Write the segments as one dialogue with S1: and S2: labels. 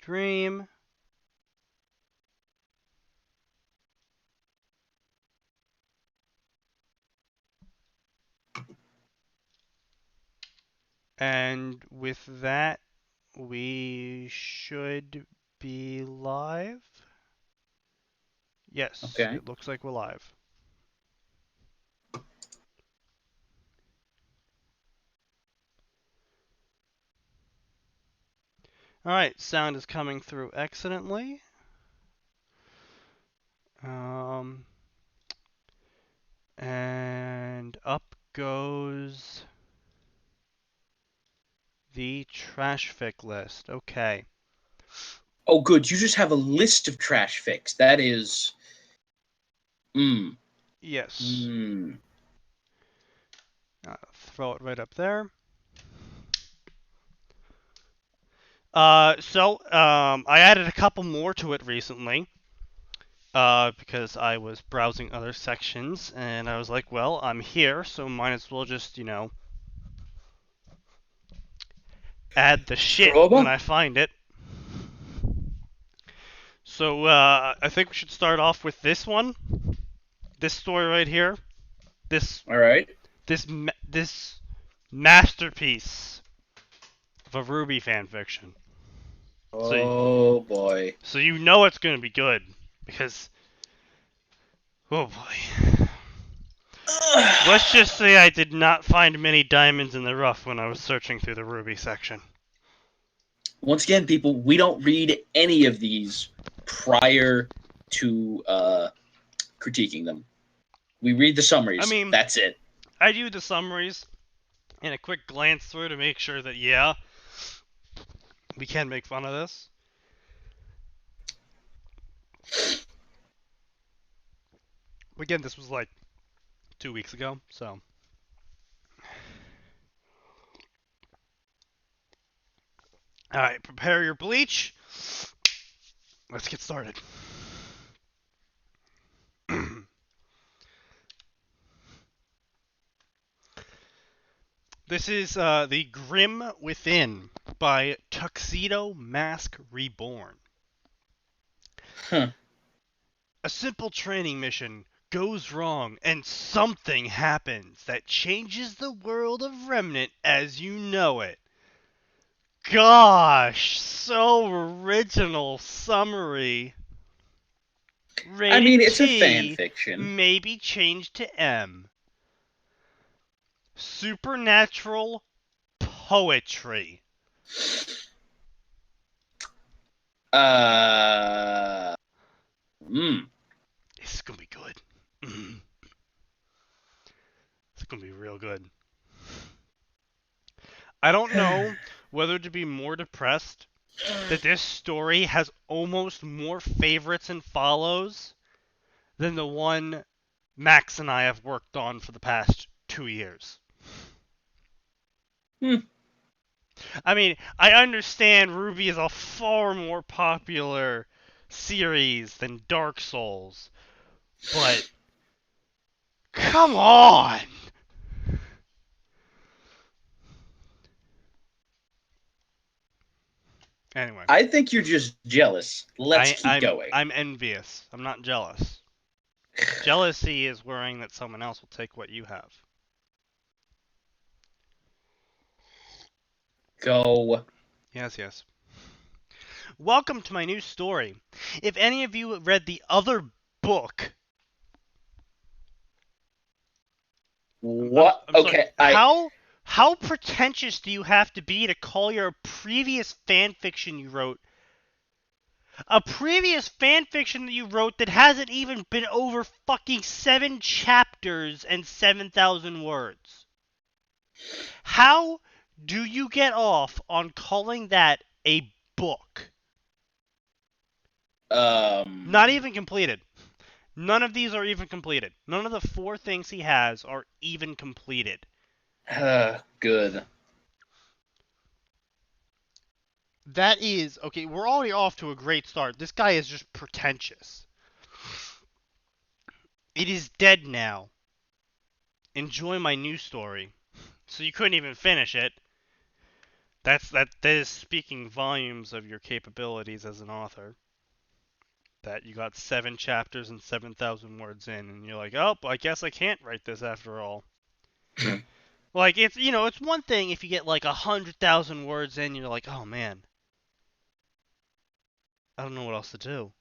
S1: Scream. And with that, we should be live. Yes,
S2: Okay.
S1: it looks like we're live. Alright, sound is coming through excellently. And up goes the trash fic list. Okay.
S2: Oh, good. You just have a list of trash fics. That is.
S1: Yes. Throw it right up there. I added a couple more to it recently. Because I was browsing other sections, and I was like, well, I'm here, so might as well just, add the shit
S2: Throw 'em
S1: when
S2: up.
S1: I find it. So, I think we should start off with this one. This story right here. This
S2: All right.
S1: this masterpiece of a Ruby fanfiction.
S2: Oh boy.
S1: So you know it's gonna be good because, oh boy. Let's just say I did not find many diamonds in the rough when I was searching through the Ruby section.
S2: Once again, people, we don't read any of these prior to critiquing them. We read the
S1: I
S2: summaries.
S1: mean,
S2: That's it.
S1: I do the summaries and a quick glance through to make sure that, yeah, we can make fun of this. Again, this was like 2 weeks ago, so. Alright, prepare your bleach. Let's get started. This is The Grim Within by Tuxedo Mask Reborn.
S2: Huh.
S1: A simple training mission goes wrong and something happens that changes the world of Remnant as you know it. Gosh, so original summary.
S2: I
S1: Rated
S2: mean, it's a fan
S1: T,
S2: fiction.
S1: maybe changed to M. Supernatural poetry.
S2: Uh.
S1: This is gonna be good. It's gonna be real good. I don't know whether to be more depressed that this story has almost more favorites and follows than the one Max and I have worked on for the past 2 years. I mean, I understand Ruby is a far more popular series than Dark Souls, but come on! Anyway,
S2: I think you're just jealous. Let's keep going.
S1: I'm envious. I'm not jealous. Jealousy is worrying that someone else will take what you have.
S2: Go.
S1: Yes. Welcome to my new story. If any of you read the other book,
S2: What?
S1: I'm sorry.
S2: Okay.
S1: How pretentious do you have to be to call your previous fan fiction you wrote a previous fan fiction that you wrote that hasn't even been over fucking 7 chapters and 7,000 words? How do you get off on calling that a book? Not even completed. None of these are even completed. None of the 4 things he has are even completed.
S2: Good.
S1: That is, okay, we're already off to a great start. This guy is just pretentious. It is dead now. Enjoy my new story. So you couldn't even finish it. That is speaking volumes of your capabilities as an author. That you got 7 chapters and 7,000 words in, and you're like, oh, I guess I can't write this after all. Like, it's one thing if you get like 100,000 words in, you're like, oh man, I don't know what else to do.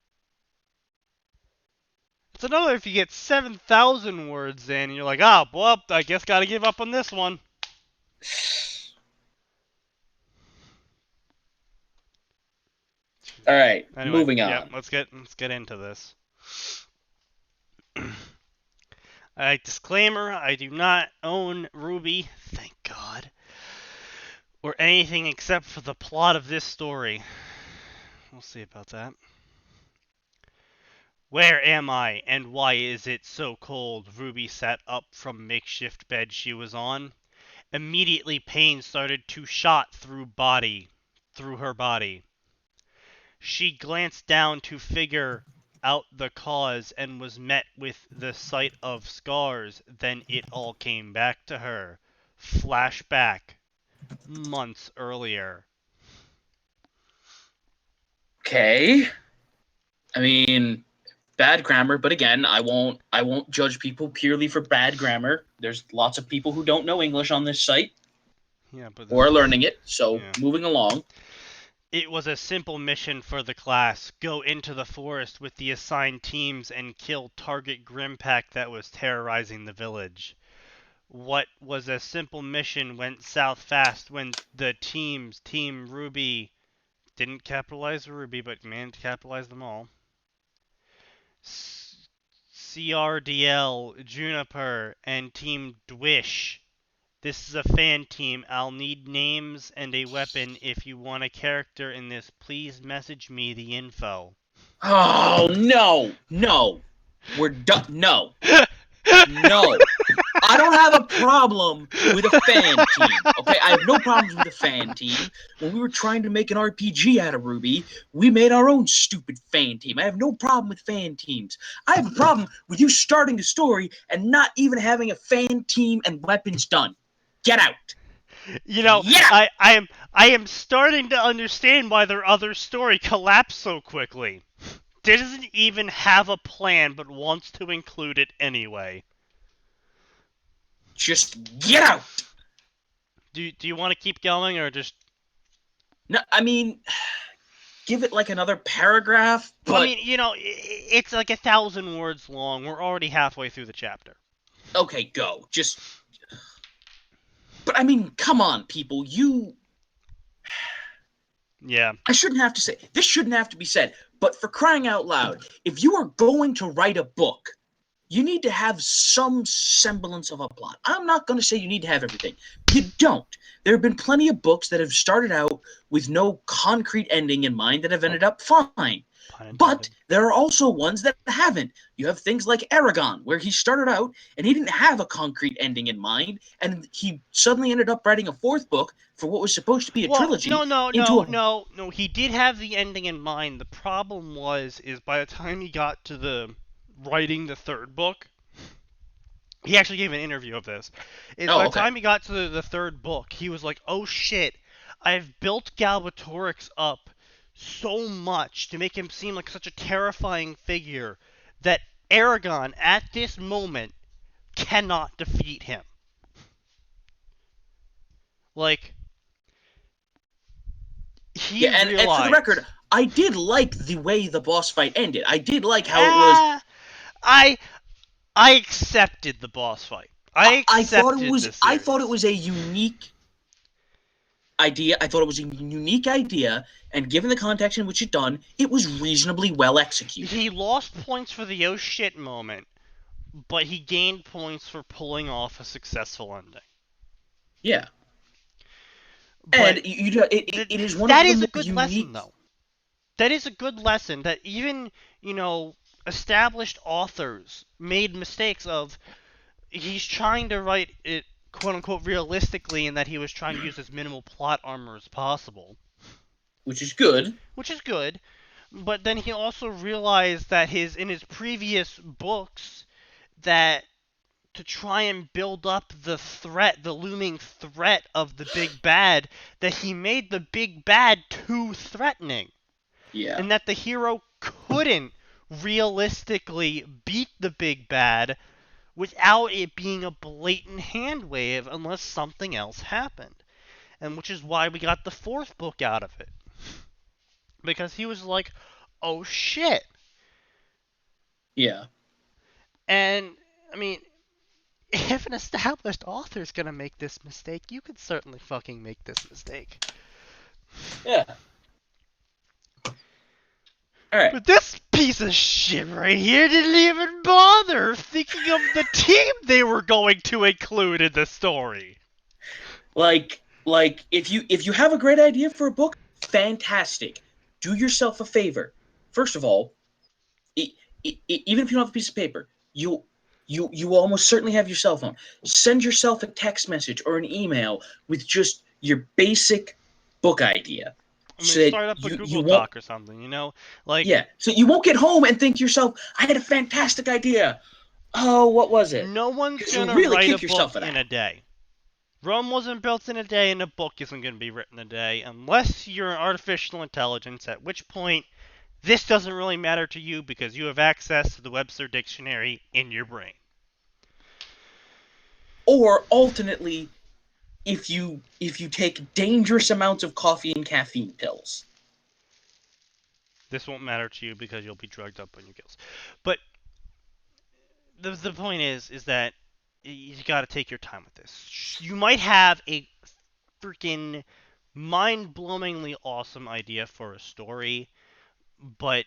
S1: It's another if you get 7,000 words in, and you're like, oh, well, I guess gotta give up on this one.
S2: All right,
S1: Anyway,
S2: moving
S1: yeah,
S2: on.
S1: let's get into this. Disclaimer, I do not own Ruby, thank God, or anything except for the plot of this story. We'll see about that. Where am I, and why is it so cold? Ruby sat up from makeshift bed she was on. Immediately pain started to shot through her body. She glanced down to figure out the cause and was met with the sight of scars. Then it all came back to her. Flashback. Months earlier.
S2: Okay. I mean, bad grammar, but again, I won't judge people purely for bad grammar. There's lots of people who don't know English on this site.
S1: Yeah, but
S2: or are learning it. So
S1: yeah.
S2: moving along.
S1: It was a simple mission for the class. Go into the forest with the assigned teams and kill target Grimpack that was terrorizing the village. What was a simple mission went south fast when the Team Ruby didn't capitalize Ruby, but managed to capitalize them all. CRDL, Juniper, and Team Dwish. This is a fan team. I'll need names and a weapon. If you want a character in this, please message me the info.
S2: Oh, no. We're done. No. I don't have a problem with a fan team, okay? I have no problems with a fan team. When we were trying to make an RPG out of Ruby, we made our own stupid fan team. I have no problem with fan teams. I have a problem with you starting a story and not even having a fan team and weapons done. Get out.
S1: I am starting to understand why their other story collapsed so quickly. Doesn't even have a plan, but wants to include it anyway.
S2: Just get out.
S1: Do you want to keep going or just?
S2: No, I mean, give it like another paragraph. But
S1: I mean, it's like 1,000 words long. We're already halfway through the chapter.
S2: Okay, go. Just. But I mean, come on, people.
S1: Yeah.
S2: I shouldn't have to say this. Shouldn't have to be said. But for crying out loud, if you are going to write a book, you need to have some semblance of a plot. I'm not going to say you need to have everything. You don't. There have been plenty of books that have started out with no concrete ending in mind that have ended up fine. But there are also ones that haven't. You have things like Aragon, where he started out and he didn't have a concrete ending in mind, and he suddenly ended up writing a fourth book for what was supposed to be a trilogy.
S1: No. He did have the ending in mind. The problem is by the time he got to the writing the third book, he actually gave an interview of this. By the time he got to the third book, he was like, "Oh shit, I've built Galbatorix up so much to make him seem like such a terrifying figure that Aragon at this moment cannot defeat him." Like,
S2: and for the record, I did like the way the boss fight ended. I did like how it was.
S1: I accepted the boss fight. I thought
S2: it was a unique idea. I thought it was a unique idea, and given the context in which it's done, it was reasonably well executed.
S1: He lost points for the oh shit moment, but he gained points for pulling off a successful ending.
S2: Yeah. But and it is one of the
S1: is a good lesson, though. That is a good lesson that even, established authors made mistakes of. He's trying to write it quote-unquote realistically, and that he was trying to use as minimal plot armor as possible.
S2: Which is good.
S1: But then he also realized that in his previous books that to try and build up the threat, the looming threat of the big bad, that he made the big bad too threatening.
S2: Yeah.
S1: And that the hero couldn't realistically beat the big bad without it being a blatant hand wave unless something else happened. And which is why we got the fourth book out of it. Because he was like, oh shit.
S2: Yeah.
S1: And, I mean, if an established author is going to make this mistake, you could certainly fucking make this mistake.
S2: Yeah. Alright.
S1: But this piece of shit right here didn't even bother thinking of the team they were going to include in the story.
S2: Like if you have a great idea for a book, fantastic. Do yourself a favor. First of all, even if you don't have a piece of paper, you almost certainly have your cell phone. Send yourself a text message or an email with just your basic book idea.
S1: I mean,
S2: So
S1: start up a
S2: that
S1: Google Doc or something, you know? Like,
S2: yeah, so you won't get home and think to yourself, I had a fantastic idea. Oh, what was it?
S1: no one's
S2: Because
S1: going
S2: you
S1: to
S2: really
S1: write a
S2: kick
S1: book
S2: yourself for
S1: in
S2: that.
S1: a day. Rome wasn't built in a day, and a book isn't going to be written in a day, unless you're an artificial intelligence, at which point this doesn't really matter to you because you have access to the Webster Dictionary in your brain.
S2: Or alternately, if you take dangerous amounts of coffee and caffeine pills.
S1: This won't matter to you because you'll be drugged up on your gills. But the point is that you got to take your time with this. You might have a freaking mind-blowingly awesome idea for a story, but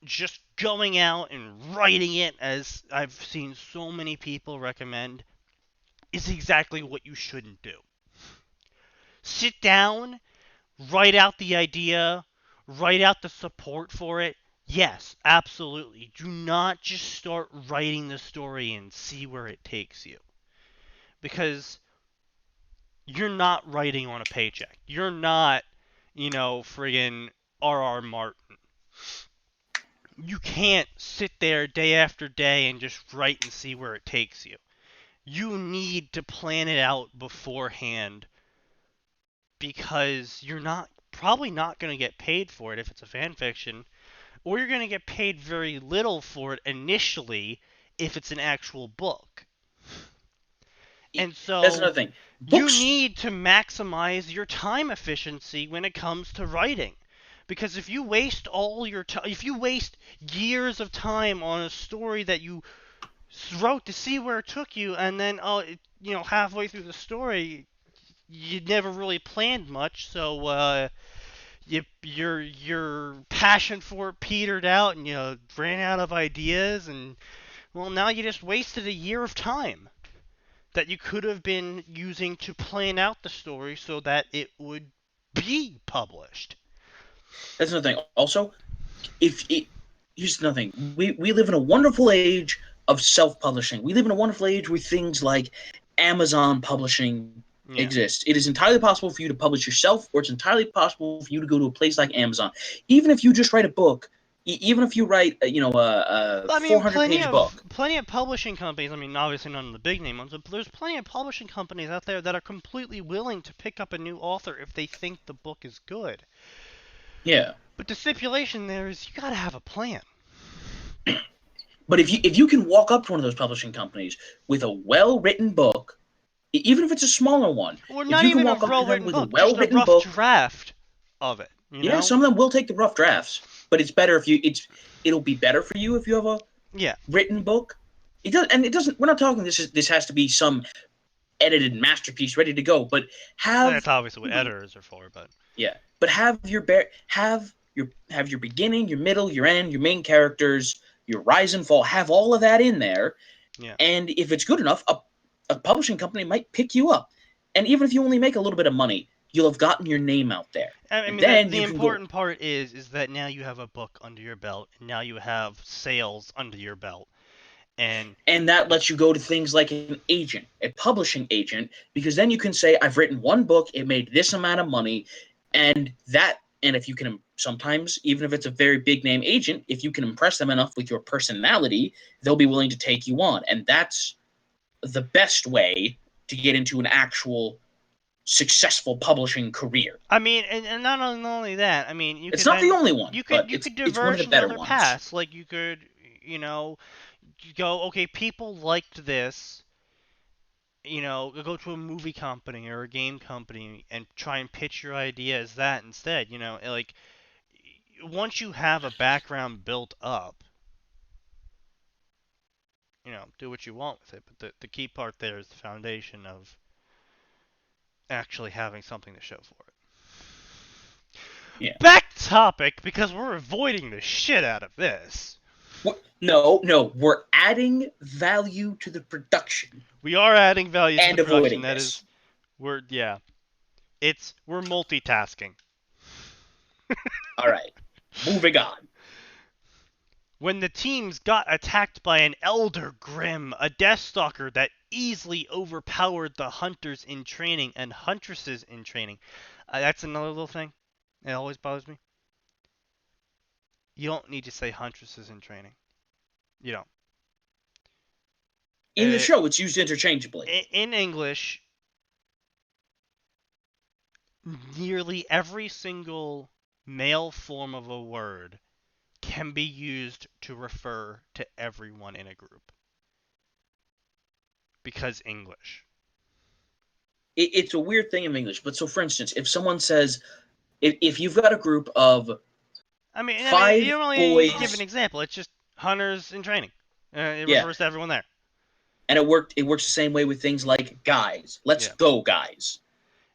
S1: just going out and writing it, as I've seen so many people recommend, is exactly what you shouldn't do. Sit down, write out the idea, write out the support for it. Yes, absolutely. Do not just start writing the story and see where it takes you. Because you're not writing on a paycheck. You're not, friggin' R.R. Martin. You can't sit there day after day and just write and see where it takes you. You need to plan it out beforehand because you're probably not going to get paid for it if it's a fan fiction, or you're going to get paid very little for it initially if it's an actual book. And
S2: That's
S1: so
S2: another thing.
S1: you
S2: Books.
S1: need to maximize your time efficiency when it comes to writing. Because if you waste all your time, if you waste years of time on a story that you wrote to see where it took you, and then halfway through the story you never really planned much, so your passion for it petered out, and you ran out of ideas, and well, now you just wasted a year of time that you could have been using to plan out the story so that it would be published.
S2: That's another thing. Also, here's another thing. We live in a wonderful age of self-publishing. We live in a wonderful age where things like Amazon publishing exist. It is entirely possible for you to publish yourself, or it's entirely possible for you to go to a place like Amazon. Even if you just write a book, even if you write, a 400-page book.
S1: Plenty of publishing companies. I mean, obviously none of the big name ones, but there's plenty of publishing companies out there that are completely willing to pick up a new author if they think the book is good.
S2: Yeah.
S1: But the stipulation there is you gotta have a plan.
S2: But if you can walk up to one of those publishing companies with a well-written book, even if it's a smaller one,
S1: Or
S2: if
S1: not
S2: you can
S1: even a
S2: walk up to them
S1: well-written
S2: with a
S1: book, just a
S2: well-written
S1: rough
S2: book,
S1: draft of it.
S2: Yeah, some of them will take the rough drafts, but it's better if it'll be better for you if you have a written book. It doesn't. We're not talking this has to be some edited masterpiece ready to go, but
S1: that's obviously what editors are for. But
S2: yeah, but have your beginning, your middle, your end, your main characters, your rise and fall. Have all of that in there.
S1: Yeah.
S2: And if it's good enough, a publishing company might pick you up. And even if you only make a little bit of money, you'll have gotten your name out there.
S1: I mean, the important part is that now you have a book under your belt, and now you have sales under your belt. And
S2: that lets you go to things like an agent, a publishing agent, because then you can say, I've written one book, it made this amount of money, and if you can, sometimes, even if it's a very big name agent, if you can impress them enough with your personality, they'll be willing to take you on. And that's the best way to get into an actual successful publishing career.
S1: I mean, and not only that. I mean,
S2: It's not the only one, but
S1: you could
S2: it's one of
S1: diverge
S2: the
S1: into
S2: better
S1: other
S2: ones.
S1: paths. Like you could, you know, you go, okay, people liked this. Go to a movie company or a game company and try and pitch your idea as that instead. Like once you have a background built up, do what you want with it. But the key part there is the foundation of actually having something to show for it.
S2: Yeah.
S1: Back topic, because we're avoiding the shit out of this.
S2: No, we're adding value to the production.
S1: We are adding value to
S2: and
S1: the production.
S2: avoiding
S1: That
S2: this.
S1: is, we're multitasking.
S2: All right, moving on.
S1: When the teams got attacked by an Elder Grimm, a Deathstalker that easily overpowered the hunters in training and huntresses in training. That's another little thing. It always bothers me. You don't need to say huntresses in training. You don't.
S2: In the show, it's used interchangeably.
S1: In English, nearly every single male form of a word can be used to refer to everyone in a group. Because English.
S2: It's a weird thing in English, but so for instance, if someone says, if you've got a group of
S1: you don't really need to give an example. It's just hunters in training. It refers to everyone there.
S2: And it works the same way with things like guys. Let's go, guys.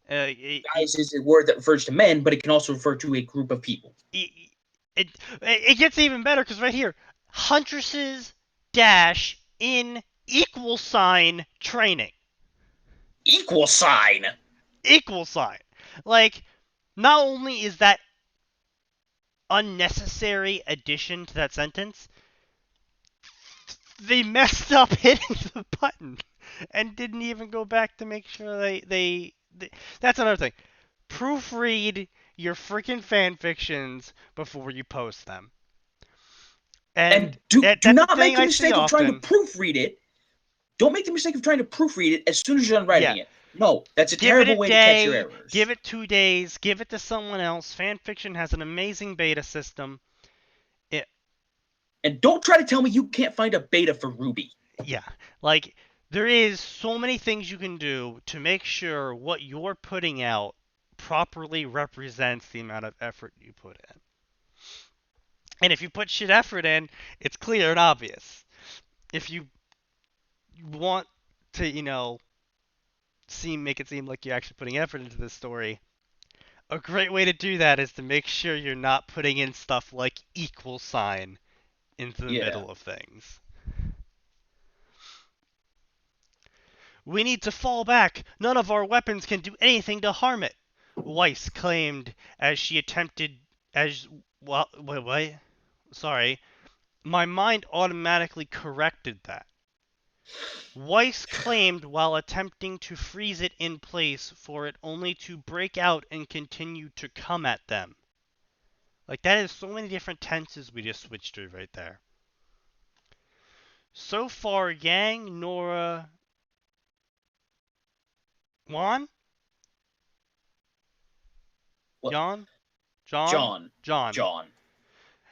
S2: Guys is a word that refers to men, but it can also refer to a group of people.
S1: It gets even better because right here, huntresses dash in equal sign training.
S2: Equal sign.
S1: Equal sign. Like, not only is that unnecessary addition to that sentence, they messed up hitting the button and didn't even go back to make sure they that's another thing. Proofread your freaking fan fictions before you post them. And
S2: do not make the
S1: I
S2: mistake of trying to proofread it. Don't make the mistake of trying to proofread it as soon as you're done writing it. No, that's a terrible way to catch your errors.
S1: Give it 2 days. Give it to someone else. Fanfiction has an amazing beta system.
S2: And don't try to tell me you can't find a beta for Ruby.
S1: Yeah, like there is so many things you can do to make sure what you're putting out properly represents the amount of effort you put in. And if you put shit effort in, it's clear and obvious. If you want to, make it seem like you're actually putting effort into this story, a great way to do that is to make sure you're not putting in stuff like equal sign into the middle of things. We need to fall back. None of our weapons can do anything to harm it, Weiss claimed as she attempted wait. Sorry. My mind automatically corrected that. Weiss claimed while attempting to freeze it in place for it only to break out and continue to come at them. Like, that is so many different tenses we just switched to right there. So far, Yang, Nora, Juan? John.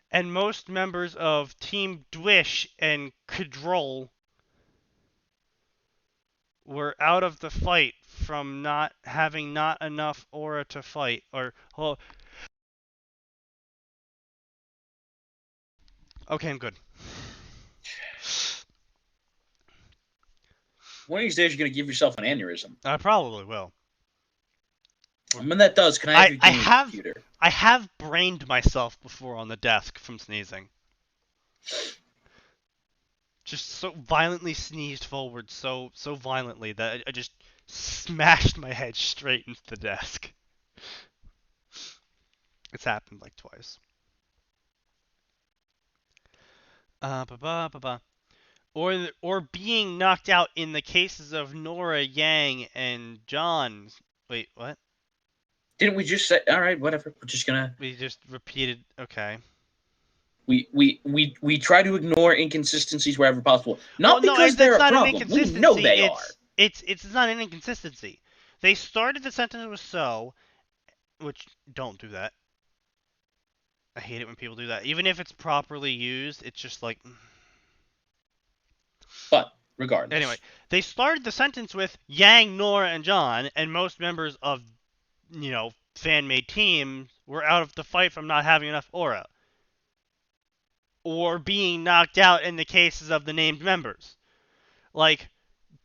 S1: And most members of Team Dwish and K'drol were out of the fight from not having not enough aura to fight. Okay, I'm good.
S2: One of these days, you're going to give yourself an aneurysm.
S1: I probably will.
S2: And when that does, can I have your computer?
S1: I have brained myself before on the desk from sneezing. Just so violently sneezed forward, so violently that I just smashed my head straight into the desk. It's happened like twice. Or being knocked out in the cases of Nora, Yang, and John. Wait, what?
S2: Didn't we just say, all right, whatever, we're just gonna...
S1: We just repeated, okay.
S2: We try to ignore inconsistencies wherever possible. Not
S1: No,
S2: because
S1: it's
S2: they're a
S1: not an
S2: problem. We know
S1: inconsistency.
S2: they are.
S1: It's not an inconsistency. They started the sentence with so, which don't do that. I hate it when people do that. Even if it's properly used, it's just like.
S2: But regardless.
S1: Anyway, they started the sentence with Yang, Nora, and John, and most members of, fan-made teams were out of the fight from not having enough aura. Or being knocked out in the cases of the named members. Like,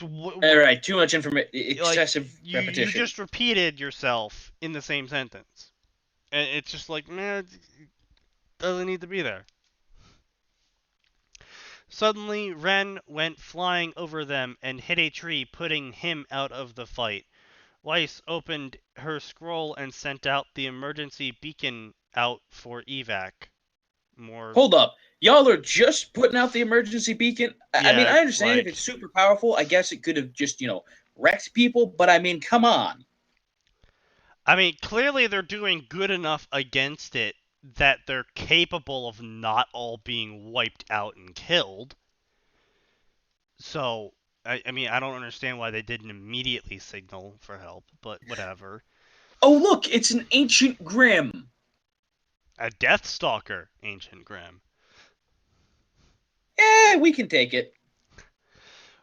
S2: All right, too much information, excessive repetition.
S1: You just repeated yourself in the same sentence. And it's just like, man, it doesn't need to be there. Suddenly, Ren went flying over them and hit a tree, putting him out of the fight. Weiss opened her scroll and sent out the emergency beacon out for evac.
S2: Hold up. Y'all are just putting out the emergency beacon? I mean, I understand if it's super powerful, I guess it could have just, wrecked people, but I mean, come on.
S1: I mean, clearly they're doing good enough against it that they're capable of not all being wiped out and killed. So, I mean, I don't understand why they didn't immediately signal for help, but whatever.
S2: Oh, look, it's an Ancient Grim.
S1: A Deathstalker, Ancient Grim.
S2: We can take it.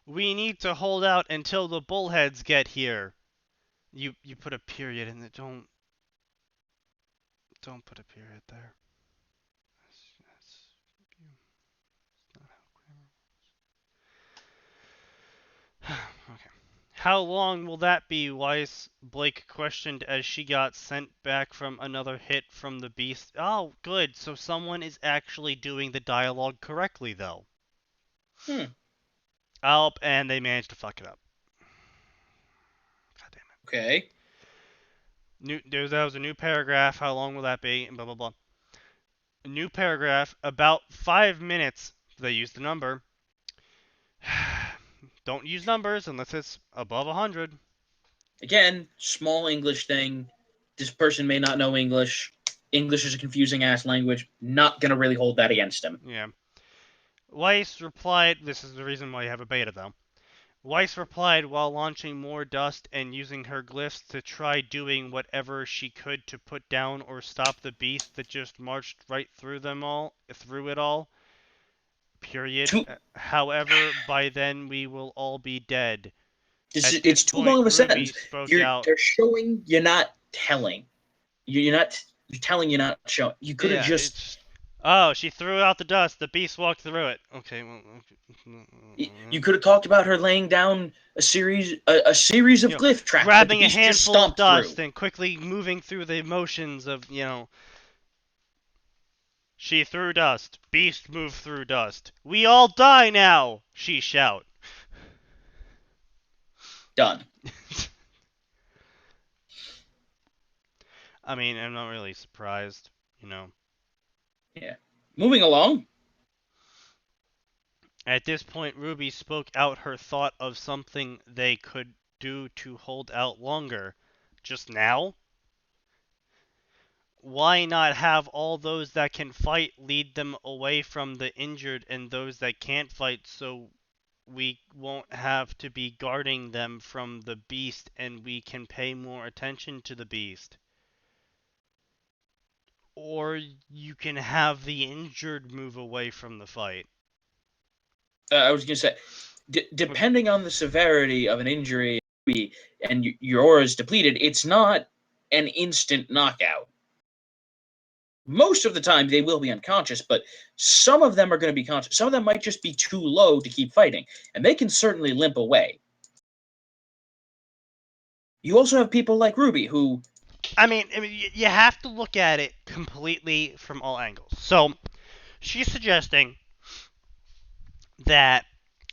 S1: We need to hold out until the bullheads get here. You put a period in it. Don't put a period there. That's not how grammar works. Okay. How long will that be, Weiss? Blake questioned as she got sent back from another hit from the beast. Oh, good. So someone is actually doing the dialogue correctly, though. Oh, and they managed to fuck it up. God damn it.
S2: Okay.
S1: That was a new paragraph. How long will that be? And blah, blah, blah. A new paragraph. About 5 minutes. They used the number. Don't use numbers unless it's above 100.
S2: Again, small English thing. This person may not know English. English is a confusing ass language. Not gonna really hold that against him.
S1: Yeah. Weiss replied, this is the reason why you have a beta though. Weiss replied while launching more dust and using her glyphs to try doing whatever she could to put down or stop the beast that just marched right through it all. Period. However, by then we will all be dead.
S2: It's too long of a sentence. They're showing, you're not telling. You're telling, you're not showing. You could have just...
S1: Oh, she threw out the dust. The beast walked through it. Okay, well...
S2: You could have talked about her laying down a series of glyph tracks.
S1: Grabbing a handful of dust and quickly moving through the motions of, She threw dust. Beast moved through dust. We all die now, she shout.
S2: Done.
S1: I mean, I'm not really surprised,
S2: Yeah. Moving along.
S1: At this point, Ruby spoke out her thought of something they could do to hold out longer. Just now? Why not have all those that can fight lead them away from the injured and those that can't fight so we won't have to be guarding them from the beast and we can pay more attention to the beast? Or you can have the injured move away from the fight.
S2: I was going to say, depending on the severity of an injury and your aura is depleted, it's not an instant knockout. Most of the time, they will be unconscious, but some of them are going to be conscious. Some of them might just be too low to keep fighting, and they can certainly limp away. You also have people like Ruby, who...
S1: I mean, you have to look at it completely from all angles. So, she's suggesting that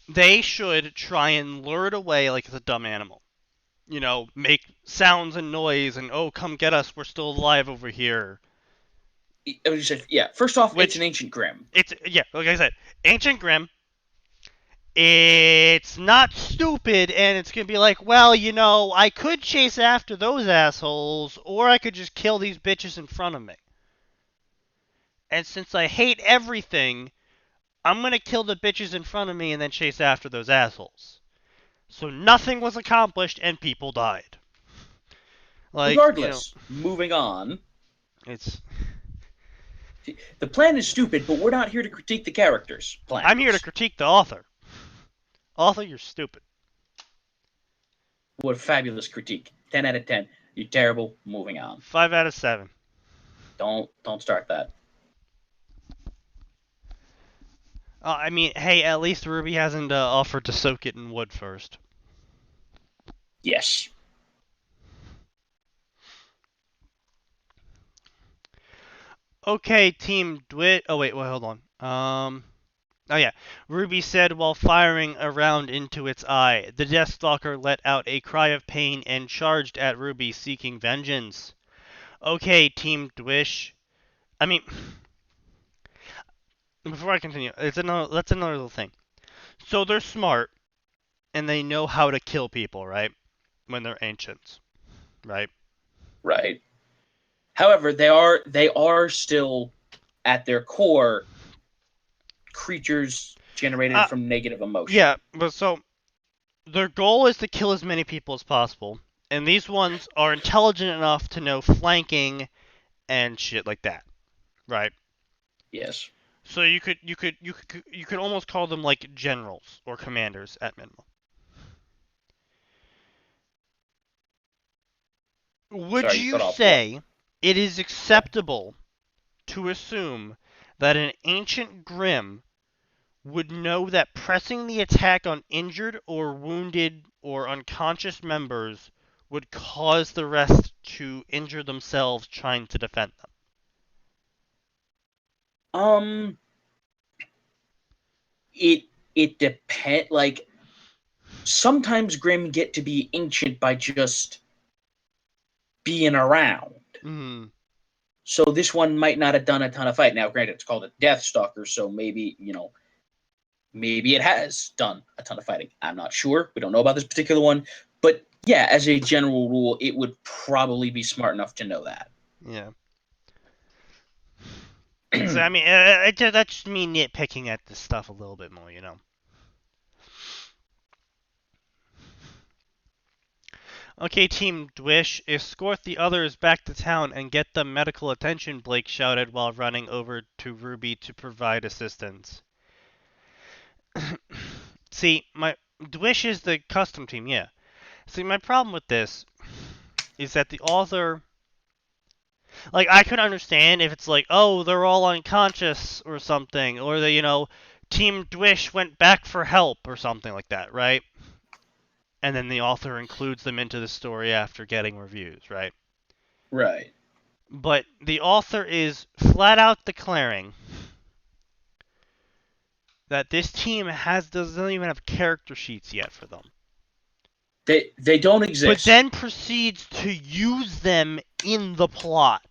S1: they should try and lure it away like it's a dumb animal. Make sounds and noise and, oh, come get us, we're still alive over here.
S2: Yeah, first off, it's an Ancient Grim.
S1: Like I said, Ancient Grim. It's not stupid, and it's going to be like, well, I could chase after those assholes, or I could just kill these bitches in front of me. and since I hate everything, I'm gonna kill the bitches in front of me and then chase after those assholes. So nothing was accomplished and people died. Like,
S2: Regardless, moving on.
S1: it's...
S2: The plan is stupid, but we're not here to critique the characters'
S1: I'm here to
S2: plans.
S1: critique the author. Author, you're stupid.
S2: What a fabulous critique. 10 out of 10. You're terrible. Moving on.
S1: 5 out of 7.
S2: Don't start that.
S1: I mean, hey, at least Ruby hasn't offered to soak it in wood first.
S2: Yes.
S1: Okay, Team Dwit. Oh wait, hold on. Oh yeah. Ruby said while firing a round into its eye. The Deathstalker let out a cry of pain and charged at Ruby, seeking vengeance. Okay, Team Dwish. I mean, before I continue, that's another little thing. So they're smart, and they know how to kill people, right? When they're ancients, right?
S2: Right. However, they are still at their core creatures generated from negative emotion.
S1: Yeah, but so their goal is to kill as many people as possible, and these ones are intelligent enough to know flanking and shit like that, right?
S2: Yes.
S1: So you could almost call them like generals or commanders at minimum. Would
S2: Sorry, you
S1: you
S2: cut off. What?
S1: say it is acceptable to assume that an ancient Grimm would know that pressing the attack on injured or wounded or unconscious members would cause the rest to injure themselves trying to defend them?
S2: It depends. Like, sometimes Grimm get to be ancient by just being around.
S1: Mm.
S2: So this one might not have done a ton of fight. Now, granted, it's called a Deathstalker, so maybe, maybe it has done a ton of fighting. I'm not sure. We don't know about this particular one. But yeah, as a general rule, it would probably be smart enough to know that.
S1: Yeah. So, I mean, that's just me nitpicking at this stuff a little bit more, Okay, Team Dwish, escort the others back to town and get them medical attention, Blake shouted while running over to Ruby to provide assistance. See, my Dwish is the custom team, yeah. See, my problem with this is that the author... Like, I could understand if it's like, oh, they're all unconscious or something, or Team Dwish went back for help or something like that, right? And then the author includes them into the story after getting reviews, right?
S2: Right.
S1: But the author is flat out declaring that this team doesn't even have character sheets yet for them.
S2: They don't exist.
S1: But then proceeds to use them in the plot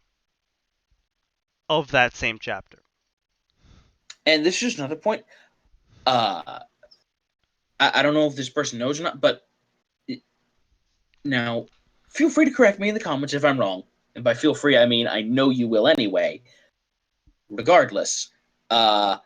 S1: of that same chapter.
S2: And this is another point. I don't know if this person knows or not, but now feel free to correct me in the comments if I'm wrong. And by feel free, I mean I know you will anyway. Regardless, what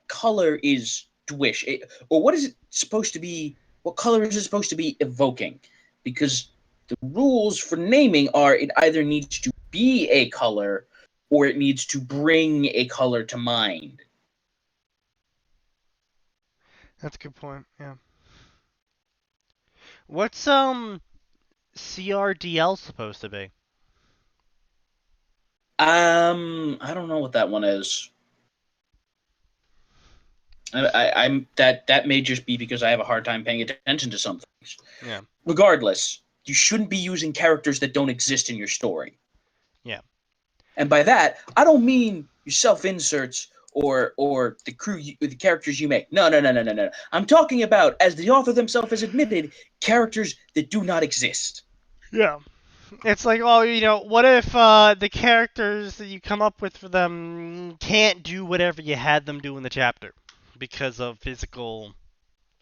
S2: color is Dwish, or what is it supposed to be? What color is it supposed to be evoking? Because the rules for naming are it either needs to be a color or it needs to bring a color to mind.
S1: That's a good point, yeah. What's CRDL supposed to be?
S2: I don't know what that one is. I'm that may just be because I have a hard time paying attention to some things.
S1: Yeah.
S2: Regardless, you shouldn't be using characters that don't exist in your story.
S1: Yeah.
S2: And by that, I don't mean your self-inserts or the characters you make. No. I'm talking about, as the author themselves has admitted, characters that do not exist.
S1: Yeah. It's like, oh, what if the characters that you come up with for them can't do whatever you had them do in the chapter because of physical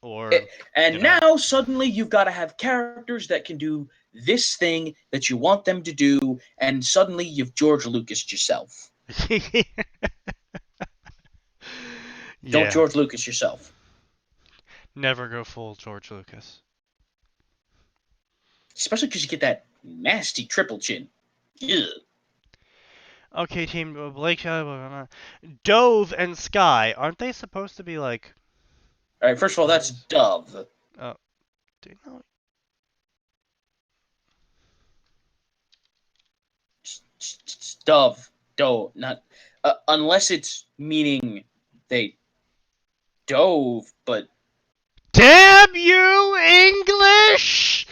S1: or...
S2: And now suddenly you've got to have characters that can do this thing that you want them to do, and suddenly you've George Lucased yourself. Don't
S1: Yeah.
S2: George Lucas yourself.
S1: Never go full George Lucas.
S2: Especially because you get that nasty triple chin. Ugh.
S1: Okay, team Blake, Dove and Sky, aren't they supposed to be like?
S2: All right, first of all, that's Dove.
S1: Oh, do you know?
S2: Dove. Dove. Not. Unless it's meaning they dove, but.
S1: Damn you, English!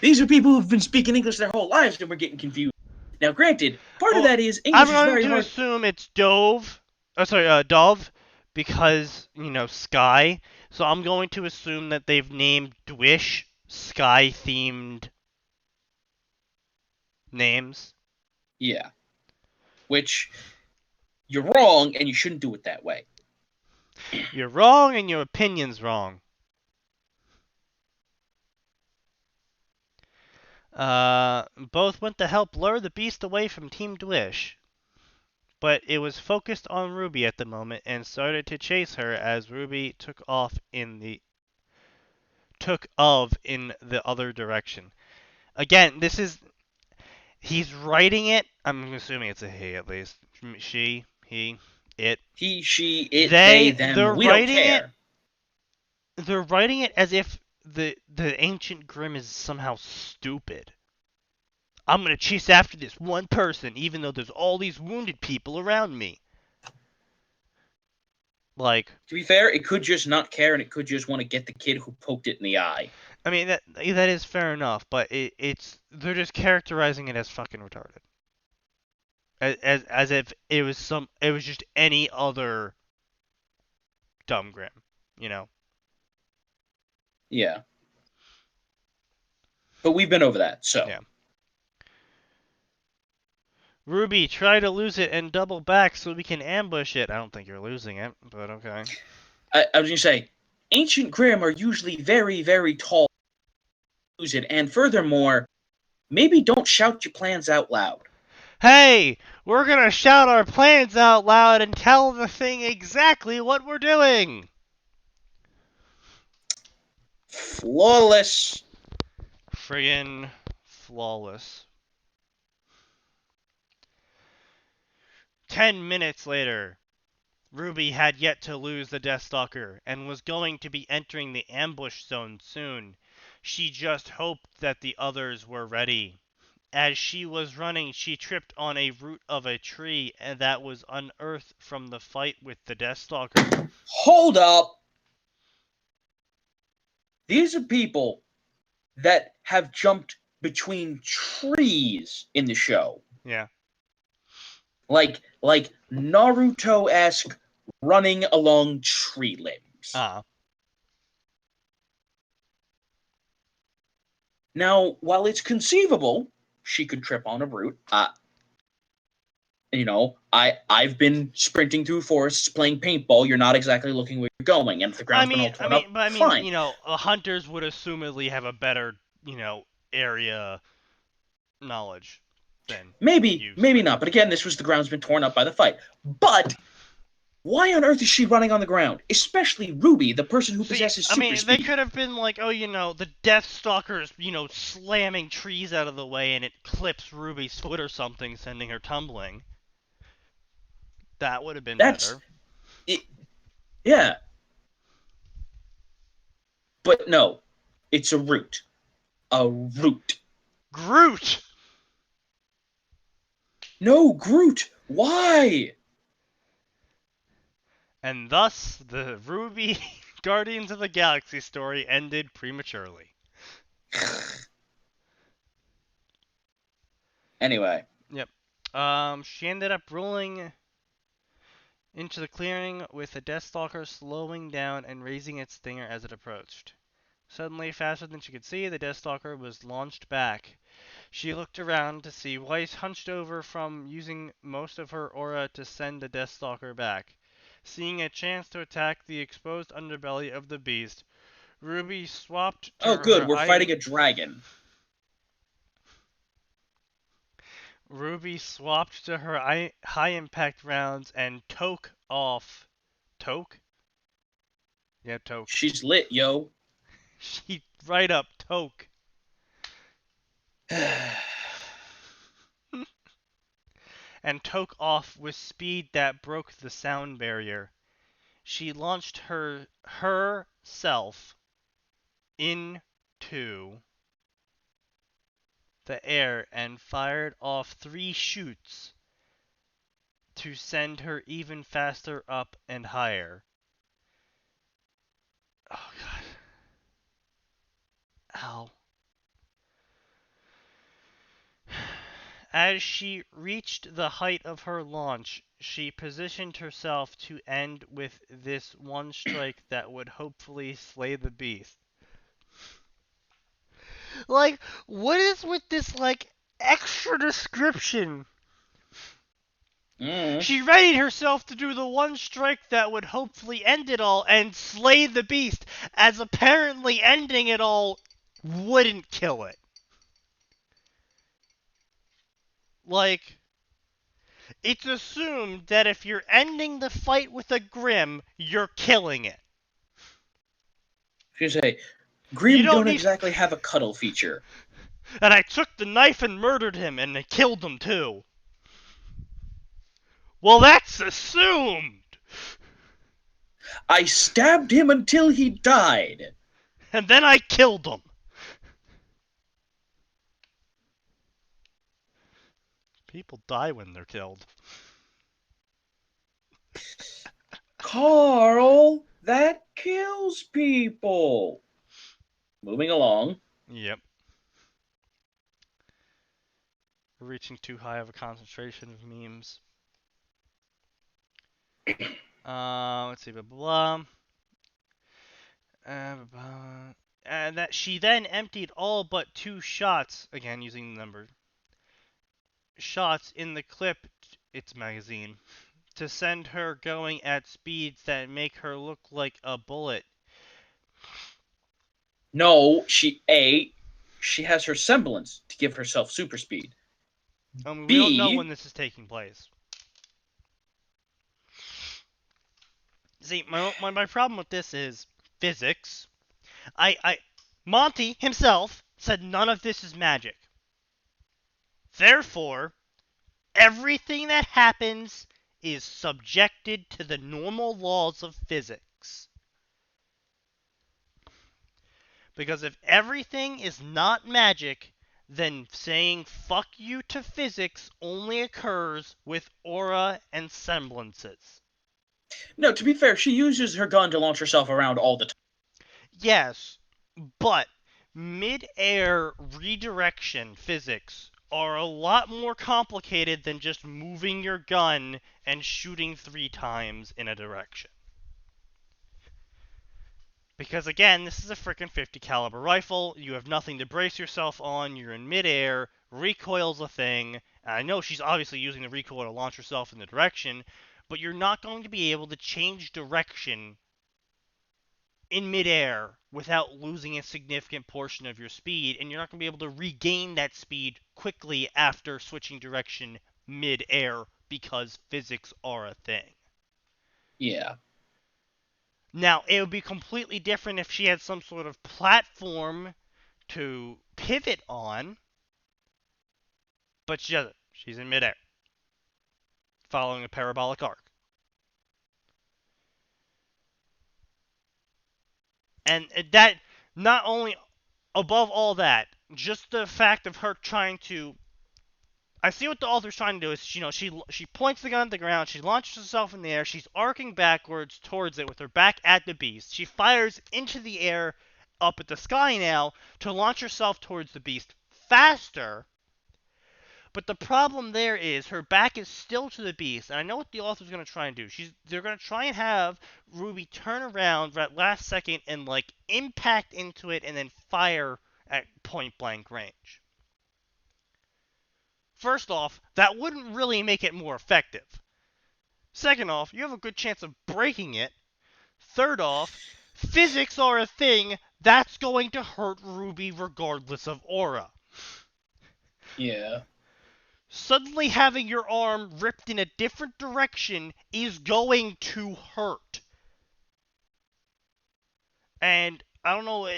S2: These are people who've been speaking English their whole lives and we're getting confused. Now, granted, part of
S1: Well,
S2: that is
S1: I'm
S2: English is
S1: going
S2: very
S1: to
S2: hard.
S1: assume it's Dove. Oh, sorry, Dove, because Sky. So I'm going to assume that they've named Dwish Sky-themed names.
S2: Yeah. Which, you're wrong and you shouldn't do it that way.
S1: You're wrong, and your opinion's wrong. Both went to help lure the beast away from Team Dwish, but it was focused on Ruby at the moment and started to chase her as Ruby took in the other direction. Again, he's writing it. I'm assuming it's a he at least. She, he, it.
S2: He, she, it, they, them.
S1: They're
S2: We don't
S1: writing it.
S2: care.
S1: They're writing it as if the ancient Grimm is somehow stupid. I'm gonna chase after this one person, even though there's all these wounded people around me. Like,
S2: To be fair, it could just not care and it could just want to get the kid who poked it in the eye.
S1: I mean that is fair enough, but it's they're just characterizing it as fucking retarded, as if it was just any other dumb Grimm, you know.
S2: Yeah. But we've been over that, so.
S1: Yeah. Ruby, try to lose it and double back so we can ambush it. I don't think you're losing it, but okay.
S2: I was going to say, ancient Grimm are usually very, very tall. Use it, and furthermore, maybe don't shout your plans out loud.
S1: Hey, we're gonna shout our plans out loud and tell the thing exactly what we're doing.
S2: Flawless.
S1: Friggin' flawless. 10 minutes later, Ruby had yet to lose the Deathstalker and was going to be entering the ambush zone soon. She just hoped that the others were ready. As she was running, she tripped on a root of a tree that was unearthed from the fight with the Deathstalker.
S2: Hold up. These are people that have jumped between trees in the show.
S1: Yeah.
S2: Like Naruto-esque running along tree limbs. Now, while it's conceivable she could trip on a root, I've been sprinting through forests playing paintball. You're not exactly looking where you're going, and if the ground's been all torn up, fine.
S1: Hunters would assumedly have a better, area knowledge than
S2: Maybe,
S1: you
S2: maybe
S1: sprinting.
S2: not. But again, this was the ground's been torn up by the fight. But why on earth is she running on the ground? Especially Ruby, the person who possesses super
S1: They
S2: speed.
S1: could have been like, oh, the Deathstalker's, slamming trees out of the way and it clips Ruby's foot or something, sending her tumbling. That would have been better.
S2: Yeah. But no, it's a root. A root.
S1: Groot!
S2: No, Groot. Why?
S1: And thus, the Ruby Guardians of the Galaxy story ended prematurely.
S2: Anyway.
S1: Yep. She ended up rolling into the clearing with the Deathstalker slowing down and raising its stinger as it approached. Suddenly, faster than she could see, the Deathstalker was launched back. She looked around to see Weiss hunched over from using most of her aura to send the Deathstalker back. Seeing a chance to attack the exposed underbelly of the beast, Ruby swapped to
S2: Oh, good.
S1: her
S2: We're fighting a dragon.
S1: Ruby swapped to her high impact rounds and toke off. Toke? Yeah, toke.
S2: She's lit, yo.
S1: She right up toke. And took off with speed that broke the sound barrier. She launched herself into the air and fired off 3 shoots to send her even faster up and higher. Oh god. Ow. As she reached the height of her launch, she positioned herself to end with this one strike that would hopefully slay the beast. Like, what is with this, like, extra description? She readied herself to do the one strike that would hopefully end it all and slay the beast, as apparently ending it all wouldn't kill it. Like, it's assumed that if you're ending the fight with a Grim, you're killing it.
S2: You say,
S1: You
S2: Grim
S1: don't
S2: don't
S1: need-
S2: exactly have a cuddle feature.
S1: And I took the knife and murdered him, and I killed him too. Well, that's assumed!
S2: I stabbed him until he died.
S1: And then I killed him. People die when they're killed.
S2: Carl, that kills people. Moving along.
S1: Yep. We're reaching too high of a concentration of memes. Let's see, blah blah. And that she then emptied all but 2 shots, again using the number, shots in the clip, its magazine, to send her going at speeds that make her look like a bullet.
S2: No, she has her semblance to give herself super speed.
S1: We
S2: B,
S1: don't know when this is taking place. See, my problem with this is physics. Monty himself said none of this is magic. Therefore, everything that happens is subjected to the normal laws of physics. Because if everything is not magic, then saying fuck you to physics only occurs with aura and semblances.
S2: No, to be fair, she uses her gun to launch herself around all the time.
S1: Yes, but mid-air redirection physics are a lot more complicated than just moving your gun and shooting 3 times in a direction. Because again, this is a freaking .50 caliber rifle. You have nothing to brace yourself on. You're in midair. Recoil's a thing. And I know she's obviously using the recoil to launch herself in the direction, but you're not going to be able to change direction in midair without losing a significant portion of your speed, and you're not going to be able to regain that speed quickly after switching direction midair because physics are a thing.
S2: Yeah.
S1: Now, it would be completely different if she had some sort of platform to pivot on, but she doesn't. She's in midair, following a parabolic arc. And that, not only, above all that, just the fact of her trying to, I see what the author's trying to do is, she points the gun at the ground, she launches herself in the air, she's arcing backwards towards it with her back at the beast. She fires into the air up at the sky now to launch herself towards the beast faster. But the problem there is her back is still to the beast, and I know what the author's going to try and do. They're going to try and have Ruby turn around that last second and like impact into it and then fire at point blank range. First off, that wouldn't really make it more effective. Second off, you have a good chance of breaking it. Third off, physics are a thing That's going to hurt Ruby regardless of aura.
S2: Yeah.
S1: Suddenly having your arm ripped in a different direction is going to hurt. And I don't know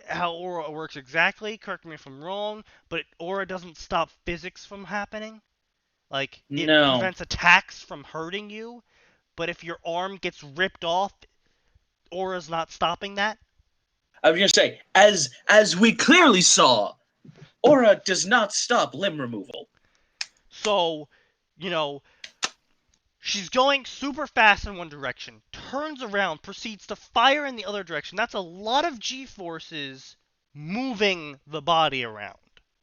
S1: how aura works exactly, correct me if I'm wrong, but aura doesn't stop physics from happening. Like, it
S2: No.
S1: prevents attacks from hurting you, but if your arm gets ripped off, aura's not stopping that.
S2: I was gonna say, as we clearly saw, aura does not stop limb removal.
S1: So, you know, she's going super fast in one direction, turns around, proceeds to fire in the other direction. That's a lot of G-forces moving the body around,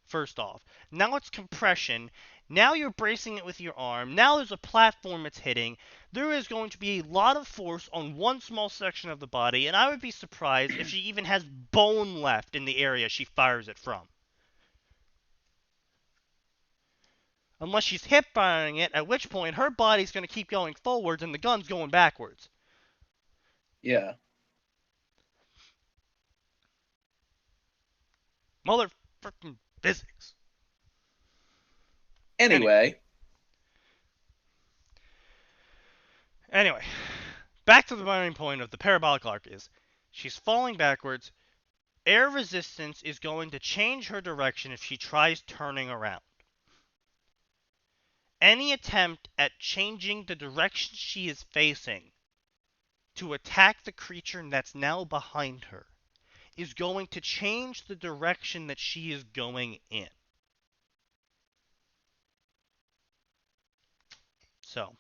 S1: first off. Now it's compression. Now you're bracing it with your arm. Now there's a platform it's hitting. There is going to be a lot of force on one small section of the body, and I would be surprised if she even has bone left in the area she fires it from. Unless she's hip firing it, at which point her body's going to keep going forwards and the gun's going backwards.
S2: Yeah.
S1: Motherfucking physics.
S2: Anyway.
S1: Anyway, back to the main point of the parabolic arc is she's falling backwards. Air resistance is going to change her direction if she tries turning around. Any attempt at changing the direction she is facing to attack the creature that's now behind her is going to change the direction that she is going in. So,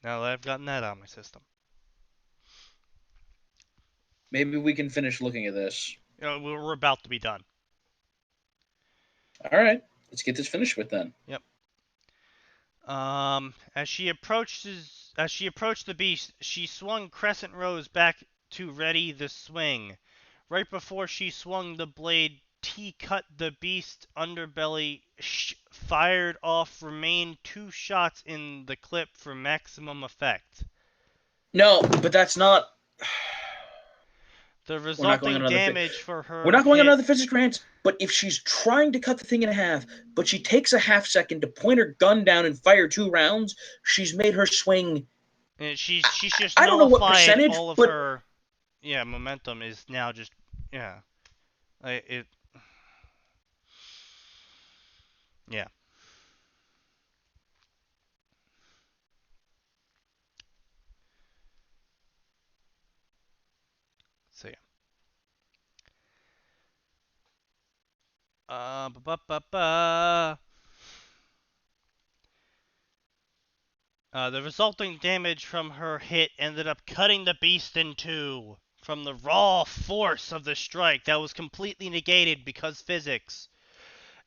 S1: now that I've gotten that out of my system,
S2: Maybe we can finish looking at this.
S1: we're about to be done.
S2: All right. Let's get this finished with then.
S1: Yep. As she approached the beast, she swung Crescent Rose back to ready the swing. Right before she swung the blade, T cut the beast's underbelly, fired off, remained 2 shots in the clip for maximum effect.
S2: No, but that's not.
S1: The resulting damage for her.
S2: We're not going on another physics rant, but if she's trying to cut the thing in half, but she takes a half second to point her gun down and fire 2 rounds, she's made her swing.
S1: And she's just
S2: I don't know what
S1: nullified
S2: percentage,
S1: all of
S2: but
S1: her. Yeah, momentum is now just yeah. It. Yeah. So yeah. Ba ba ba. The resulting damage from her hit ended up cutting the beast in 2 from the raw force of the strike that was completely negated because physics,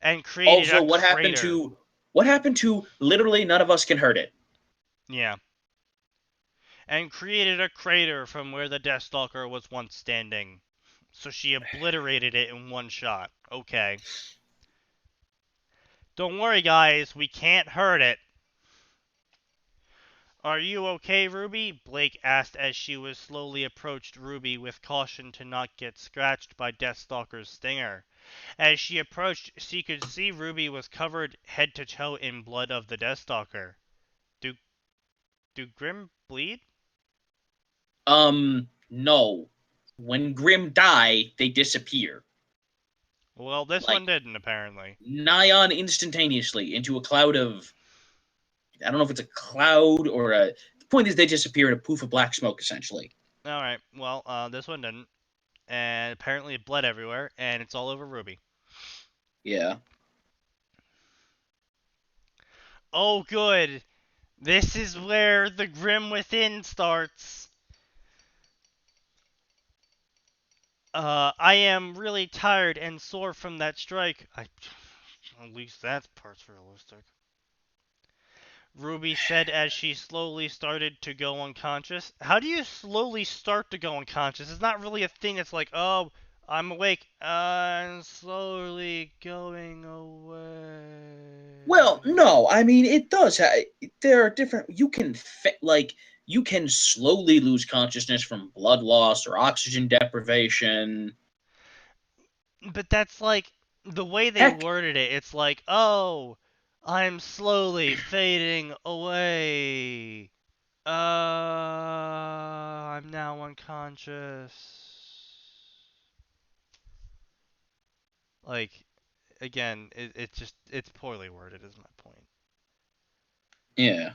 S1: and created
S2: also
S1: a crater.
S2: what happened to literally none of us can hurt it?
S1: Yeah. And created a crater from where the Deathstalker was once standing. So she obliterated it in 1 shot. Okay. Don't worry, guys. We can't hurt it. Are you okay, Ruby? Blake asked as she was slowly approached Ruby with caution to not get scratched by Deathstalker's stinger. As she approached, she could see Ruby was covered head to toe in blood of the Deathstalker. Do Grim bleed?
S2: No. When Grim die, they disappear.
S1: Well, this one didn't, apparently.
S2: Nigh on instantaneously into a cloud of... I don't know if it's a cloud or a... The point is they disappear in a poof of black smoke, essentially.
S1: Alright, well, this one didn't. And apparently it bled everywhere, and it's all over Ruby.
S2: Yeah.
S1: Oh, good. This is where the Grim Within starts. I am really tired and sore from that strike. At least that part's realistic. Ruby said as she slowly started to go unconscious. How do you slowly start to go unconscious? It's not really a thing that's like, oh, I'm awake. I'm slowly going away.
S2: Well, no. I mean, it does. There are different... You can... You can slowly lose consciousness from blood loss or oxygen deprivation.
S1: But that's like the way they
S2: Heck,
S1: worded it. It's like, oh, I'm slowly fading away. I'm now unconscious. Like, again, it's poorly worded, is my point.
S2: yeah.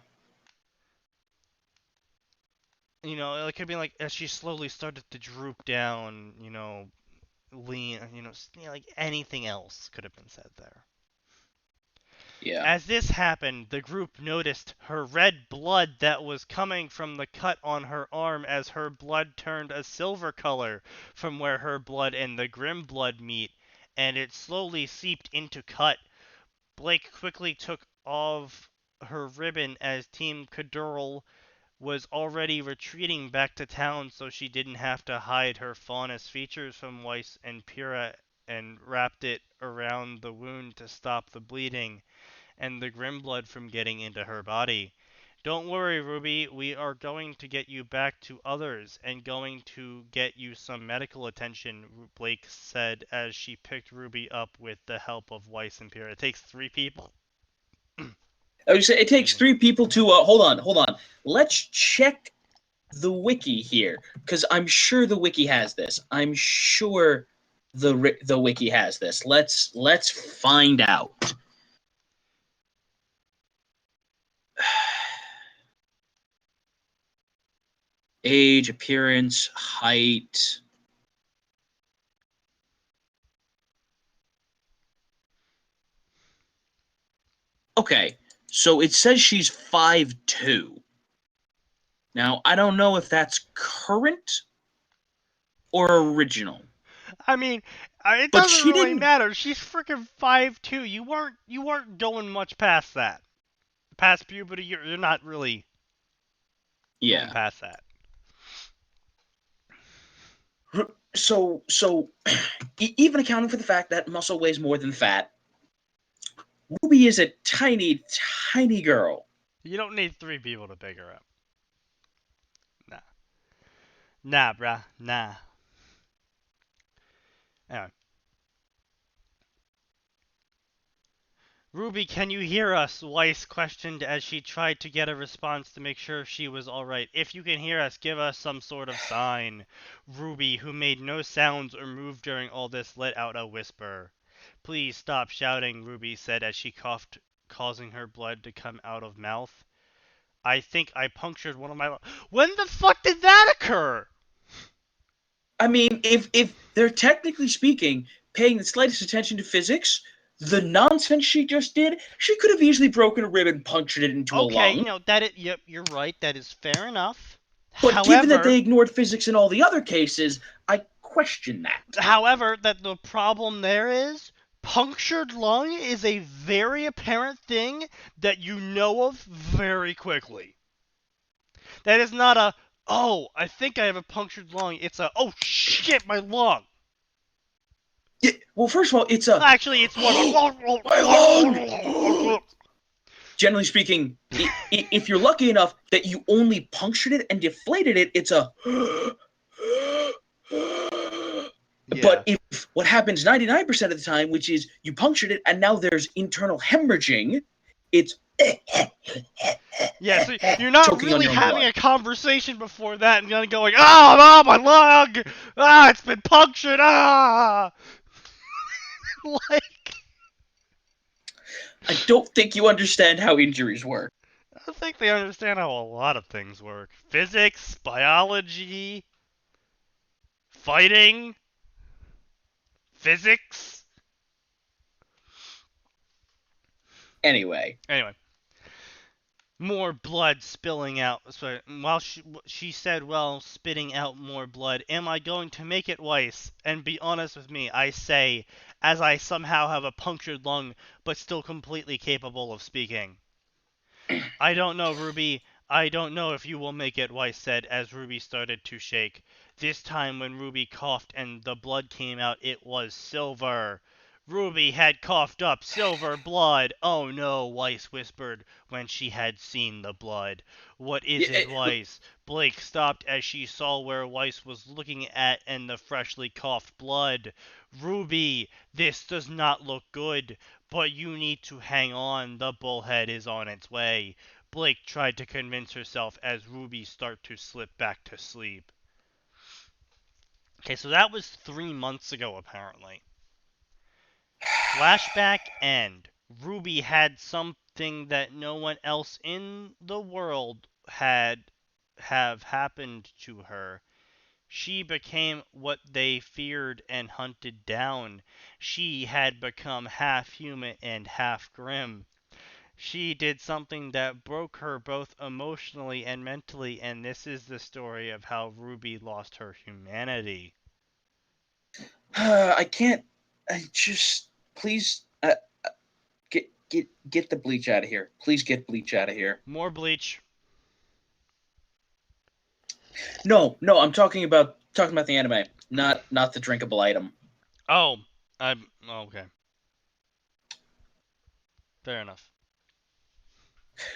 S1: It could be like as she slowly started to droop down, lean, like anything else could have been said there.
S2: Yeah.
S1: As this happened, the group noticed her red blood that was coming from the cut on her arm as her blood turned a silver color from where her blood and the grim blood meet, and it slowly seeped into cut. Blake quickly took off her ribbon as Team Cadural was already retreating back to town so she didn't have to hide her faunus features from Weiss and Pyrrha, and wrapped it around the wound to stop the bleeding and the grim blood from getting into her body. Don't worry, Ruby, we are going to get you back to others and going to get you some medical attention, Blake said as she picked Ruby up with the help of Weiss and Pyrrha. It takes 3 people.
S2: I would say it takes
S1: Excuse me.
S2: 3 people to hold on. Let's check the wiki here because I'm sure the wiki has this. I'm sure the wiki has this. Let's find out. Age, appearance, height. Okay, so it says she's 5'2". Now, I don't know if that's current or original,
S1: I mean, it
S2: but
S1: doesn't
S2: she
S1: really
S2: didn't.
S1: matter. She's freaking 5'2". You weren't going much past that. Past puberty, you're not really going
S2: Yeah.
S1: past that.
S2: So even accounting for the fact that muscle weighs more than fat, Ruby is a tiny, tiny girl.
S1: You don't need 3 people to pick her up. Nah. Nah, bruh. Nah. Anyway. Ruby, can you hear us? Weiss questioned as she tried to get a response to make sure she was alright. If you can hear us, give us some sort of sign. Ruby, who made no sounds or moved during all this, let out a whisper. Please stop shouting, Ruby said as she coughed, causing her blood to come out of mouth. I think I punctured one of my... When the fuck did that occur?
S2: I mean, if they're technically speaking paying the slightest attention to physics, the nonsense she just did, she could have easily broken a rib and punctured it into a
S1: Okay,
S2: lung.
S1: yep, you're right. That is fair enough.
S2: But given that they
S1: However,
S2: ignored physics in all the other cases, I question that.
S1: that the problem there is punctured lung is a very apparent thing that you know of very quickly. That is not a, oh, I think I have a punctured lung. It's a, oh shit, my lung.
S2: Yeah, well, first of all, it's a
S1: Actually, it's more
S2: my lung.
S1: of
S2: Generally speaking, if you're lucky enough that you only punctured it and deflated it, it's a.
S1: yeah.
S2: But if what happens 99% of the time, which is you punctured it and now there's internal hemorrhaging, it's
S1: Yeah, so you're not
S2: choking on
S1: really
S2: your own
S1: having
S2: blood.
S1: a conversation before that and you're going, oh, my lung! Ah, it's been punctured! Ah! Like,
S2: I don't think you understand how injuries work.
S1: I think they understand how a lot of things work. Physics, biology, fighting, physics.
S2: Anyway,
S1: Anyway, more blood spilling out. Sorry, while she said, well, spitting out more blood. Am I going to make it, Weiss? And be honest with me, I say, as I somehow have a punctured lung, but still completely capable of speaking. I don't know, Ruby. I don't know if you will make it, Weiss said as Ruby started to shake. This time when Ruby coughed and the blood came out, it was silver. Ruby had coughed up silver blood. Oh no, Weiss whispered when she had seen the blood. What is it, Weiss? Blake stopped as she saw where Weiss was looking at and the freshly coughed blood. Ruby, this does not look good, but you need to hang on. The bullhead is on its way. Blake tried to convince herself as Ruby started to slip back to sleep. Okay, so that was 3 months ago, apparently. Flashback end. Ruby had something that no one else in the world have happened to her. She became what they feared and hunted down. She had become half human and half grim. She did something that broke her both emotionally and mentally, and this is the story of how Ruby lost her humanity.
S2: I can't. I just please get the bleach out of here. Please get bleach out of here.
S1: More bleach.
S2: No, no, I'm talking about the anime, not the drinkable item.
S1: Oh, okay. Fair enough.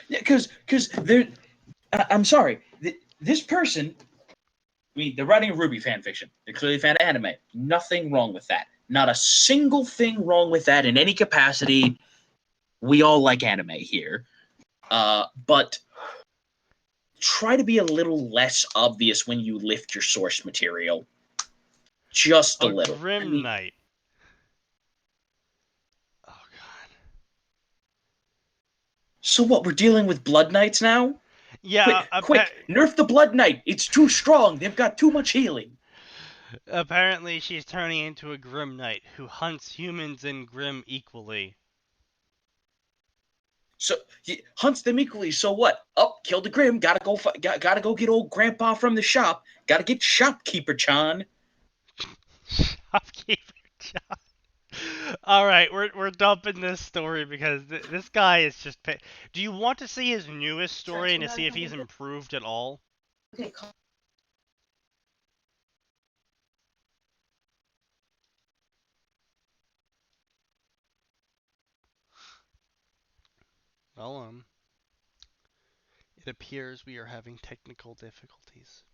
S2: Yeah, because there. I'm sorry. This person. I mean, they're writing a Ruby fan fiction. They're clearly a fan of anime. Nothing wrong with that. Not a single thing wrong with that in any capacity. We all like anime here. But try to be a little less obvious when you lift your source material. Just a little. I
S1: Grim
S2: mean,
S1: Knight. Oh god.
S2: so what? We're dealing with Blood Knights now?
S1: Yeah,
S2: Quick! Nerf the Blood Knight! It's too strong! They've got too much healing!
S1: apparently she's turning into a Grim Knight who hunts humans and Grim equally.
S2: So he hunts them equally. So what? Up, kill the Grim. Gotta go get old Grandpa from the shop. Gotta get Shopkeeper Chan.
S1: Shopkeeper John. All right, we're dumping this story because this guy is just. Do you want to see his newest story and to see if he's improved at all?
S2: Okay.
S1: Well, it appears we are having technical difficulties.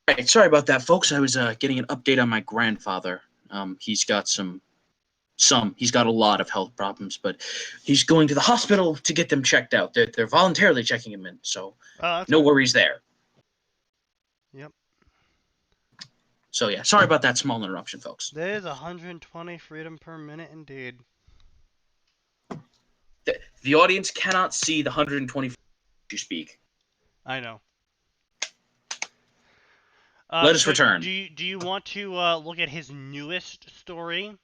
S2: All right, sorry about that, folks. I was getting an update on my grandfather. He's got he's got a lot of health problems, but he's going to the hospital to get them checked out. They're voluntarily checking him in, so
S1: Oh, that's
S2: no
S1: good.
S2: worries there.
S1: Yep.
S2: So yeah, sorry about that small interruption, folks.
S1: There is 120 freedom per minute indeed.
S2: The audience cannot see the 120 you speak.
S1: I know.
S2: Let us
S1: So
S2: return.
S1: do you want to look at his newest story?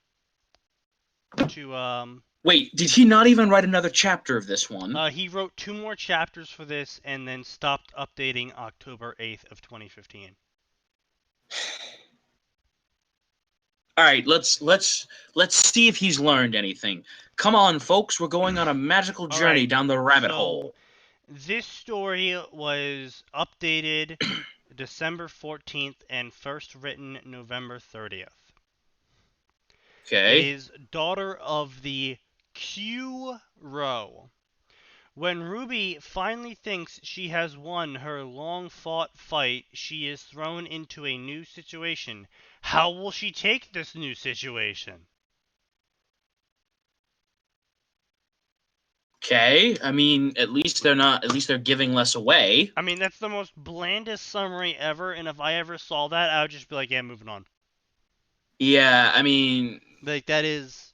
S1: To
S2: Wait, did he not even write another chapter of this one?
S1: he wrote 2 more chapters for this and then stopped updating October 8th of 2015.
S2: All right, let's see if he's learned anything. Come on, folks, we're going on a magical
S1: All
S2: journey
S1: right.
S2: down the rabbit
S1: So
S2: hole.
S1: this story was updated December 14th and first written November 30th. It
S2: Okay.
S1: is Daughter of the Q Row. When Ruby finally thinks she has won her long-fought fight, she is thrown into a new situation. How will she take this new situation?
S2: Okay. I mean, at least they're not. At least they're giving less away.
S1: I mean, that's the most blandest summary ever, and if I ever saw that, I would just be like, yeah, moving on.
S2: Yeah. I mean,
S1: Like, that is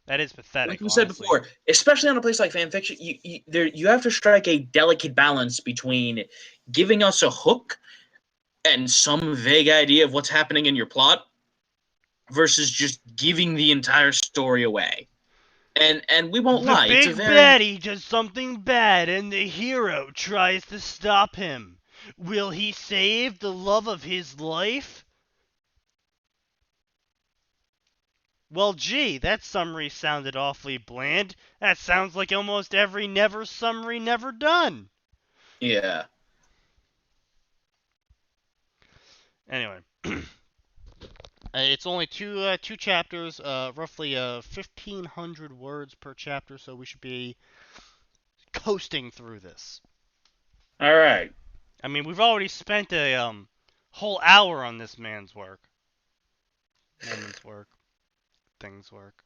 S2: like
S1: pathetic,
S2: we said
S1: honestly.
S2: before, especially on a place like fanfiction, you have to strike a delicate balance between giving us a hook and some vague idea of what's happening in your plot versus just giving the entire story away. And we won't
S1: The
S2: lie, it's a
S1: big
S2: very
S1: baddie does something bad, and the hero tries to stop him. Will he save the love of his life? Well, gee, that summary sounded awfully bland. That sounds like almost every Never summary never done.
S2: yeah.
S1: Anyway, it's only two chapters, roughly 1,500 words per chapter, so we should be coasting through this.
S2: All right.
S1: I mean, we've already spent a whole hour on this man's work, woman's work, thing's work.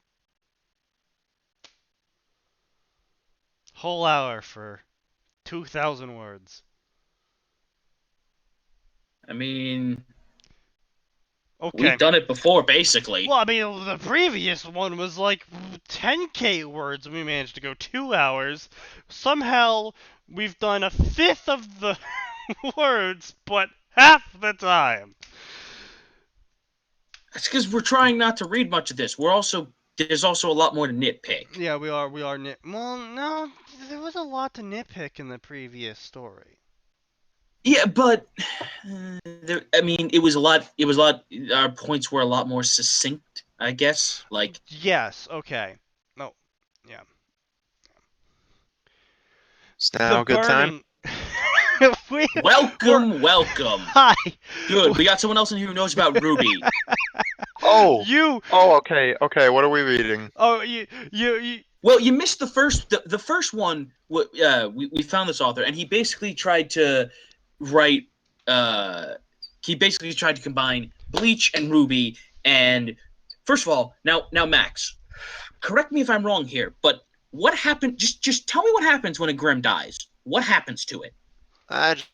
S1: Whole hour for 2,000 words.
S2: I mean,
S1: Okay.
S2: we've done it before, basically.
S1: Well, I mean, the previous one was like 10k words, and we managed to go 2 hours. Somehow, we've done a fifth of the words, but half the time.
S2: That's because we're trying not to read much of this. There's also a lot more to nitpick.
S1: Yeah, we are. Well, no, there was a lot to nitpick in the previous story.
S2: Yeah, but I mean, it was a lot. It was a lot. Our points were a lot more succinct, I guess. Like,
S1: Yes. Okay. No. Yeah.
S3: Is
S1: The
S3: now a good time?
S1: burning. we, we're
S2: welcome.
S1: hi.
S2: Good. We got someone else in here who knows about Ruby.
S3: Oh,
S1: You.
S3: okay. What are we reading?
S1: Oh, you.
S2: Well, you missed the first. The first one. We found this author, and he basically tried to write. He basically tried to combine Bleach and Ruby. And first of all, now Max, correct me if I'm wrong here, but what happened? Just tell me what happens when a Grim dies. What happens to it?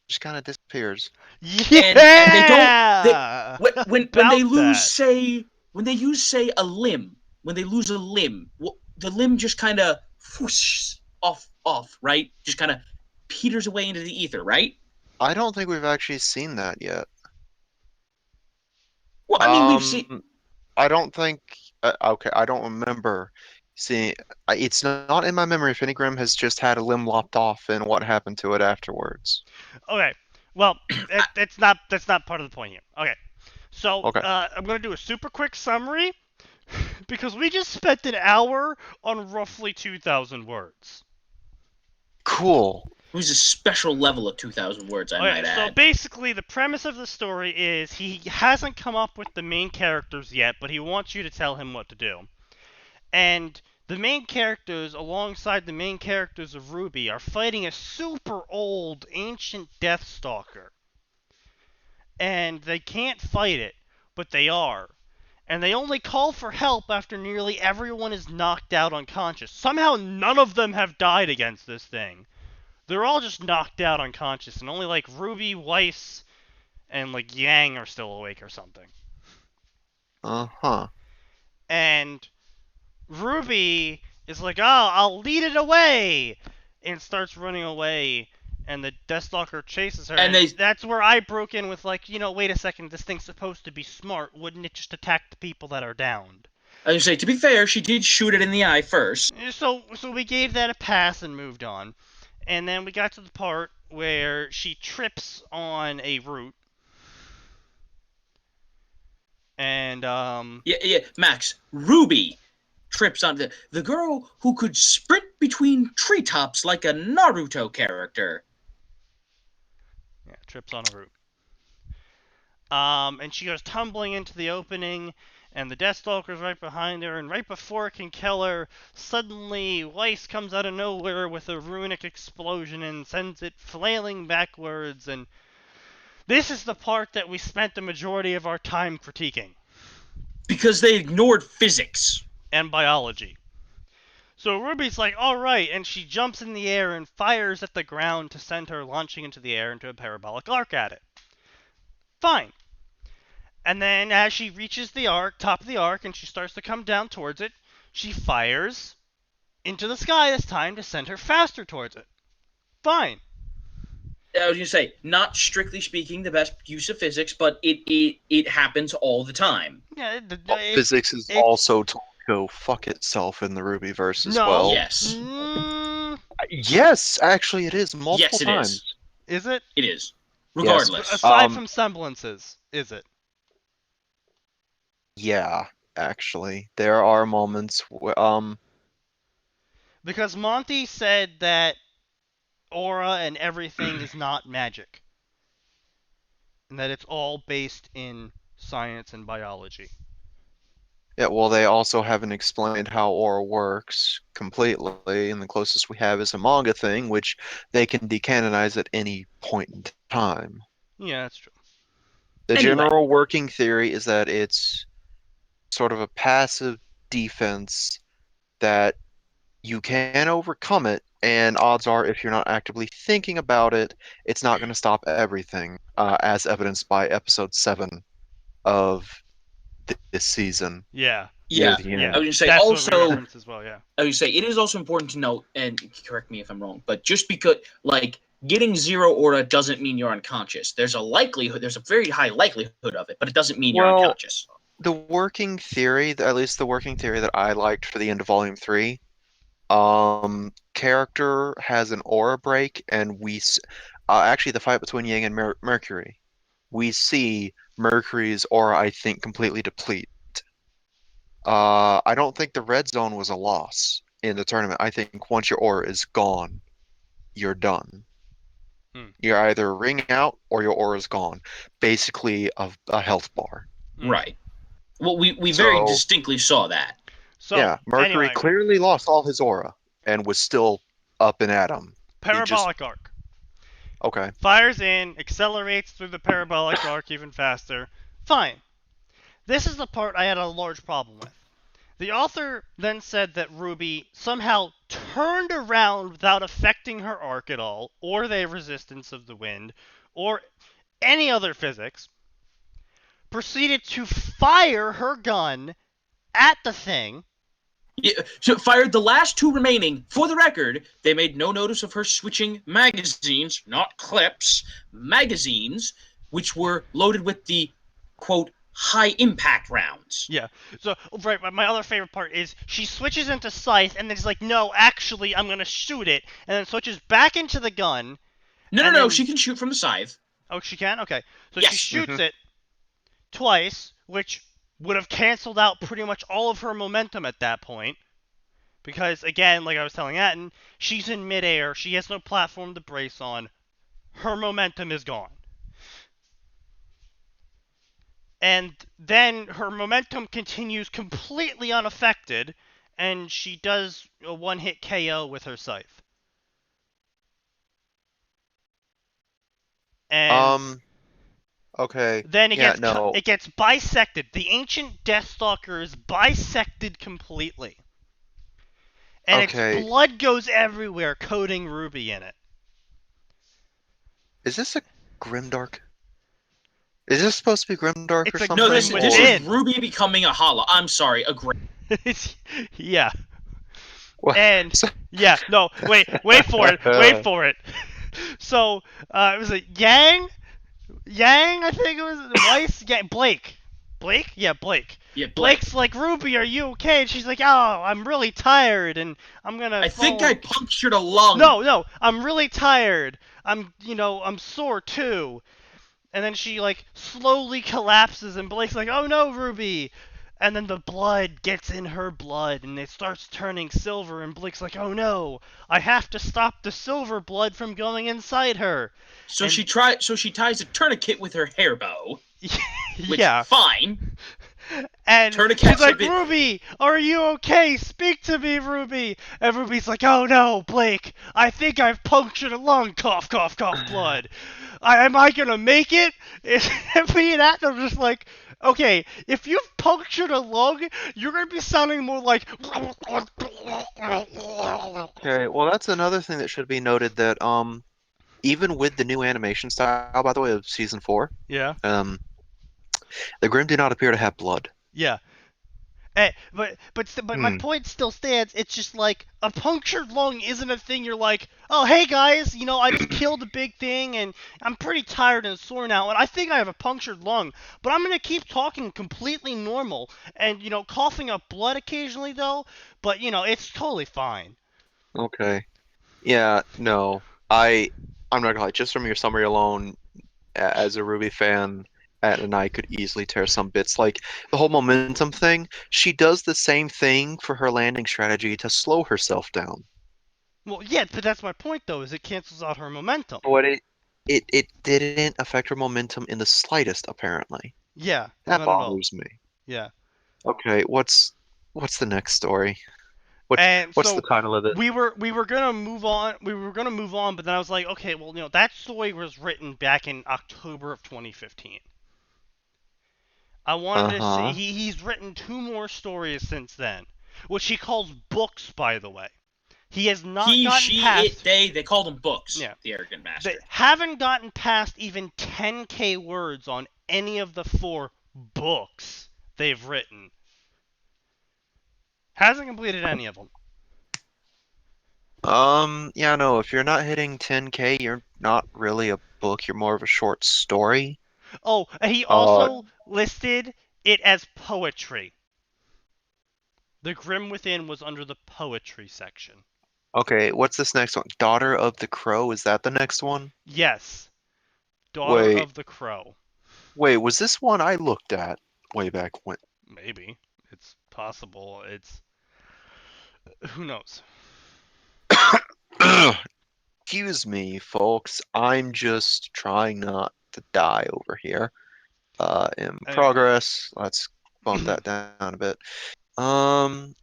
S3: Just kind of disappears.
S2: And they don't they
S1: Yeah.
S2: when they
S1: About
S2: lose
S1: that.
S2: say a limb, when they lose a limb, the limb just kind of off, right? Just kind of peters away into the ether, right?
S3: I don't think we've actually seen that yet.
S2: Well, I mean, we've seen.
S3: I don't think. Okay, I don't remember seeing. It's not in my memory if any Grim has just had a limb lopped off and what happened to it afterwards.
S1: Okay. Well, that's not part of the point here. Okay. So
S3: Okay.
S1: I'm gonna do a super quick summary because we just spent an hour on roughly 2,000 words.
S3: Cool.
S2: It was a special level of 2,000 words, I might
S1: Okay, so
S2: add.
S1: basically the premise of the story is he hasn't come up with the main characters yet, but he wants you to tell him what to do. And the main characters, alongside the main characters of Ruby, are fighting a super old, ancient Deathstalker. And they can't fight it, but they are. And they only call for help after nearly everyone is knocked out unconscious. Somehow none of them have died against this thing. They're all just knocked out unconscious, and only like Ruby, Weiss, and like Yang are still awake or something.
S3: Uh-huh.
S1: And Ruby is like, oh, I'll lead it away, and starts running away, and the Deathstalker chases her. And that's where I broke in with like, wait a second, this thing's supposed to be smart. Wouldn't it just attack the people that are downed?
S2: I was gonna say, to be fair, she did shoot it in the eye first.
S1: So we gave that a pass and moved on. And then we got to the part where she trips on a root. And
S2: Yeah, Max. Ruby trips on the girl who could sprint between treetops like a Naruto character.
S1: yeah, trips on a root. And she goes tumbling into the opening, and the Deathstalker's right behind her, and right before it can kill her, suddenly Weiss comes out of nowhere with a runic explosion and sends it flailing backwards, and this is the part that we spent the majority of our time critiquing.
S2: Because they ignored physics.
S1: And biology. So Ruby's like, alright, and she jumps in the air and fires at the ground to send her launching into the air into a parabolic arc at it. Fine. And then as she reaches the arc, top of the arc, and she starts to come down towards it, she fires into the sky this time to send her faster towards it. Fine.
S2: I was going to say, not strictly speaking the best use of physics, but it happens all the time.
S1: Yeah,
S3: Physics is also told to go fuck itself in the Rubyverse as well.
S2: Yes.
S3: Yes, actually it is multiple
S2: Yes, it
S3: times.
S1: Is it?
S2: It is. Regardless.
S1: Aside from semblances, is it?
S3: Yeah, actually. There are moments where,
S1: Because Monty said that aura and everything is not magic. And that it's all based in science and biology.
S3: yeah, well, they also haven't explained how aura works completely, and the closest we have is a manga thing, which they can decanonize at any point in time.
S1: Yeah, that's true.
S3: The
S2: Anyway.
S3: general working theory is that it's sort of a passive defense that you can overcome it, and odds are, if you're not actively thinking about it, it's not going to stop everything, as evidenced by episode 7 of this season.
S1: Yeah.
S2: Yeah.
S3: near the end.
S2: I was going to say,
S1: That's
S2: also,
S1: what we referenced as well, yeah.
S2: I would say it is also important to note, and correct me if I'm wrong, but just because, like, getting zero aura doesn't mean you're unconscious. There's a very high likelihood of it, but it doesn't mean you're
S3: Well,
S2: unconscious.
S3: The working theory, at least the working theory that I liked for the end of Volume 3, character has an aura break, and actually the fight between Yang and Mercury, we see Mercury's aura, I think, completely deplete. I don't think the red zone was a loss in the tournament. I think once your aura is gone, you're done. You're either ring out or your aura is gone. Basically, a health bar.
S2: Right. Well, we very distinctly saw that.
S1: So,
S3: yeah, Mercury
S1: anyway,
S3: clearly lost all his aura and was still up and at him.
S1: parabolic arc.
S3: Okay.
S1: Fires in, accelerates through the parabolic arc even faster. Fine. This is the part I had a large problem with. The author then said that Ruby somehow turned around without affecting her arc at all, or the resistance of the wind, or any other physics, proceeded to fire her gun at the thing.
S2: Yeah, so fired the last two remaining. For the record, they made no notice of her switching magazines, not clips, magazines, which were loaded with the, quote, high-impact rounds.
S1: Yeah. So, right, my other favorite part is she switches into Scythe, and then it's like, no, actually, I'm going to shoot it, and then switches back into the gun.
S2: No, she can shoot from the scythe.
S1: Oh, she can? Okay. So
S2: yes.
S1: She shoots it twice, which would have canceled out pretty much all of her momentum at that point. Because, again, like I was telling Atin, she's in midair, she has no platform to brace on. Her momentum is gone. And then her momentum continues completely unaffected, and she does a one-hit KO with her scythe. And
S3: okay.
S1: then it gets bisected. The ancient Deathstalker is bisected completely. And its blood goes everywhere, coating Ruby in it.
S3: Is this a Grimdark? Is this supposed to be Grimdark or something?
S2: No, this is Ruby becoming a Hala. I'm sorry, a Grim.
S1: Yeah. What? And yeah, no, wait for it. So it was a Yang, I think it was Weiss. Yeah, Blake. Yeah, Blake.
S2: Yeah,
S1: Blake's like, Ruby, are you okay? And she's like, oh, I'm really tired, and I'm gonna.
S2: I think I punctured a lung.
S1: No, I'm really tired. I'm sore too. And then she, like, slowly collapses, and Blake's like, oh no, Ruby! And then the blood gets in her blood, and it starts turning silver, and Blake's like, oh no, I have to stop the silver blood from going inside her.
S2: So
S1: And
S2: she ties a tourniquet with her hair bow, which
S1: yeah.
S2: fine.
S1: And she's
S2: Tourniquets
S1: like,
S2: have been
S1: Ruby, are you okay? Speak to me, Ruby. And Ruby's like, oh no, Blake, I think I've punctured a lung. Cough, cough, cough, blood. Am I gonna make it? And me and Atin are just like, okay, if you've punctured a lung, you're gonna be sounding more like.
S3: Okay, well that's another thing that should be noted that even with the new animation style, by the way, of season 4,
S1: Yeah,
S3: um the Grimm do not appear to have blood.
S1: yeah. But my
S3: Hmm.
S1: point still stands. It's just like a punctured lung isn't a thing. You're like, oh hey guys, I just killed a big thing and I'm pretty tired and sore now, and I think I have a punctured lung. But I'm gonna keep talking completely normal and coughing up blood occasionally though. But it's totally fine.
S3: Okay. Yeah, no. I'm not gonna lie, just from your summary alone, as a Ruby fan, and I could easily tear some bits. Like the whole momentum thing, she does the same thing for her landing strategy to slow herself down.
S1: Well, yeah, but that's my point though. Is it cancels out her momentum?
S3: But it didn't affect her momentum in the slightest, apparently.
S1: Yeah,
S3: That
S1: not at all.
S3: bothers me.
S1: Yeah.
S3: Okay, what's the next story?
S1: And
S3: What's the
S1: so
S3: title of it?
S1: we were gonna move on. We were gonna move on, but then I was like, okay, well, that story was written back in October of 2015. I wanted to see.
S3: Uh-huh.
S1: He's written 2 more stories since then, which he calls books, by the way. He has not
S2: he,
S1: gotten
S2: she, it,
S1: past.
S2: they called them books.
S1: Yeah,
S2: The arrogant
S1: they
S2: master.
S1: haven't gotten past even 10K words on any of the 4 books they've written. Hasn't completed any of them.
S3: Yeah, no, if you're not hitting 10K, you're not really a book, you're more of a short story.
S1: Oh, he
S3: Uh,
S1: also listed it as poetry. The Grim Within was under the poetry section.
S3: okay, what's this next one? Daughter of the Crow, is that the next one?
S1: Yes, Daughter
S3: Wait,
S1: of the Crow.
S3: wait, was this one I looked at way back when?
S1: Maybe. It's possible. It's. Who knows?
S3: Excuse me, folks. I'm just trying not to die over here. In
S1: Anyway.
S3: progress. Let's bump that down a bit. Um,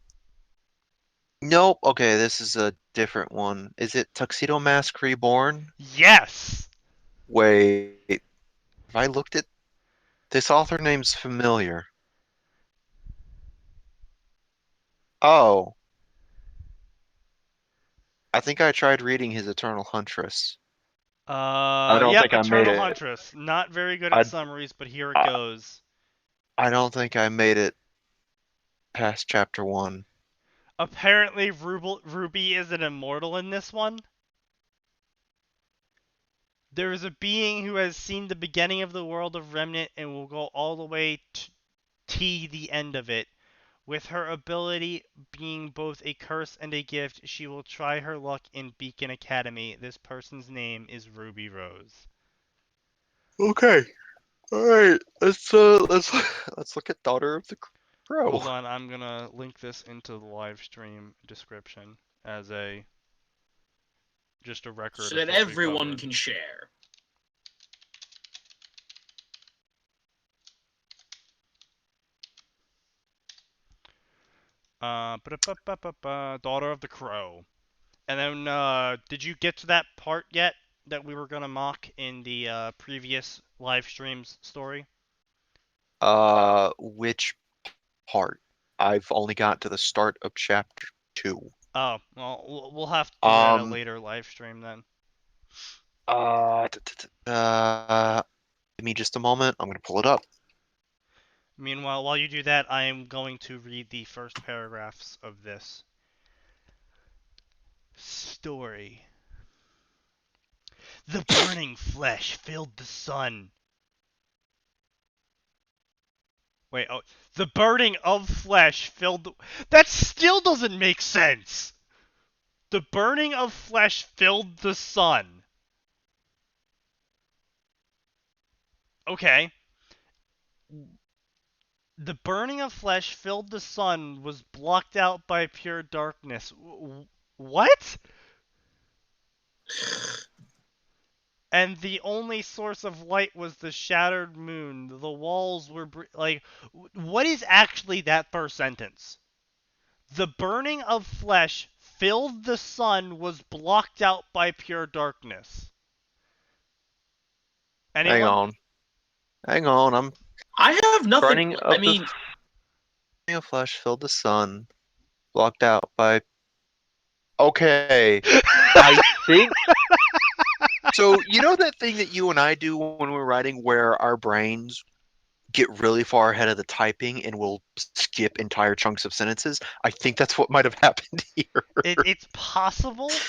S3: nope. Okay, this is a different one. Is it Tuxedo Mask Reborn?
S1: Yes!
S3: Wait, have I looked at this author name's familiar? Oh, I think I tried reading his Eternal Huntress. I don't
S1: Yep,
S3: think I made
S1: Eternal
S3: it.
S1: Huntress. Not very good at
S3: I
S1: summaries, but here it
S3: I,
S1: goes.
S3: I don't think I made it past chapter 1.
S1: Apparently, Ruby is an immortal in this one. There is a being who has seen the beginning of the world of Remnant and will go all the way to the end of it. With her ability being both a curse and a gift, she will try her luck in Beacon Academy. This person's name is Ruby Rose.
S3: Okay. All right. Let's let's look at Daughter of the Crow.
S1: Hold on, I'm gonna link this into the live stream description as just a record
S2: So
S1: of
S2: that
S1: what we
S2: everyone
S1: covered.
S2: can share.
S1: Daughter of the Crow. And then, did you get to that part yet that we were gonna mock in the previous live streams story?
S3: Which part? I've only got to the start of chapter 2.
S1: Oh, well, we'll have to do it at a
S3: Um,
S1: later live stream then.
S3: give me just a moment. I'm gonna pull it up.
S1: Meanwhile, while you do that, I am going to read the first paragraphs of this story. The burning flesh filled the sun. Wait, oh, the burning of flesh filled the... That still doesn't make sense! The burning of flesh filled the sun. Okay. The burning of flesh filled the sun was blocked out by pure darkness. What? And the only source of light was the shattered moon. The walls were like, what is actually that first sentence? The burning of flesh filled the sun was blocked out by pure darkness.
S3: Hang
S1: Anyone?
S3: on. Hang on. I'm
S2: I have nothing.
S3: burning
S2: I
S3: of the
S2: mean,
S3: burning of flesh filled the sun, blocked out by. Okay, I think so. You know that thing that you and I do when we're writing, where our brains get really far ahead of the typing and we'll skip entire chunks of sentences? I think that's what might have happened here,
S1: It's possible,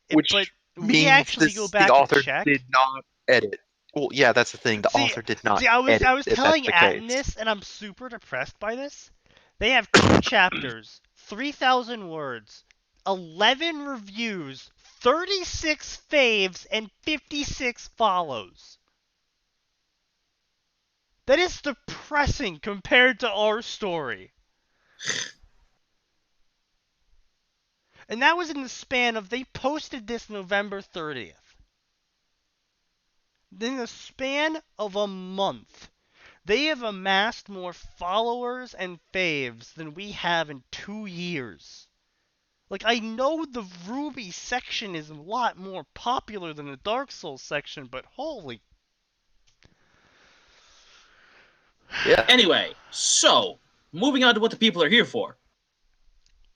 S1: but
S3: which
S1: we
S3: means
S1: actually go
S3: this the
S1: back and
S3: author did
S1: check.
S3: not edit. Well, yeah, that's the thing. The
S1: See,
S3: author did not
S1: I was
S3: edit,
S1: I was
S3: if that's
S1: telling
S3: the
S1: Atin
S3: case.
S1: this, and I'm super depressed by this. They have 2 chapters, 3,000 words, 11 reviews, 36 faves, and 56 follows. That is depressing compared to our story. And that was in the span of, they posted this November 30th. In the span of a month, they have amassed more followers and faves than we have in 2 years. Like, I know the Ruby section is a lot more popular than the Dark Souls section, but holy...
S3: Yeah.
S2: anyway, so moving on to what the people are here for.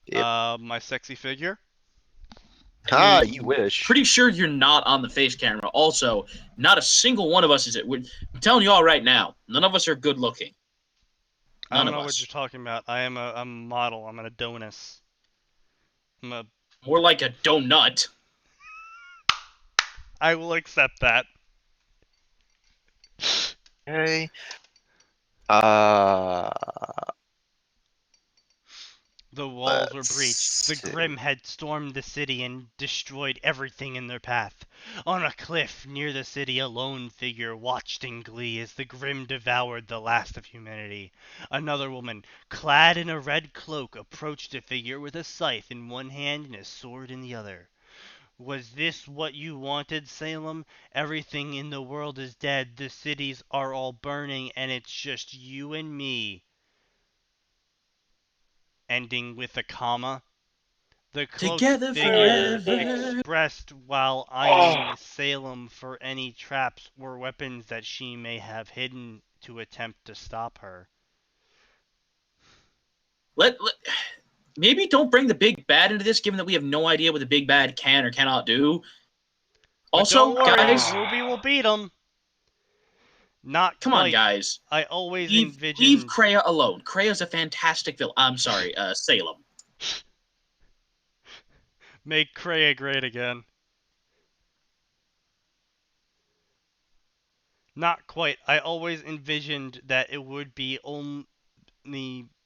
S3: Yep.
S1: My sexy figure?
S2: I
S3: Ah, you
S2: mean,
S3: wish.
S2: pretty sure you're not on the face camera. Also, not a single one of us is it. I'm telling you all right now, none of us are good looking.
S1: I
S2: None
S1: don't
S2: of
S1: know what you're
S2: us.
S1: talking about. I'm a model. I'm an Adonis. I'm a...
S2: More like a donut.
S1: I will accept that.
S3: Okay. Uh,
S1: The walls were
S3: let's
S1: breached. The
S3: see.
S1: Grim had stormed the city and destroyed everything in their path. On a cliff near the city, a lone figure watched in glee as the Grim devoured the last of humanity. Another woman, clad in a red cloak, approached the figure with a scythe in one hand and a sword in the other. Was this what you wanted, Salem? Everything in the world is dead. The cities are all burning, and it's just you and me. Ending with a comma. The cloaked
S2: Together
S1: figure
S2: forever.
S1: expressed while
S3: Oh,
S1: eyeing Salem for any traps or weapons that she may have hidden to attempt to stop her.
S2: Let maybe don't bring the big bad into this, given that we have no idea what the big bad can or cannot do.
S1: But don't
S2: Also,
S1: worry,
S2: guys,
S1: Ruby will beat him. Not
S2: come on,
S1: quite.
S2: guys.
S1: I always
S2: Leave
S1: envisioned...
S2: Kreia alone. Kreia's a fantastic villain. I'm sorry, Salem.
S1: Make Kreia great again. Not quite. I always envisioned that it would be only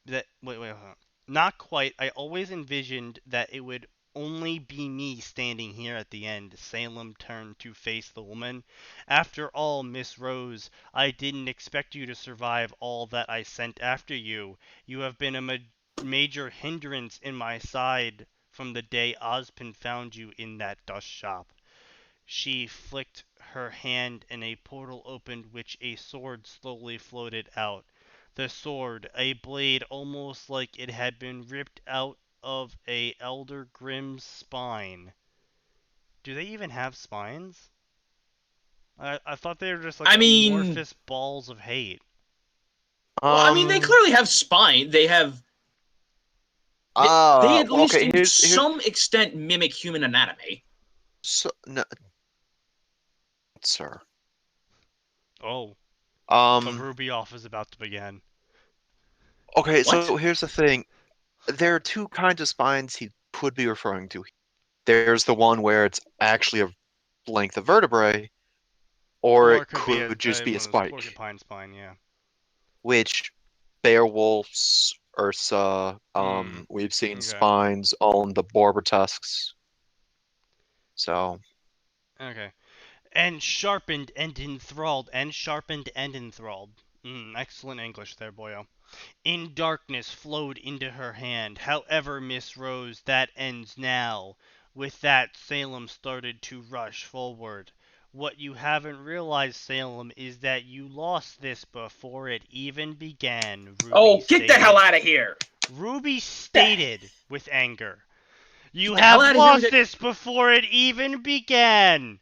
S1: that hold on. Not quite. I always envisioned that it would only be me standing here at the end. Salem turned to face the woman. After all, Miss Rose, I didn't expect you to survive all that I sent after you. You have been a major hindrance in my side from the day Ozpin found you in that dust shop. She flicked her hand and a portal opened which a sword slowly floated out. The sword, a blade almost like it had been ripped out of a Elder Grimm's spine. Do they even have spines? I thought they were just like
S2: I mean,
S1: amorphous balls of hate.
S2: well, I mean, they
S3: um,
S2: clearly have spine. They at least
S3: okay.
S2: to
S3: Here's
S2: some extent mimic human anatomy.
S3: so no, sir.
S1: Oh, a
S3: Um,
S1: Ruby off is about to begin.
S3: okay.
S2: What?
S3: So here's the thing. There are two kinds of spines he could be referring to. There's the one where it's actually a length of vertebrae, or
S1: Or
S3: it
S1: it could be
S3: could just be
S1: one
S3: a
S1: of those
S3: spike,
S1: porcupine spine, yeah.
S3: which Beowulf's, Ursa,
S1: Hmm,
S3: we've seen
S1: okay.
S3: spines on the Borber tusks. So,
S1: Okay. And sharpened and enthralled. Excellent English there, boyo. In darkness flowed into her hand. However, Miss Rose, that ends now. With that, Salem started to rush forward. What you haven't realized, Salem, is that you lost this before it even began, Ruby
S2: Oh, get the hell
S1: stated.
S2: out of here!
S1: Ruby stated with anger. You
S2: Get the hell
S1: have
S2: out of here with
S1: lost
S2: it!
S1: this before it even began.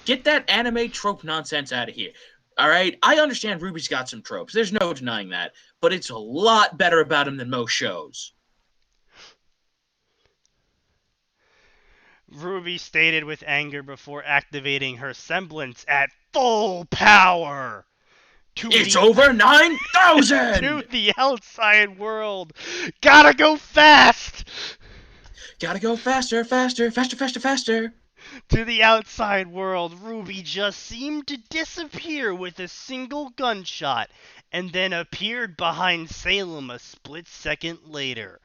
S2: Get that anime trope nonsense out of here. All right, I understand Ruby's got some tropes. There's no denying that, but it's a lot better about him than most shows.
S1: Ruby stated with anger before activating her semblance at full power.
S2: It's over 9,000!
S1: To the outside world. Gotta go fast!
S2: Gotta go faster, faster, faster, faster, faster.
S1: To the outside world, Ruby just seemed to disappear with a single gunshot, and then appeared behind Salem a split second later.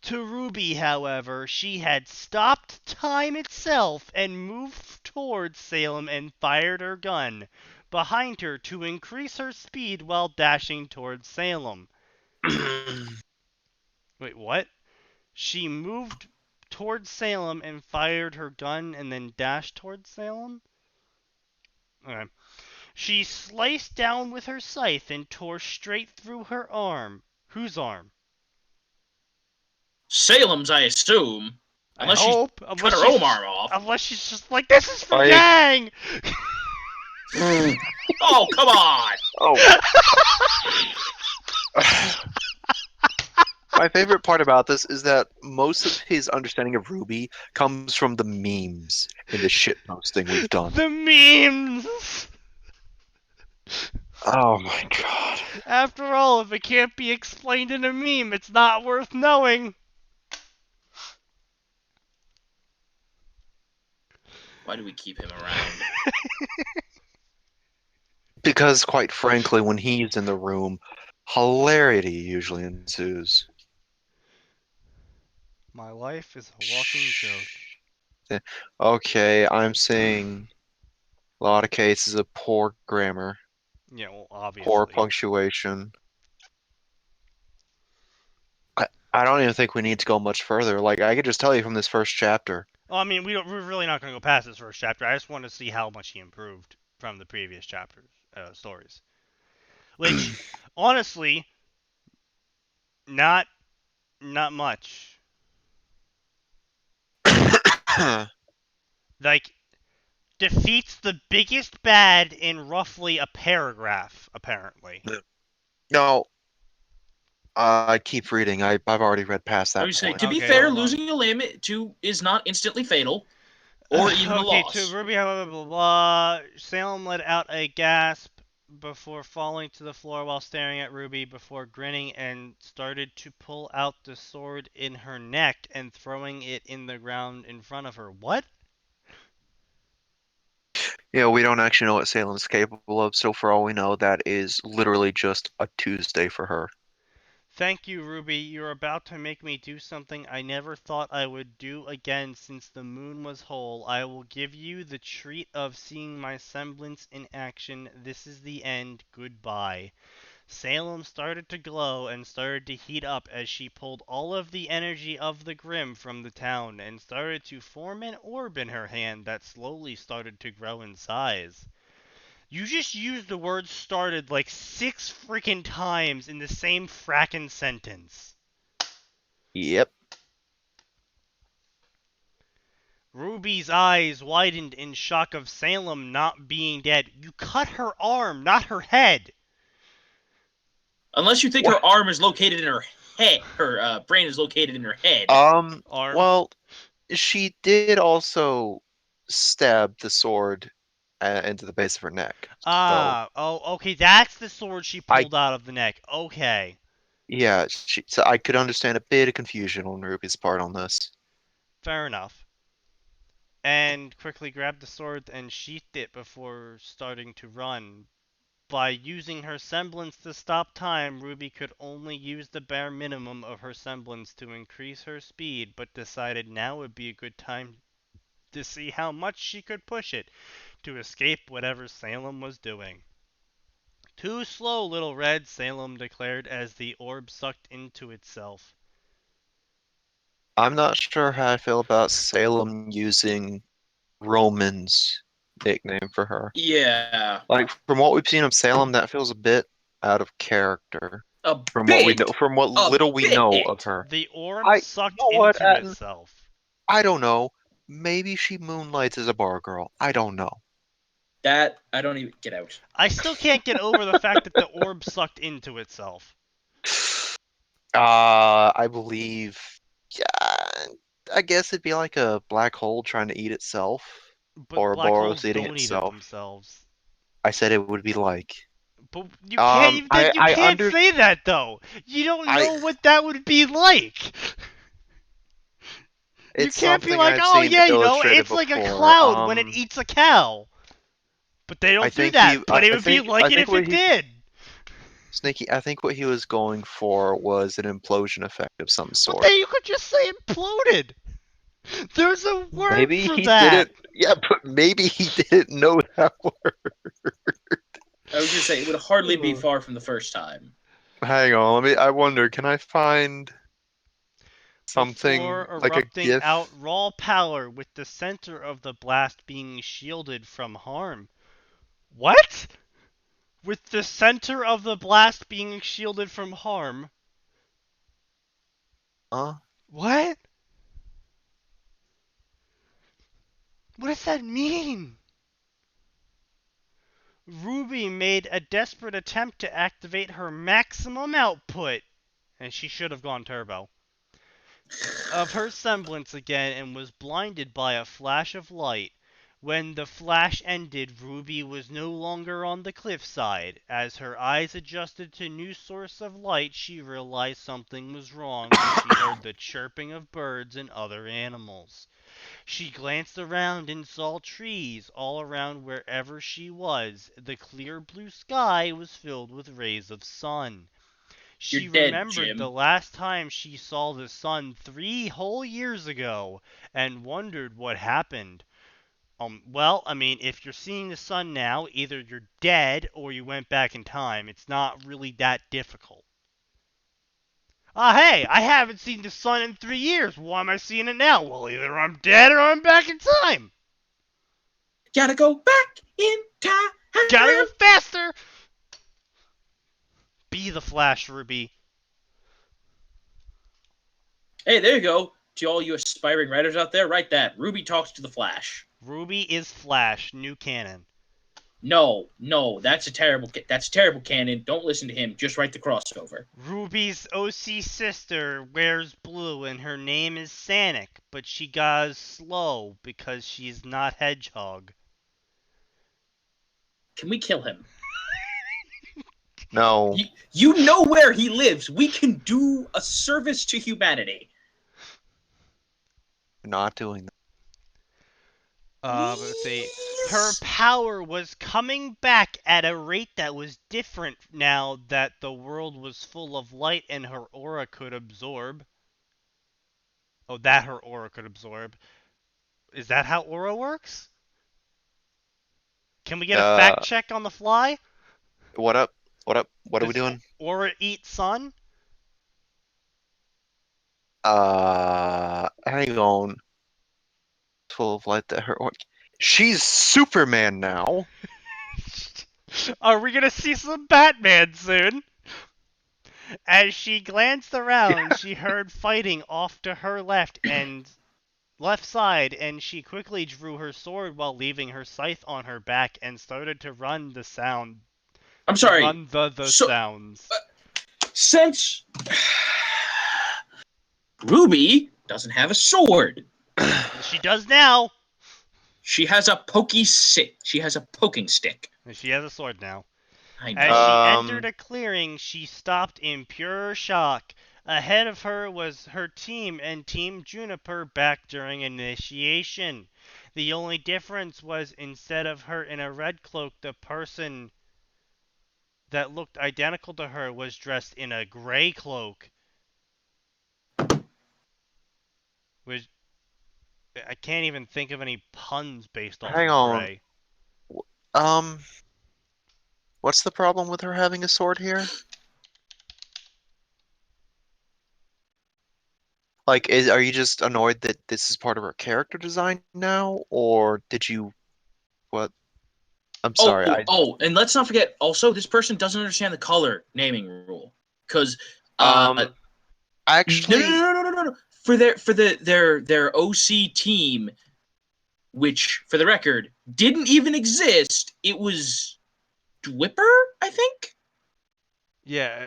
S1: To Ruby, however, she had stopped time itself and moved towards Salem and fired her gun behind her to increase her speed while dashing towards Salem. Wait, what? She moved towards Salem and fired her gun and then dashed towards Salem? Okay. She sliced down with her scythe and tore straight through her arm. Whose arm?
S2: Salem's, I assume.
S1: I
S2: Unless she
S1: hope.
S2: cut her own arm off.
S1: Unless she's just like, this is for
S3: I-
S1: Yang!
S2: Oh, come on!
S3: Oh. My favorite part about this is that most of his understanding of Ruby comes from the memes and the shit posting we've done.
S1: The memes!
S3: Oh my god.
S1: After all, if it can't be explained in a meme, it's not worth knowing.
S2: Why do we keep him around?
S3: Because, quite frankly, when he's in the room, hilarity usually ensues.
S1: My life is a walking joke.
S3: Okay, I'm seeing a lot of cases of poor grammar,
S1: Yeah, well,
S3: poor
S1: obviously.
S3: punctuation. I don't even think we need to go much further. Like, I could just tell you from this first chapter.
S1: Well, I mean, we're really not going to go past this first chapter. I just want to see how much he improved from the previous chapters, stories. Which, honestly, not much. Like, defeats the biggest bad in roughly a paragraph, apparently.
S3: No, keep reading. I've already read past
S2: I
S3: that
S2: would say,
S3: point.
S2: to be
S1: Okay,
S2: fair,
S1: hold on.
S2: losing a limb is not instantly fatal, or even a
S1: Okay,
S2: loss.
S1: to Ruby, blah, blah, blah. Salem let out a gasp before falling to the floor while staring at Ruby before grinning and started to pull out the sword in her neck and throwing it in the ground in front of her. What?
S3: Yeah, we don't actually know what Salem's capable of, so for all we know, that is literally just a Tuesday for her.
S1: Thank you, Ruby. You're about to make me do something I never thought I would do again since the moon was whole. I will give you the treat of seeing my semblance in action. This is the end. Goodbye. Salem started to glow and started to heat up as she pulled all of the energy of the Grim from the town and started to form an orb in her hand that slowly started to grow in size. You just used the word started like 6 freaking times in the same frackin' sentence.
S3: Yep.
S1: Ruby's eyes widened in shock of Salem not being dead. You cut her arm, not her head.
S2: Unless you think her arm is located in her head, her brain is located in her head.
S1: Arm.
S3: Well, she did also stab the sword into the base of her neck. So
S1: Okay, that's the sword she
S3: I,
S1: pulled out of the neck. Okay.
S3: yeah, so I could understand a bit of confusion on Ruby's part on this.
S1: Fair enough. And quickly grabbed the sword and sheathed it before starting to run. By using her semblance to stop time, Ruby could only use the bare minimum of her semblance to increase her speed, but decided now would be a good time to see how much she could push it. to escape whatever Salem was doing. Too slow, Little Red, Salem declared as the orb sucked into itself.
S3: I'm not sure how I feel about Salem using Roman's nickname for her.
S2: Yeah,
S3: Like from what we've seen of Salem, that feels a bit out of character.
S2: a
S3: From what we
S2: bit,
S3: know, from what
S2: a
S3: little we know of
S2: bit.
S3: her.
S1: The orb
S3: You
S1: sucked
S3: know what,
S1: into
S3: Atten?
S1: itself.
S3: I don't know. Maybe she moonlights as a bar girl. I don't know.
S2: That I don't even get out.
S1: I still can't get over the fact that the orb sucked into itself.
S3: I believe. Yeah, I guess it'd be like a black hole trying to eat itself,
S1: But
S3: or a
S1: black
S3: Boros
S1: holes
S3: eating
S1: don't eat it
S3: itself.
S1: themselves.
S3: I said it would be like.
S1: But you can't
S3: I
S1: you
S3: I
S1: can't
S3: under
S1: say that though. You don't
S3: I.
S1: know what that would be like. You
S3: It's
S1: can't be
S3: something
S1: like,
S3: I've
S1: oh
S3: seen
S1: yeah,
S3: illustrated
S1: it's like a
S3: before.
S1: cloud when it eats a cow. But they
S3: I
S1: don't do
S3: think he.
S1: that. But it
S3: I
S1: would be
S3: think.
S1: like
S3: I
S1: it
S3: think
S1: if
S3: what
S1: it
S3: he.
S1: did.
S3: Sneaky. I think what he was going for was an implosion effect of some
S1: But
S3: sort.
S1: then you could just say imploded. There's a word
S3: Maybe
S1: for
S3: he
S1: that.
S3: didn't. Yeah, but maybe he didn't know that word.
S2: I was gonna say it would hardly be
S3: Oh.
S2: far from the first time.
S3: Hang on. Let me. I wonder. Can I find
S1: Before
S3: something like a
S1: erupting out
S3: GIF?
S1: raw power with the center of the blast being shielded from harm. What? With the center of the blast being shielded from harm.
S3: Huh?
S1: What? What does that mean? Ruby made a desperate attempt to activate her maximum output, and she should have gone turbo, of her semblance again and was blinded by a flash of light. When the flash ended, Ruby was no longer on the cliffside. As her eyes adjusted to new source of light, she realized something was wrong when she heard the chirping of birds and other animals. She glanced around and saw trees all around wherever she was. The clear blue sky was filled with rays of sun.
S2: You're
S1: She
S2: dead,
S1: remembered the
S2: Jim.
S1: last time she saw the sun 3 whole years ago and wondered what happened. Well, I mean, if you're seeing the sun now, either you're dead or you went back in time. It's not really that difficult. Hey, I haven't seen the sun in 3 years. Why am I seeing it now? Well, either I'm dead or I'm back in time.
S2: Gotta go back in time.
S1: Gotta go faster. Be the Flash, Ruby.
S2: Hey, there you go. To all you aspiring writers out there, write that. Ruby talks to the Flash.
S1: Ruby is Flash, new canon.
S2: No, that's a terrible canon. Don't listen to him. Just write the crossover.
S1: Ruby's OC sister wears blue and her name is Sanic, but she goes slow because she's not Hedgehog.
S2: Can we kill him?
S3: No.
S2: You know where he lives. We can do a service to humanity.
S3: Not doing that.
S1: Let's see. Her
S2: Please?
S1: power was coming back at a rate that was different now that the world was full of light and her aura could absorb. Oh, that her aura could absorb. Is that how aura works? Can we get a fact
S3: Uh,
S1: check on the fly?
S3: what up? What up? What are we
S1: Does
S3: doing?
S1: aura eat sun?
S3: Hang on. Full of light that her. She's Superman now.
S1: Are we gonna see some Batman soon? As she glanced around, she heard fighting off to her left side, and she quickly drew her sword while leaving her scythe on her back and started to run the sound.
S2: I'm
S1: To
S2: sorry.
S1: run the
S2: So
S1: sounds.
S2: since Ruby doesn't have a sword,
S1: She does now.
S2: she has a pokey stick. She has a poking stick.
S1: She has a sword now.
S2: I
S1: As
S2: know.
S1: she entered a clearing, she stopped in pure shock. Ahead of her was her team and Team Juniper back during initiation. The only difference was instead of her in a red cloak, the person that looked identical to her was dressed in a gray cloak. Which I can't even think of any puns based off
S3: Hang
S1: of
S3: on.
S1: gray.
S3: Um, what's the problem with her having a sword here? Like, are you just annoyed that this is part of her character design now, or did you what? I'm sorry,
S2: And let's not forget. Also, this person doesn't understand the color naming rule because
S3: um
S2: no, no,
S3: actually
S2: no, no, no, no, no. For their OC team, which for the record didn't even exist. It was Dwipper, I think.
S1: Yeah,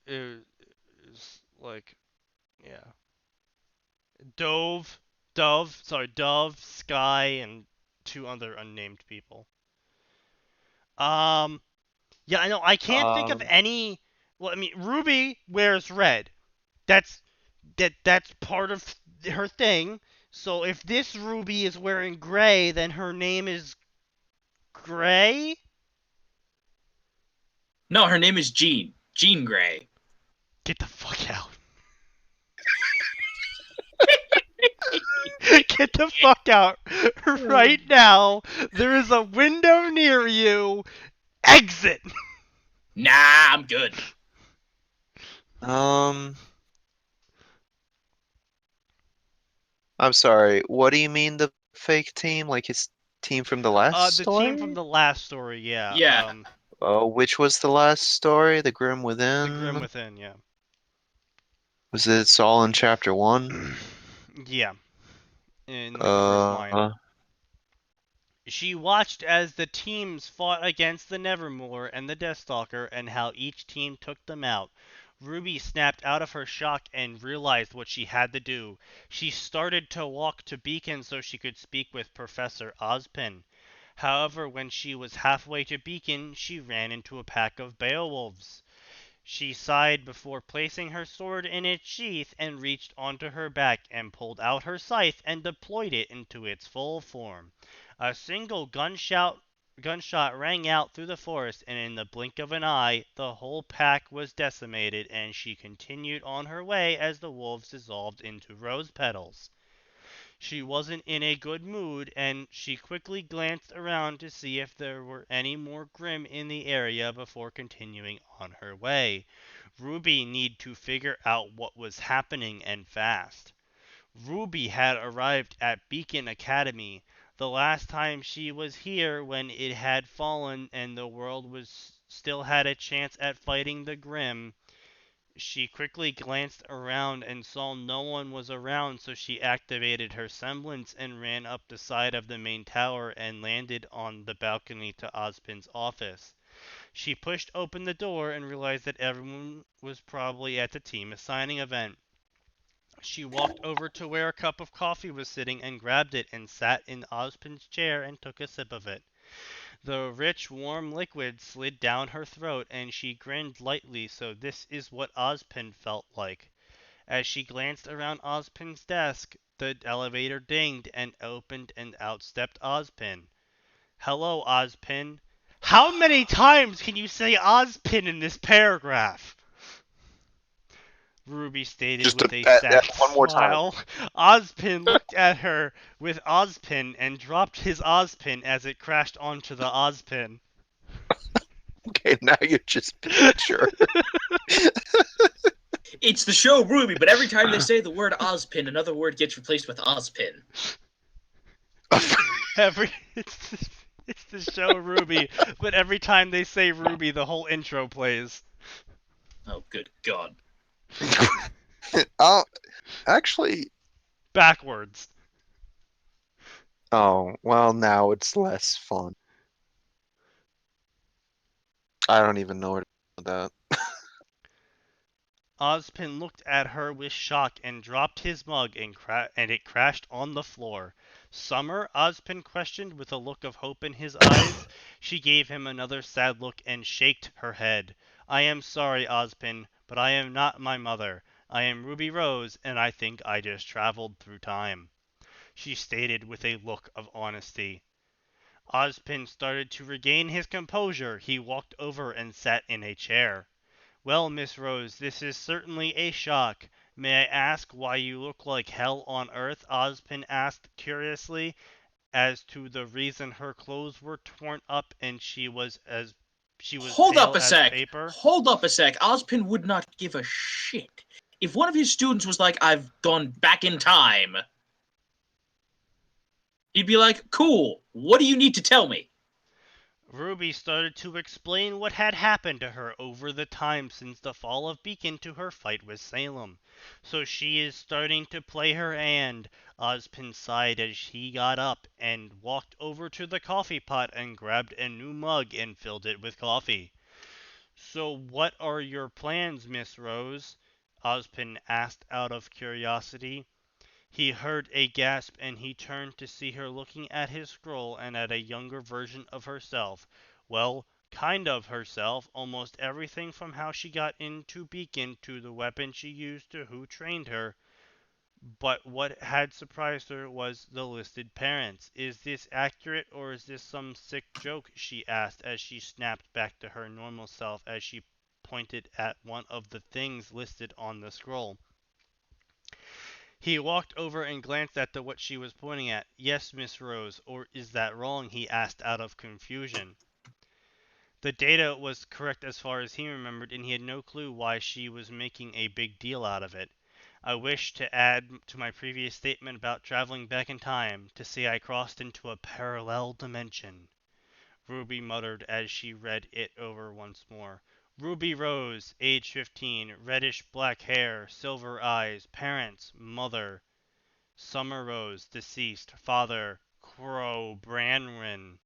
S1: it's like, yeah. Dove, Sky, and two other unnamed people. Um, yeah, I know. I can't think of
S3: um
S1: any. Well, I mean, Ruby wears red. That's that's part of her thing. So if this Ruby is wearing gray, then her name is Gray.
S2: No, her name is Jean. Jean Grey.
S1: Get the fuck out. Get the fuck out right now. There is a window near you. Exit.
S2: Nah, I'm good.
S3: um I'm sorry. What do you mean the fake team? Like his team from the last
S1: The team from
S3: story?
S1: the last story, yeah.
S2: Yeah.
S3: Oh, which was the last story? The Grim
S1: The Grim
S3: Within?
S1: Within, yeah.
S3: Was it all in chapter one?
S1: Yeah, in the first line.
S3: Uh,
S1: She watched as the teams fought against the Nevermore and the Deathstalker and how each team took them out. Ruby snapped out of her shock and realized what she had to do. She started to walk to Beacon so she could speak with Professor Ozpin. However, when she was halfway to Beacon, she ran into a pack of Beowulfs. She sighed before placing her sword in its sheath and reached onto her back and pulled out her scythe and deployed it into its full form. A single gunshot rang out through the forest, and in the blink of an eye, the whole pack was decimated, and she continued on her way as the wolves dissolved into rose petals. She wasn't in a good mood, and she quickly glanced around to see if there were any more Grim in the area before continuing on her way. Ruby needed to figure out what was happening and fast. Ruby had arrived at Beacon Academy the last time she was here when it had fallen and the world was still had a chance at fighting the Grim. She quickly glanced around and saw no one was around, so she activated her semblance and ran up the side of the main tower and landed on the balcony to Ozpin's office. She pushed open the door and realized that everyone was probably at the team assigning event. She walked over to where a cup of coffee was sitting and grabbed it and sat in Ozpin's chair and took a sip of it. The rich, warm liquid slid down her throat and she grinned lightly, so this is what Ozpin felt like. As she glanced around Ozpin's desk, the elevator dinged and opened and out stepped Ozpin. Hello, Ozpin. How many times can you say Ozpin in this paragraph? Ruby stated
S3: just
S1: with a
S3: at
S1: sad
S3: one more time.
S1: smile. Ozpin looked at her with Ozpin and dropped his Ozpin as it crashed onto the Ozpin.
S3: Okay, now you're just being sure.
S2: It's the show Ruby, but every time they say the word Ozpin, another word gets replaced with Ozpin.
S1: Every it's the show Ruby, but every time they say Ruby, the whole intro plays.
S2: Oh, good God.
S3: Oh, actually,
S1: Backwards.
S3: oh, well, now it's less fun. I don't even know what to do with that.
S1: Ozpin looked at her with shock and dropped his mug and it crashed on the floor. Summer? Ozpin questioned with a look of hope in his eyes. She gave him another sad look and shaked her head. I am sorry, Ozpin, but I am not my mother. I am Ruby Rose, and I think I just traveled through time, she stated with a look of honesty. Ozpin started to regain his composure. He walked over and sat in a chair. Well, Miss Rose, this is certainly a shock. May I ask why you look like hell on earth? Ozpin asked curiously. as to the reason her clothes were torn up and she was
S2: Hold up
S1: pale
S2: a
S1: as
S2: sec.
S1: paper.
S2: Hold up a sec. Ozpin would not give a shit. If one of his students was like, I've gone back in time, he'd be like, cool, what do you need to tell me?
S1: Ruby started to explain what had happened to her over the time since the fall of Beacon to her fight with Salem. So she is starting to play her hand. Ozpin sighed as he got up and walked over to the coffee pot and grabbed a new mug and filled it with coffee. So what are your plans, Miss Rose? Ozpin asked out of curiosity. He heard a gasp and he turned to see her looking at his scroll and at a younger version of herself. Well, kind of herself, almost everything from how she got into Beacon to the weapon she used to who trained her. But what had surprised her was the listed parents. Is this accurate or is this some sick joke? She asked as she snapped back to her normal self as she pointed at one of the things listed on the scroll. He walked over and glanced at what she was pointing at. Yes, Miss Rose, or is that wrong? He asked out of confusion. The data was correct as far as he remembered, and he had no clue why she was making a big deal out of it. I wish to add to my previous statement about traveling back in time to say I crossed into a parallel dimension. Ruby muttered as she read it over once more. Ruby Rose, age 15, reddish black hair, silver eyes, parents, mother. Summer Rose, deceased, father, Crow Branwyn.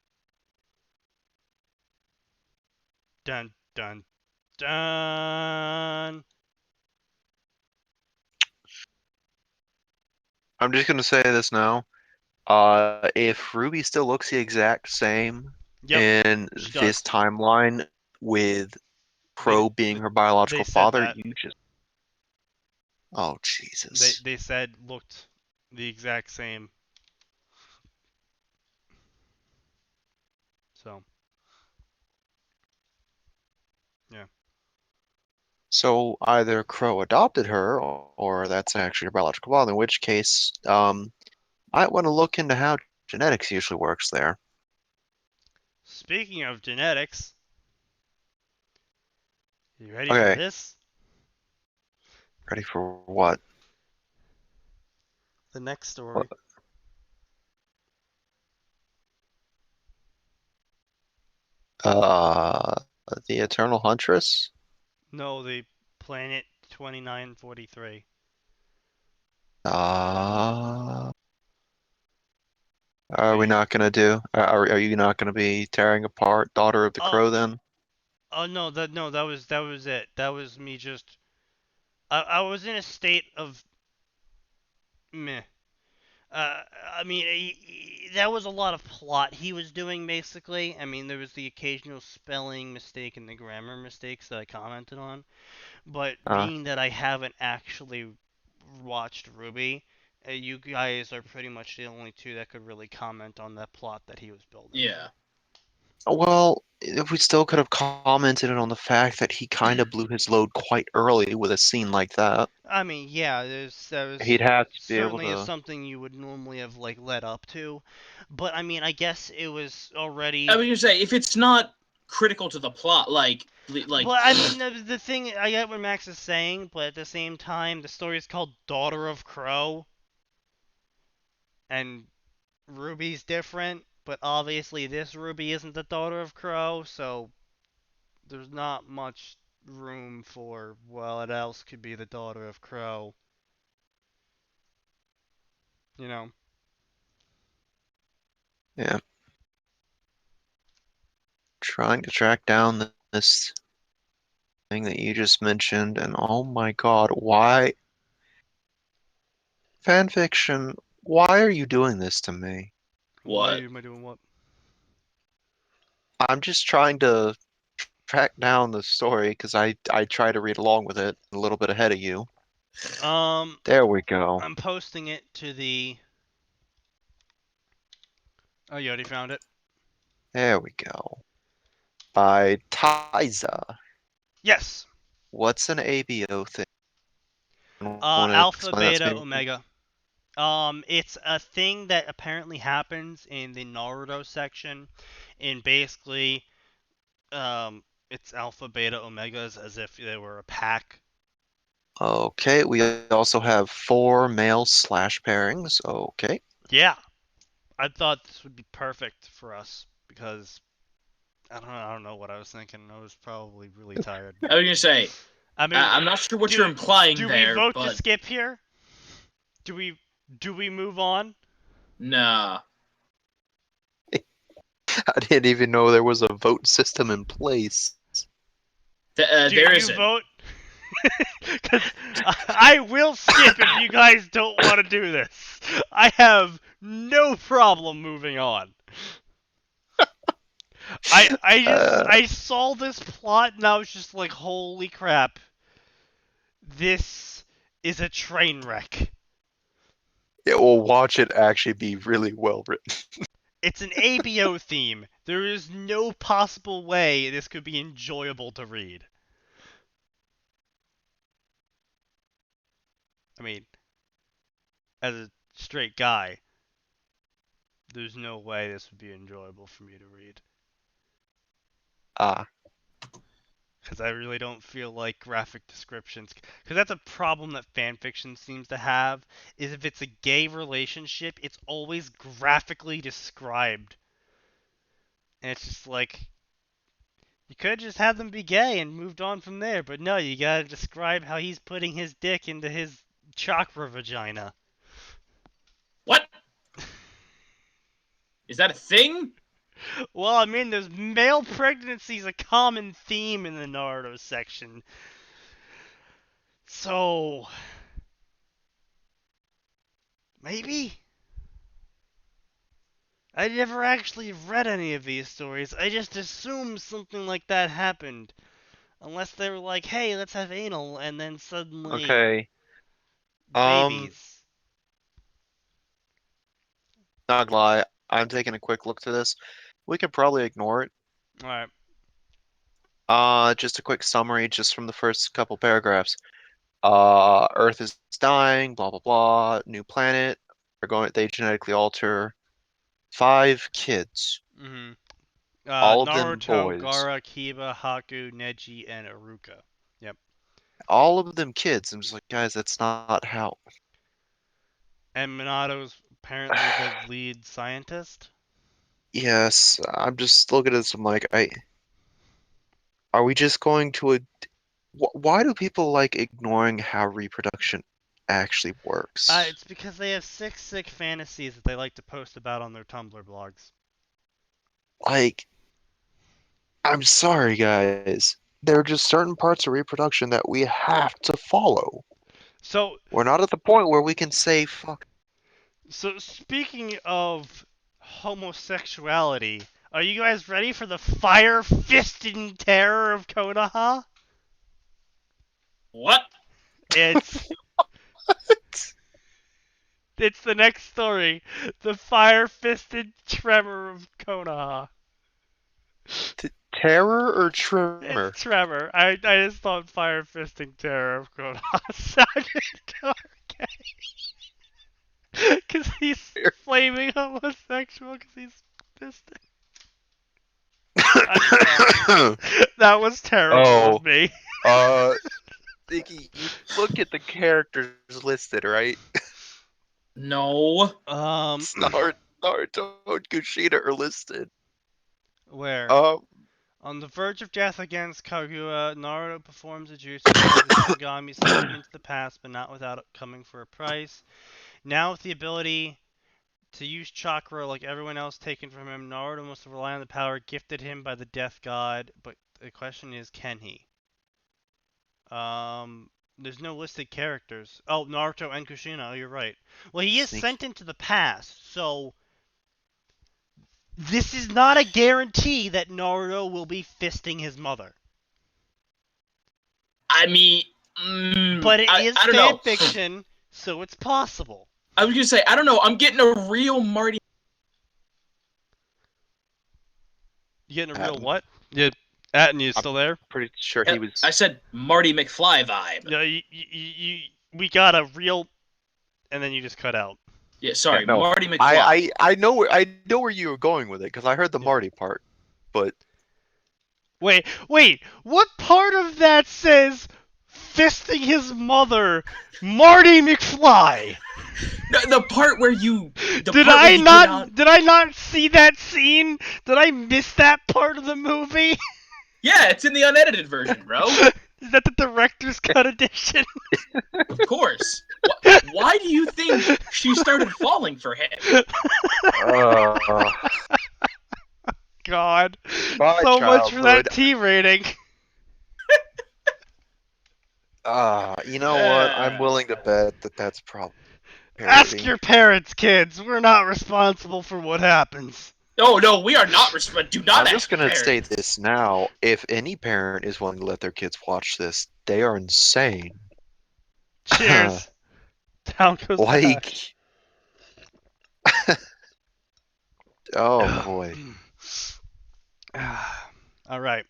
S1: Dun dun dun.
S3: I'm just gonna say this now. If Ruby still looks the exact same
S1: Yep,
S3: in
S1: she
S3: this
S1: does.
S3: timeline with
S1: They
S3: Crow being
S1: they,
S3: her
S1: they
S3: biological
S1: said
S3: father,
S1: that.
S3: you just, oh
S1: They
S3: Jesus.
S1: they said looked the exact same. So yeah.
S3: So either Crow adopted her, or that's actually her biological father, in which case, I want to look into how genetics usually works there.
S1: Speaking of genetics, you ready for
S3: Okay,
S1: this?
S3: ready for what?
S1: The next
S3: What?
S1: story.
S3: Uh, the Eternal Huntress?
S1: No, the planet 2943.
S3: Uh, are we
S1: The
S3: not gonna do? Are you not gonna be tearing apart Daughter of the
S1: oh
S3: Crow then?
S1: oh no, that was it. That was me just I was in a state of meh. I mean, that was a lot of plot he was doing, basically. I mean, there was the occasional spelling mistake and the grammar mistakes that I commented on. But
S3: Uh,
S1: being that I haven't actually watched Ruby, you guys are pretty much the only two that could really comment on that plot that he was building.
S2: Yeah.
S3: well, if we still could have commented on the fact that he kind of blew his load quite early with a scene like that.
S1: I mean, yeah, that
S3: He'd
S1: was
S3: have to be able
S1: certainly is
S3: to.
S1: something you would normally have like led up to, but I mean, I guess it was
S2: I
S1: already.
S2: was gonna say, if it's not critical to the plot,
S1: But I mean, the thing I get what Max is saying, but at the same time, the story is called Daughter of Crow, and Ruby's different. But obviously, this Ruby isn't the Daughter of Crow, so there's not much room for well, it else could be the Daughter of Crow. You know.
S3: Yeah, trying to track down this thing that you just mentioned, and oh my God, why fanfiction? Why are you doing this to me?
S1: Why
S2: what?
S1: am I doing what?
S3: I'm just trying to track down the story because I try to read along with it a little bit ahead of you.
S1: Um,
S3: There we go.
S1: I'm posting it to the. Oh, you already found it.
S3: There we go. By Tyza.
S1: Yes.
S3: What's an ABO thing? Want to
S1: Alpha,
S3: explain that to
S1: beta,
S3: me?
S1: omega. It's a thing that apparently happens in the Naruto section, in basically, it's Alpha, Beta, Omegas as if they were a pack.
S3: Okay, we also have 4 male slash pairings. Okay.
S1: Yeah, I thought this would be perfect for us because I don't know what I was thinking. I was probably really tired.
S2: I was gonna say,
S1: I mean,
S2: I'm not sure what
S1: do
S2: you're implying
S1: do we
S2: there,
S1: vote to
S2: but
S1: skip here? Do we move on?
S2: nah.
S3: I didn't even know there was a vote system in place.
S1: Do
S2: There
S1: you
S2: isn't.
S1: vote? Because I will skip if you guys don't want to do this. I have no problem moving on.
S3: Uh,
S1: I saw this plot and I was just like, holy crap, this is a train wreck.
S3: it will watch it actually be really well written.
S1: It's an ABO theme. There is no possible way this could be enjoyable to read. I mean, as a straight guy, there's no way this would be enjoyable for me to read.
S3: Ah,
S1: Because I really don't feel like graphic descriptions. Because that's a problem that fanfiction seems to have. Is if it's a gay relationship, it's always graphically described, and it's just like you could just have them be gay and moved on from there. But no, you gotta describe how he's putting his dick into his chakra vagina.
S2: What? Is that a thing?
S1: Well, I mean, there's male pregnancy is a common theme in the Naruto section. So, maybe? I never actually read any of these stories. I just assumed something like that happened. Unless they were like, hey, let's have anal, and then suddenly,
S3: okay. Um,
S1: babies.
S3: not gonna lie, I'm taking a quick look to this. We could probably ignore it.
S1: Alright.
S3: Just a quick summary just from the first couple paragraphs. Earth is dying, blah blah blah, new planet. They genetically alter 5 kids,
S1: Mm-hmm.
S3: all of them
S1: Naruto,
S3: boys.
S1: Gaara, Kiba, Haku, Neji, and Iruka. Yep.
S3: All of them kids. I'm just like, guys, that's not how.
S1: And Minato's apparently the lead scientist.
S3: Yes, I'm just looking at this. I'm like, are we just going to why do people like ignoring how reproduction actually works?
S1: It's because they have sick fantasies that they like to post about on their Tumblr blogs.
S3: Like, I'm sorry, guys. There are just certain parts of reproduction that we have to follow.
S1: So,
S3: We're not at the point where we can say, fuck.
S1: so speaking of homosexuality, are you guys ready for the fire-fisted terror of Konoha?
S2: What?
S1: It's it's the next story, the fire-fisted tremor of Konoha.
S3: Terror or
S1: It's
S3: tremor?
S1: Trevor. I just thought fire fisting terror of Konoha sounded okay. Because he's flaming homosexual because he's fisting. I'm sorry. That was terrible
S3: Oh,
S1: of me.
S3: uh, Nikki, you look at the characters listed, right?
S2: No.
S1: Um,
S3: Naruto and Kushina are listed.
S1: where?
S3: Um,
S1: On the verge of death against Kaguya, Naruto performs a jutsu to send the Shinigami Supreme into the past, but not without it coming for a price. Now with the ability to use chakra like everyone else taken from him, Naruto must rely on the power gifted him by the Death God, but the question is, can he? There's no listed characters. Oh, Naruto and Kushina, oh, you're right. Well, he is
S3: sneaky.
S1: sent into the past, so this is not a guarantee that Naruto will be fisting his mother.
S2: I mean,
S1: But it is
S2: I don't
S1: fan
S2: know.
S1: fiction, so it's possible.
S2: I was gonna say, I don't know. I'm getting a real Marty.
S1: You getting a real
S3: Atin.
S1: what? Yeah, Atin, you still there?
S3: Pretty sure he was.
S2: I said Marty McFly vibe.
S1: Yeah, we got a real and then you just cut out.
S2: Yeah, sorry,
S3: no,
S2: Marty McFly.
S3: I know where you were going with it because I heard the
S1: Yeah.
S3: Marty part, but
S1: Wait, what part of that says fisting his mother, Marty McFly?
S2: The part where you,
S1: Did I not see that scene? Did I miss that part of the movie?
S2: Yeah, it's in the unedited version, bro.
S1: Is that the director's cut edition?
S2: Of course. Why do you think she started falling for him?
S1: God,
S3: my
S1: so much for that
S3: childhood.
S1: T rating.
S3: You know what? I'm willing to bet that that's probably
S1: Ask
S3: parody.
S1: your parents, kids. We're not responsible for what happens.
S2: Oh no, we are not. Do not.
S3: I'm
S2: ask
S3: just gonna
S2: parents.
S3: say this now: if any parent is willing to let their kids watch this, they are insane.
S1: Cheers. Down goes the hash.
S3: Oh boy.
S1: All right.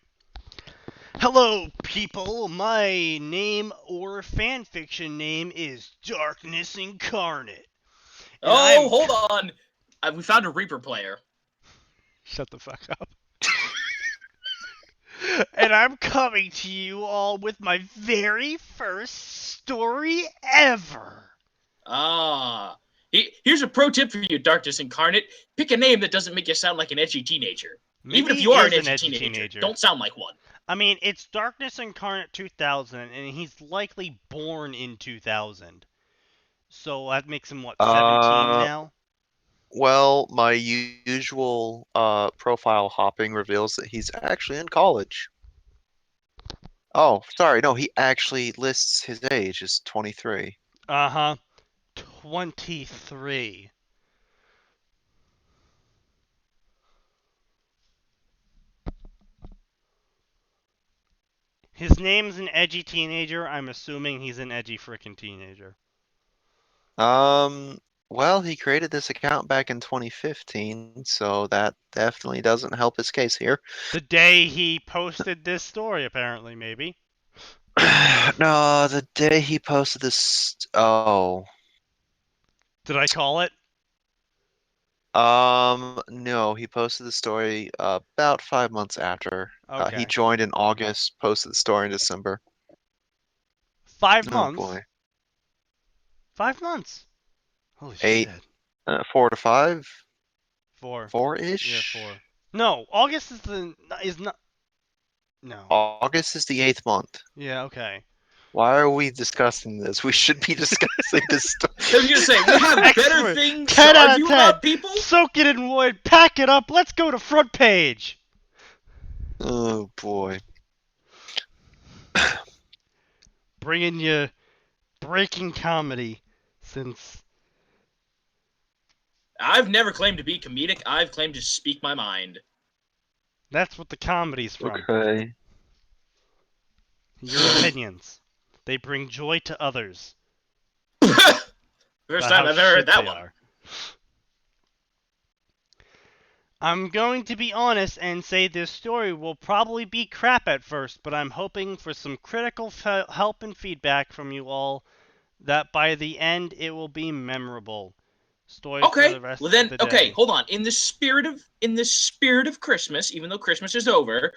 S1: Hello, people. My name or fanfiction name is Darkness Incarnate. And
S2: Oh, hold on. We found a Reaper player.
S1: Shut the fuck up. And I'm coming to you all with my very first story ever.
S2: Here's a pro tip for you, Darkness Incarnate. Pick a name that doesn't make you sound like an edgy teenager.
S1: Maybe
S2: Even if
S1: he
S2: you are
S1: is
S2: an edgy teenager, don't sound like one.
S1: I mean, it's Darkness Incarnate 2000, and he's likely born in 2000. So that makes him, what, 17 now?
S3: Well, my usual profile hopping reveals that he's actually in college. Oh, sorry, no, he actually lists his age as 23.
S1: Uh-huh. 23. His name's an edgy teenager. I'm assuming he's an edgy frickin' teenager.
S3: Well, he created this account back in 2015, so that definitely doesn't help his case here.
S1: The day he posted this story, apparently, maybe.
S3: No, the day he posted this. Oh.
S1: Did I call it?
S3: No, he posted the story about 5 months after.
S1: Okay.
S3: He joined in August, posted the story in December.
S1: 5
S3: Oh
S1: months?
S3: boy.
S1: 5 months. Holy
S3: 8,
S1: shit.
S3: 4 to 5?
S1: 4.
S3: 4-ish?
S1: Yeah, 4. No, August is not. No.
S3: August is the 8th month.
S1: Yeah, okay.
S3: Why are we discussing this? We should be discussing this story.
S2: I was gonna say, we have better things
S1: 10
S2: to
S1: out
S2: argue
S1: of 10.
S2: about, people.
S1: Soak it in wood, pack it up, let's go to front page.
S3: Oh boy.
S1: Bringing you breaking comedy since
S2: I've never claimed to be comedic. I've claimed to speak my mind.
S1: that's what the comedy's from.
S3: Okay.
S1: Your opinions. They bring joy to others.
S2: First time I've ever heard that one.
S1: Are. I'm going to be honest and say this story will probably be crap at first, but I'm hoping for some critical help and feedback from you all that by the end it will be memorable. Story for the rest of the day.
S2: Okay, hold on. In the spirit of Christmas, even though Christmas is over,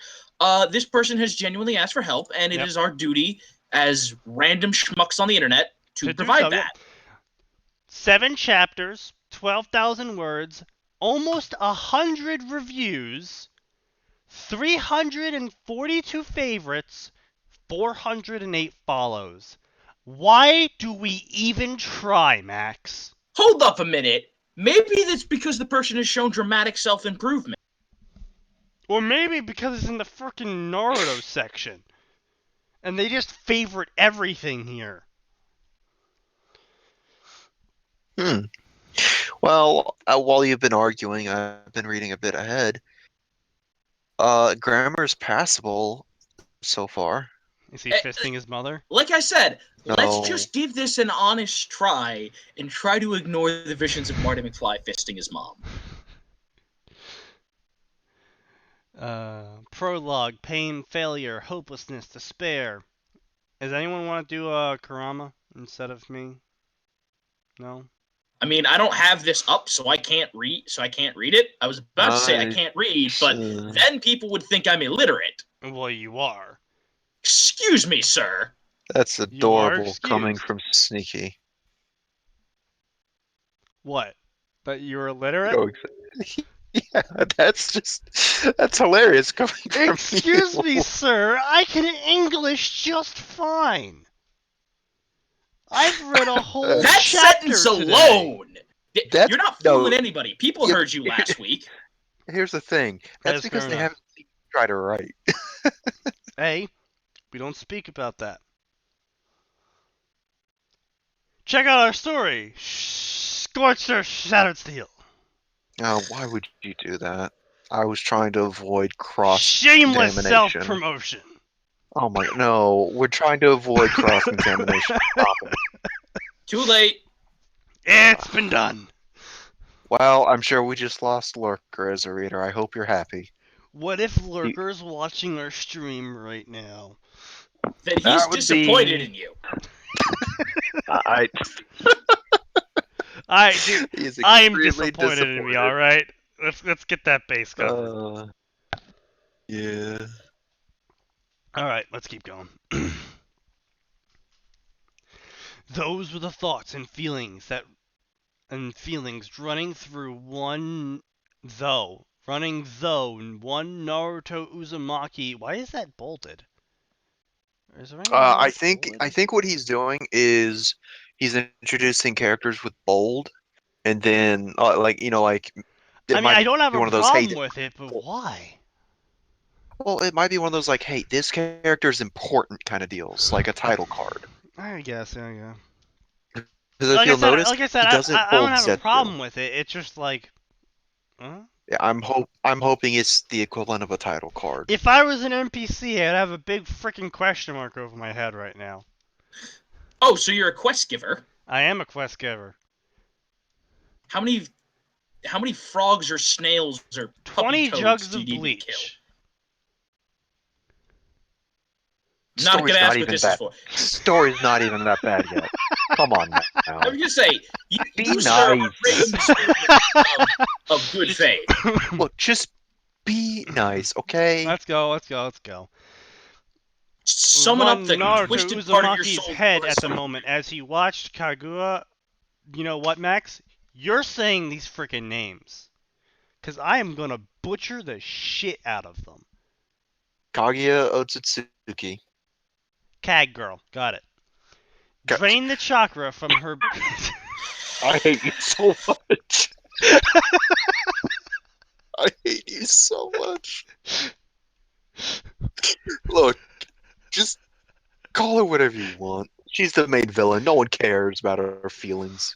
S2: this person has genuinely asked for help, and it is our duty as random schmucks on the internet to provide that.
S1: 7 chapters, 12,000 words, almost 100 reviews, 342 favorites, 408 follows. Why do we even try, Max?
S2: Hold up a minute. Maybe that's because the person has shown dramatic self-improvement.
S1: Or maybe because it's in the frickin' Naruto section. And they just favorite everything here.
S3: Well, while you've been arguing, I've been reading a bit ahead. Grammar's passable so far.
S1: Is he fisting his mother?
S2: Like I said,
S3: No.
S2: let's just give this an honest try and try to ignore the visions of Marty McFly fisting his mom.
S1: Prologue, pain, failure, hopelessness, despair. Does anyone want to do Kurama instead of me? No.
S2: I mean, I don't have this up, so I can't read. it. I was about to say I can't read, but then people would think I'm illiterate.
S1: Well, you are.
S2: Excuse me, sir.
S3: That's
S1: You are
S3: adorable coming
S1: excused.
S3: from Sneaky.
S1: What? That you're illiterate?
S3: Oh, yeah, that's hilarious coming from
S1: Excuse
S3: you.
S1: me, sir. I can English just fine. I've read a whole
S2: That
S1: chapter
S2: sentence
S1: today.
S2: alone.
S3: That's-
S2: You're not
S3: no.
S2: fooling anybody. People
S3: Yeah,
S2: heard you last week.
S3: Here's the thing. That's
S1: That's
S3: because
S1: fair
S3: they
S1: enough.
S3: haven't seen you try to write.
S1: Hey, we don't speak about that. Check out our story. Scorched Earth, Shattered Steel.
S3: Oh, why would you do that? I was trying to avoid
S1: Shameless
S3: cross-contamination.
S1: self-promotion.
S3: Oh my, no, we're trying to avoid cross-contamination. Stop it.
S2: Too late.
S1: It's been done.
S3: Well, I'm sure we just lost Lurker as a reader. I hope you're happy.
S1: What if Lurker's watching our stream right now?
S2: Then he's
S3: That would
S2: disappointed
S3: be-
S2: in you.
S1: Alright, dude.
S3: He's
S1: I am
S3: extremely
S1: disappointed in me, alright? Let's get that base covered.
S3: Yeah.
S1: Alright, let's keep going. Those were the thoughts and feelings running through one Naruto Uzumaki. Why is that bolted? Is there anything
S3: I
S1: else
S3: think
S1: bolted?
S3: what he's doing is he's introducing characters with bold, and then it
S1: I mean,
S3: might
S1: I don't have
S3: be
S1: a
S3: one of those, hey,
S1: problem with it, but why?
S3: well, it might be one of those like, hey, this character is important kind of deals, like a title card.
S1: I guess, yeah.
S3: Because if you'll notice,
S1: like I said,
S3: he doesn't
S1: I
S3: bold
S1: don't have a
S3: Zetsu.
S1: problem with it. It's just like, huh?
S3: Yeah, I'm hoping it's the equivalent of a title card.
S1: If I was an NPC, I'd have a big freaking question mark over my head right now.
S2: Oh, so you're a quest giver.
S1: I am a quest giver.
S2: How many frogs or snails or
S1: 20
S2: puppy toads
S1: jugs
S2: do you
S1: of
S2: need me to kill?
S1: bleach.
S2: Not gonna ask what
S3: even
S2: this
S3: bad.
S2: is for.
S3: Story's not even that bad yet. Come on now.
S2: I was gonna say,
S3: Be
S2: you sir, are
S3: nice.
S2: breaking the spirit of good faith.
S3: Look, just be nice, okay?
S1: Let's go.
S2: Summon up the
S1: Naruto
S2: twisted part of your
S1: Uzumaki's
S2: soul.
S1: head at the moment as he watched Kaguya. You know what, Max? You're saying these freaking names. Because I am going to butcher the shit out of them.
S3: Kaguya Otsutsuki.
S1: Cag girl. Got it.
S3: Got-
S1: Drain the chakra from her...
S3: I hate you so much. I hate you so much. Look, just call her whatever you want. She's the main villain. No one cares about her feelings.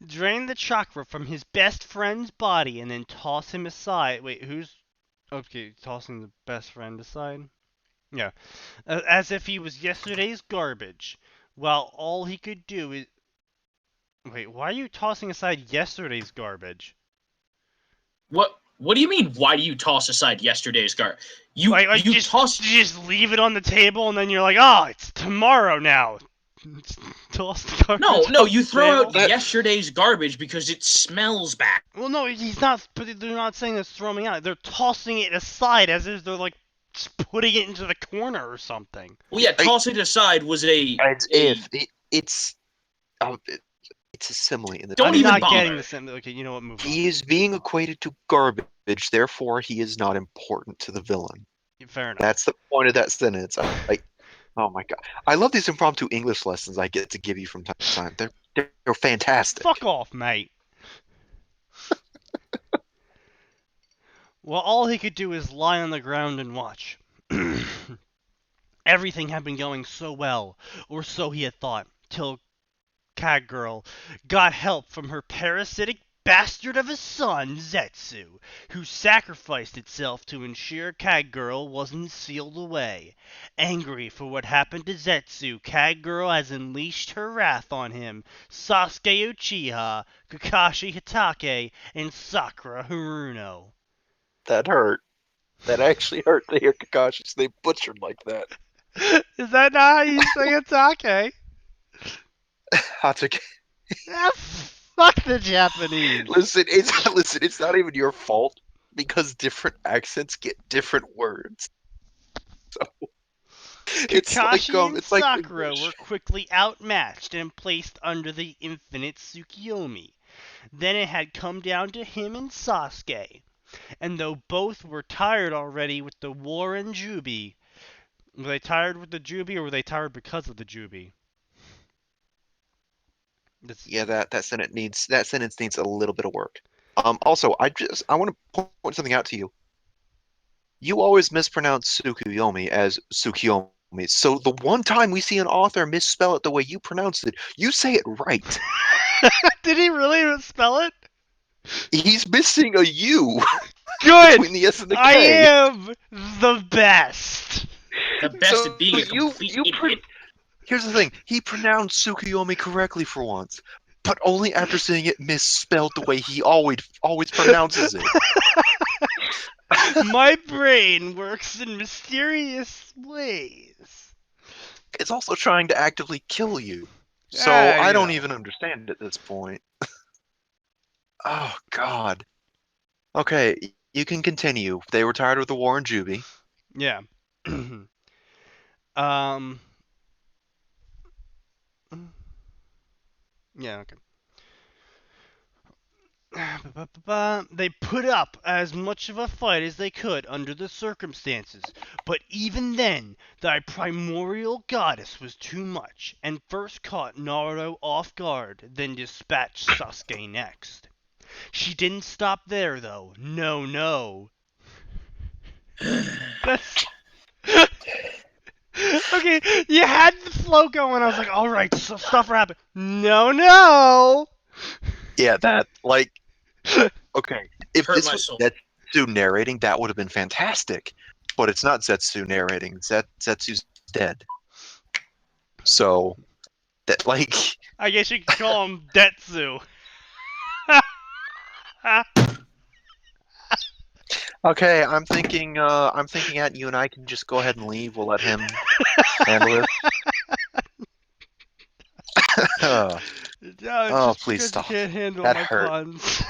S1: Drain the chakra from his best friend's body and then toss him aside. Wait, who's... Okay, tossing the best friend aside? Yeah. As if he was yesterday's garbage. While all he could do is... Wait, why are you tossing aside yesterday's garbage?
S2: What do you mean? Why do you toss aside yesterday's garbage? You
S1: just leave it on the table and then you're like, oh, it's tomorrow now. Toss the garbage.
S2: No, you throw
S1: table.
S2: out yesterday's garbage because it smells bad.
S1: Well, no, he's not. But they're not saying it's throwing out. They're tossing it aside as if they're like just putting it into the corner or something.
S2: Well, yeah, tossing it aside was
S3: It's a simile in the.
S2: Don't
S1: I'm
S2: even
S1: not
S2: bother.
S1: getting the simile. Okay, you know what? Move on.
S3: He is being equated to garbage, therefore he is not important to the villain.
S1: Fair enough.
S3: That's the point of that sentence. Oh my god, I love these impromptu English lessons I get to give you from time to time. They're fantastic.
S1: Fuck off, mate. Well, all he could do is lie on the ground and watch. Everything had been going so well, or so he had thought, till Cat Girl got help from her parasitic bastard of a son, Zetsu, who sacrificed itself to ensure Cat Girl wasn't sealed away. Angry for what happened to Zetsu, Cat Girl has unleashed her wrath on him, Sasuke Uchiha, Kakashi Hatake, and Sakura Haruno.
S3: That hurt. That actually hurt to hear Kakashi's name butchered like that.
S1: Is that not how you say Hatake?
S3: Hatake.
S1: Ah, Fuck the Japanese.
S3: Listen, it's not even your fault because different accents get different words. So
S1: Kakashi and
S3: it's like
S1: Sakura were
S3: English.
S1: quickly outmatched and placed under the infinite Tsukiyomi. Then it had come down to him and Sasuke. And though both were tired already with the war in Jubi, were they tired with the Jubi or were they tired because of the Jubi? That's,
S3: Yeah, that sentence needs a little bit of work. Also, I want to point something out to you. You always mispronounce Tsukuyomi as Tsukiyomi. So the one time we see an author misspell it the way you pronounce it, you say it right.
S1: Did he really spell it?
S3: He's missing a U
S1: Good!
S3: between the S and the
S1: I
S3: K.
S1: am the best!
S2: The best
S3: So
S2: at being a
S3: you
S2: complete
S3: you
S2: idiot.
S3: here's the thing. He pronounced Tsukuyomi correctly for once, but only after seeing it misspelled the way he always pronounces it.
S1: My brain works in mysterious ways.
S3: It's also trying to actively kill you. So
S1: Ah,
S3: I
S1: you
S3: don't
S1: know.
S3: even understand at this point. Oh God. Okay, you can continue. They were tired of the war in Juby.
S1: Yeah. um. Yeah. Okay. They put up as much of a fight as they could under the circumstances, but even then, the primordial goddess was too much, and first caught Naruto off guard, then dispatched Sasuke next. She didn't stop there, though. No, no. That's... Okay, you had the flow going. I was like, all right, so stuff will happen. No, no.
S3: Yeah, okay. If
S2: Hurt
S3: this
S2: my
S3: was
S2: soul.
S3: Zetsu narrating, that would have been fantastic. But it's not Zetsu narrating. Zetsu's dead. So that
S1: I guess you could call him Detsu.
S3: okay, I'm thinking at you and I can just go ahead and leave. We'll let him handle this.
S1: No,
S3: Oh,
S1: just
S3: please
S1: because you
S3: stop.
S1: can't handle
S3: That
S1: my
S3: hurt.
S1: puns.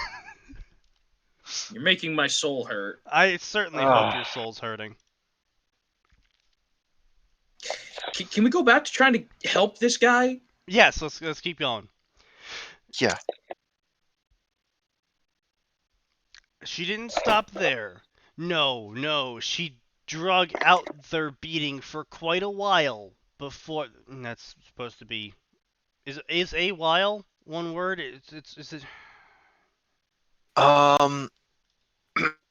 S2: You're making my soul hurt.
S1: I certainly hope
S3: Oh,
S1: your soul's hurting.
S2: Can we go back to trying to help this guy?
S1: Yes, let's keep going.
S3: yeah.
S1: She didn't stop there. No, no, she drug out their beating for quite a while before. That's supposed to be. Is a while one word? Is it?
S3: Um,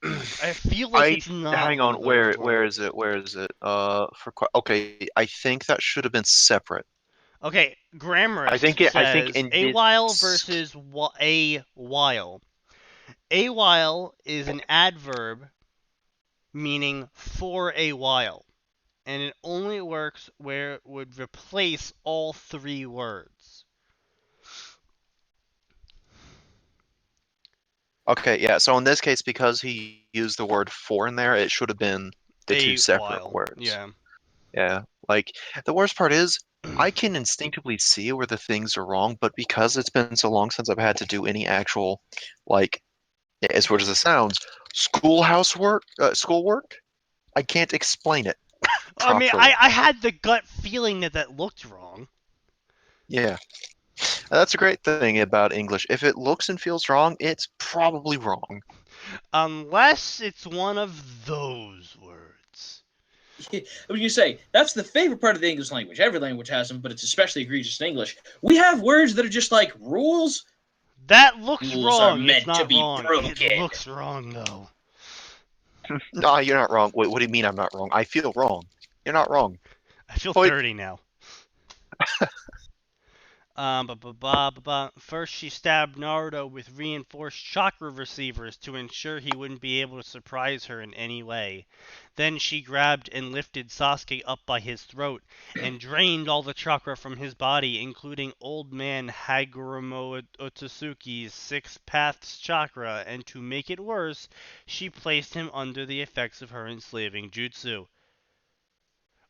S1: I feel like
S3: I
S1: it's not
S3: hang
S1: one
S3: on.
S1: of those
S3: Where
S1: words.
S3: is it? Where is it? Okay. I think that should have been separate.
S1: Okay, Grammarist
S3: I think
S1: says
S3: in
S1: a
S3: this.
S1: while versus a while. A while is an adverb meaning for a while, and it only works where it would replace all three words.
S3: Okay, yeah. So in this case, because he used the word for in there, it should have been the two
S1: A
S3: separate
S1: while,
S3: words.
S1: yeah.
S3: Yeah. Like the worst part is I can instinctively see where the things are wrong, but because it's been so long since I've had to do any actual, like, as weird as it sounds, schoolwork, I can't explain it
S1: I mean,
S3: properly.
S1: I had the gut feeling that that looked wrong.
S3: Yeah. That's a great thing about English. If it looks and feels wrong, it's probably wrong.
S1: Unless it's one of those words.
S2: What you say? That's the favorite part of the English language. Every language has them, but it's especially egregious in English. We have words that are just like rules.
S1: That looks
S2: Rules are
S1: wrong. It's
S2: meant to
S1: not
S2: be
S1: wrong. It
S2: broken.
S1: looks wrong, though.
S3: No, you're not wrong. Wait, what do you mean I'm not wrong? I feel wrong. You're not wrong.
S1: I feel
S3: Wait,
S1: dirty now. First, she stabbed Naruto with reinforced chakra receivers to ensure he wouldn't be able to surprise her in any way. Then she grabbed and lifted Sasuke up by his throat and drained all the chakra from his body, including old man Hagoromo Otsutsuki's six paths chakra, and to make it worse, she placed him under the effects of her enslaving jutsu.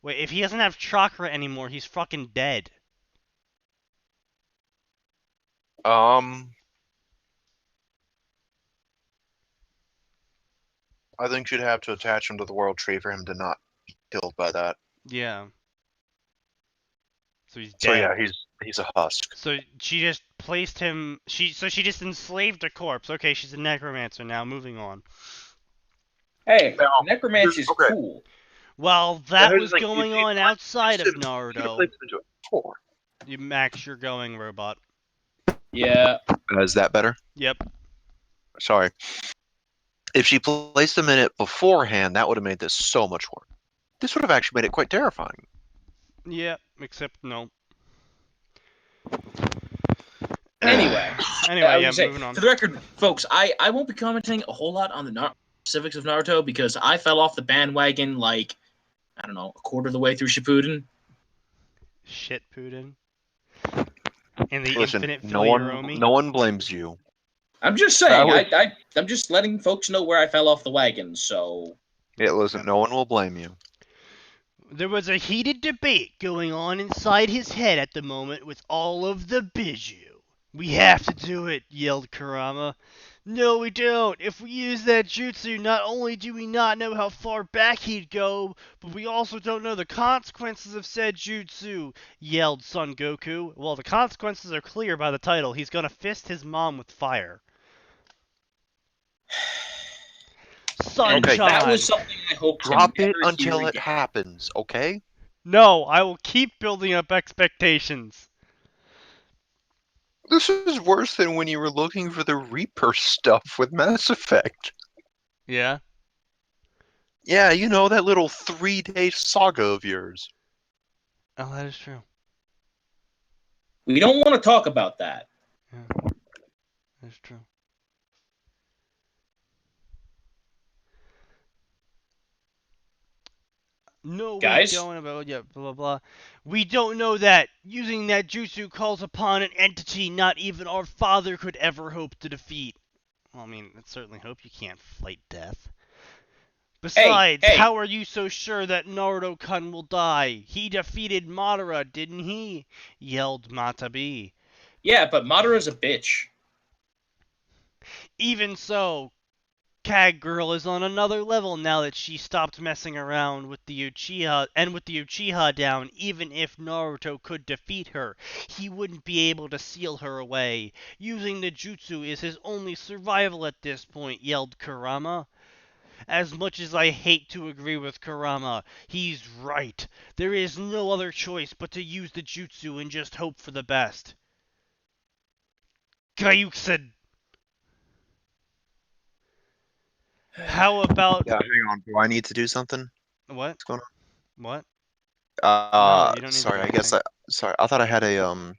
S1: Wait, if he doesn't have chakra anymore, he's fucking dead.
S3: um, I think she'd have to attach him to the world tree for him to not be killed by that.
S1: Yeah. So he's
S3: So
S1: dead.
S3: yeah, he's a husk.
S1: So she just placed him. She just enslaved a corpse. Okay, she's a necromancer now. Moving on.
S2: Hey,
S3: Now,
S2: necromancy's
S3: okay.
S2: cool.
S1: Well,
S3: Now,
S1: that
S3: here's
S1: was
S3: the thing,
S1: going
S3: if he
S1: on outside of
S3: placed him- he could've
S1: Naruto.
S3: placed him into it before.
S1: You Max, you're going, robot.
S2: Yeah.
S3: Is that better?
S1: Yep.
S3: Sorry. If she placed him in it beforehand, that would have made this so much worse. This would have actually made it quite terrifying.
S1: Yep. Except no.
S2: Anyway,
S1: Anyway, yeah,
S2: would say,
S1: moving on.
S2: for the record, folks, I won't be commenting a whole lot on the specifics of Naruto because I fell off the bandwagon like, I don't know, a quarter of the way through Shippuden.
S1: Shit, Putin. In the
S3: Listen,
S1: infinite
S3: no
S1: Filiuromi.
S3: one blames you.
S2: I'm just saying,
S3: was-
S2: I'm just letting folks know where I fell off the wagon, so...
S3: Yeah, listen, no one will blame you.
S1: There was a heated debate going on inside his head at the moment with all of the Biju. We have to do it, yelled Kurama. No, we don't. If we use that jutsu, not only do we not know how far back he'd go, but we also don't know the consequences of said jutsu, yelled Son Goku. Well, the consequences are clear by the title. He's gonna fist his mom with fire. Sunshine.
S3: Okay.
S2: That was something I hoped
S3: Drop
S2: to
S3: it
S2: never
S3: until
S2: hear
S3: it
S2: again.
S3: happens, okay?
S1: No, I will keep building up expectations.
S3: This is worse than when you were looking for the Reaper stuff with Mass Effect.
S1: Yeah?
S3: Yeah, you know, that little 3-day saga of yours.
S1: Oh, that is true.
S2: We don't want to talk about that.
S1: Yeah, that's true. No,
S2: Guys?
S1: we don't about yeah, blah blah blah. We don't know that. Using that jutsu calls upon an entity not even our father could ever hope to defeat. Well, I mean, I certainly hope you can't fight death. Besides,
S2: hey.
S1: how are you so sure that Naruto-kun will die? He defeated Madara, didn't he? Yelled Matabi.
S2: Yeah, but Madara's a bitch.
S1: Even so, Kag Girl is on another level now that she stopped messing around with the Uchiha, and with the Uchiha down, even if Naruto could defeat her, he wouldn't be able to seal her away. Using the jutsu is his only survival at this point, yelled Kurama. As much as I hate to agree with Kurama, he's right. There is no other choice but to use the jutsu and just hope for the best. Kayuk said, how about...
S3: Yeah, hang on. Do I need to do something?
S1: What?
S3: What's going
S1: What?
S3: on?
S1: No, you don't need to
S3: Sorry,
S1: do
S3: I guess
S1: anything.
S3: sorry, I thought I had a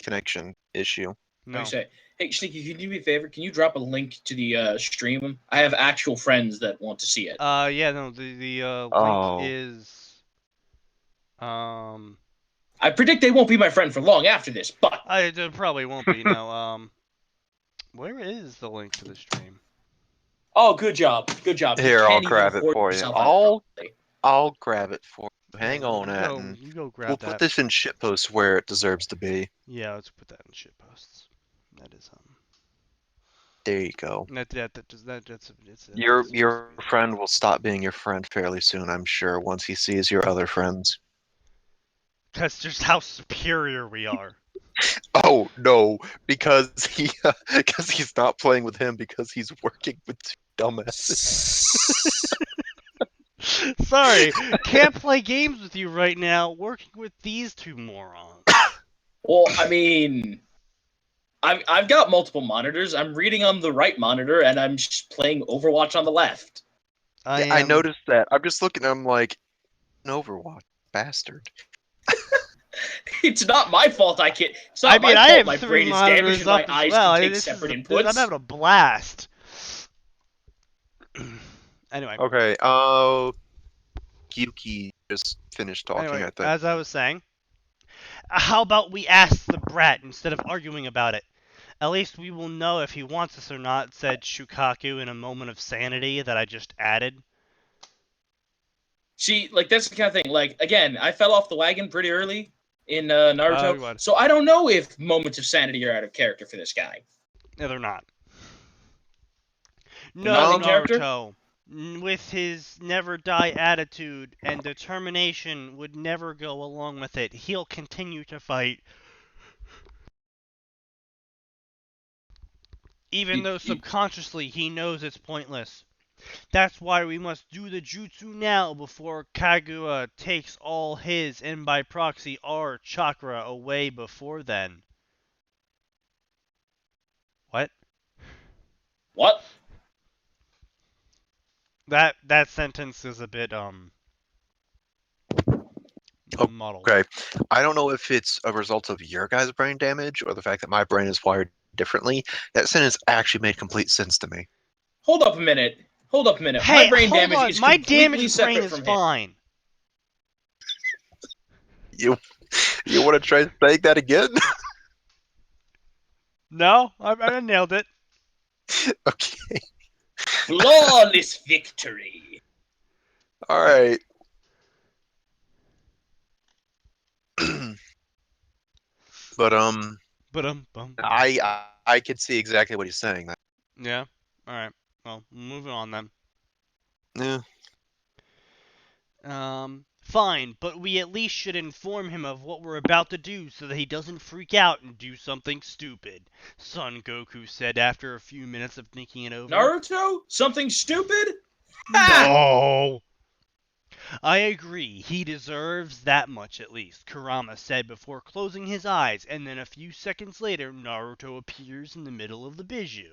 S3: connection issue.
S1: No.
S2: Say, hey, Sneaky, can you do me a favor? Can you drop a link to the stream? I have actual friends that want to see it.
S1: Yeah, no, the
S3: Oh.
S1: link is
S2: I predict they won't be my friend for long after this, but
S1: it probably won't be. No, where is the link to the stream?
S2: oh, good job.
S3: Here,
S2: You
S3: I'll
S2: can't even
S3: grab it
S2: afford
S3: for you.
S2: yourself out properly.
S3: I'll grab it for you. Hang on,
S1: You
S3: Atin.
S1: go grab
S3: We'll
S1: that.
S3: put this in shitpost where it deserves to be.
S1: Yeah, let's put that in shit posts. That is
S3: There you go.
S1: that's
S3: Your friend will stop being your friend fairly soon, I'm sure, once he sees your other friends.
S1: That's just how superior we are.
S3: Oh no, because he's not playing with him because he's working with two dumbasses.
S1: Sorry, can't play games with you right now. Working with these two morons.
S2: Well, I mean, I've got multiple monitors. I'm reading on the right monitor, and I'm just playing Overwatch on the left.
S3: I noticed that. I'm just looking. I'm like, an Overwatch bastard.
S2: It's not my fault. It's
S1: I
S2: not
S1: mean,
S2: my
S1: I
S2: fault.
S1: have
S2: My
S1: 3
S2: brain is damaged,
S1: monitors
S2: and my
S1: up as
S2: eyes
S1: well.
S2: can take
S1: This
S2: separate
S1: I'm
S2: inputs.
S1: having a blast. Anyway.
S3: Okay. Yuki just finished talking.
S1: Anyway,
S3: I think.
S1: as I was saying, how about we ask the brat instead of arguing about it? At least we will know if he wants us or not, said Shukaku in a moment of sanity that I just added.
S2: See, like, that's the kind of thing. Like, again, I fell off the wagon pretty early in Naruto,
S1: God.
S2: so I don't know if moments of sanity are out of character for this guy.
S1: No, they're not.
S2: Not
S1: No,
S2: in character?
S1: Naruto. with his never die attitude and determination, would never go along with it. He'll continue to fight, even though subconsciously he knows it's pointless. That's why we must do the jutsu now before Kaguya takes all his, and by proxy our, chakra away before then. What?
S2: What?
S1: That sentence is a bit muddled.
S3: Okay. I don't know if it's a result of your guys' brain damage or the fact that my brain is wired differently. That sentence actually made complete sense to me.
S2: Hold up a minute. Hold up a minute.
S1: Hey,
S2: My brain
S1: hold
S2: damage
S1: on.
S2: is
S1: My
S2: completely
S1: damaged
S2: separate
S1: brain is
S2: from him.
S1: fine.
S3: You want to try saying that again?
S1: No, I nailed it.
S3: Okay.
S2: Flawless victory.
S3: All right. But
S1: Bum.
S3: I could see exactly what he's saying.
S1: Yeah. All right. Well, moving on then.
S3: Yeah.
S1: Fine, but we at least should inform him of what we're about to do so that he doesn't freak out and do something stupid, Son Goku said after a few minutes of thinking it over.
S2: Naruto? Something stupid? Ha!
S1: No! I agree, he deserves that much at least, Kurama said before closing his eyes, and then a few seconds later, Naruto appears in the middle of the Biju.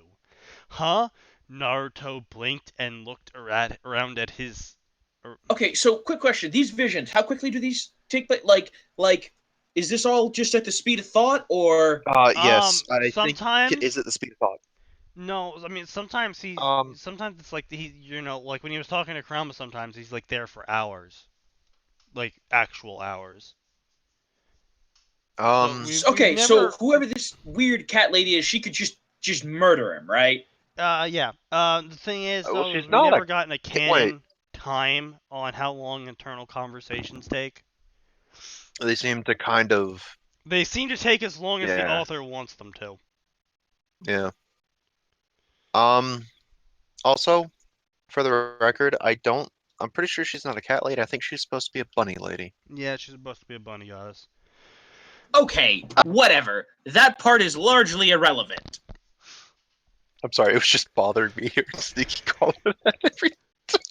S1: Huh? Naruto blinked and looked around at his...
S2: Okay, so quick question. These visions, how quickly do these take place? Like, is this all just at the speed of thought, or...
S3: Yes, I
S1: sometimes...
S3: think it is at the speed of thought.
S1: No, I mean, sometimes he's... sometimes it's like, like when he was talking to Kurama sometimes, he's like there for hours. Like, actual hours.
S2: Okay, so whoever this weird cat lady is, she could just murder him, right?
S1: Yeah. The thing is, though,
S3: she's
S1: we
S3: not
S1: never
S3: a...
S1: gotten a canon time on how long internal conversations take.
S3: They seem to kind of...
S1: They seem to take as long as the
S3: Yeah.
S1: author wants them to.
S3: Yeah. Also, for the record, I'm pretty sure she's not a cat lady. I think she's supposed to be a bunny lady.
S1: Yeah, she's supposed to be a bunny goddess.
S2: Okay, whatever. That part is largely irrelevant.
S3: I'm sorry, it was just bothering me hearing Sneaky call her that every time.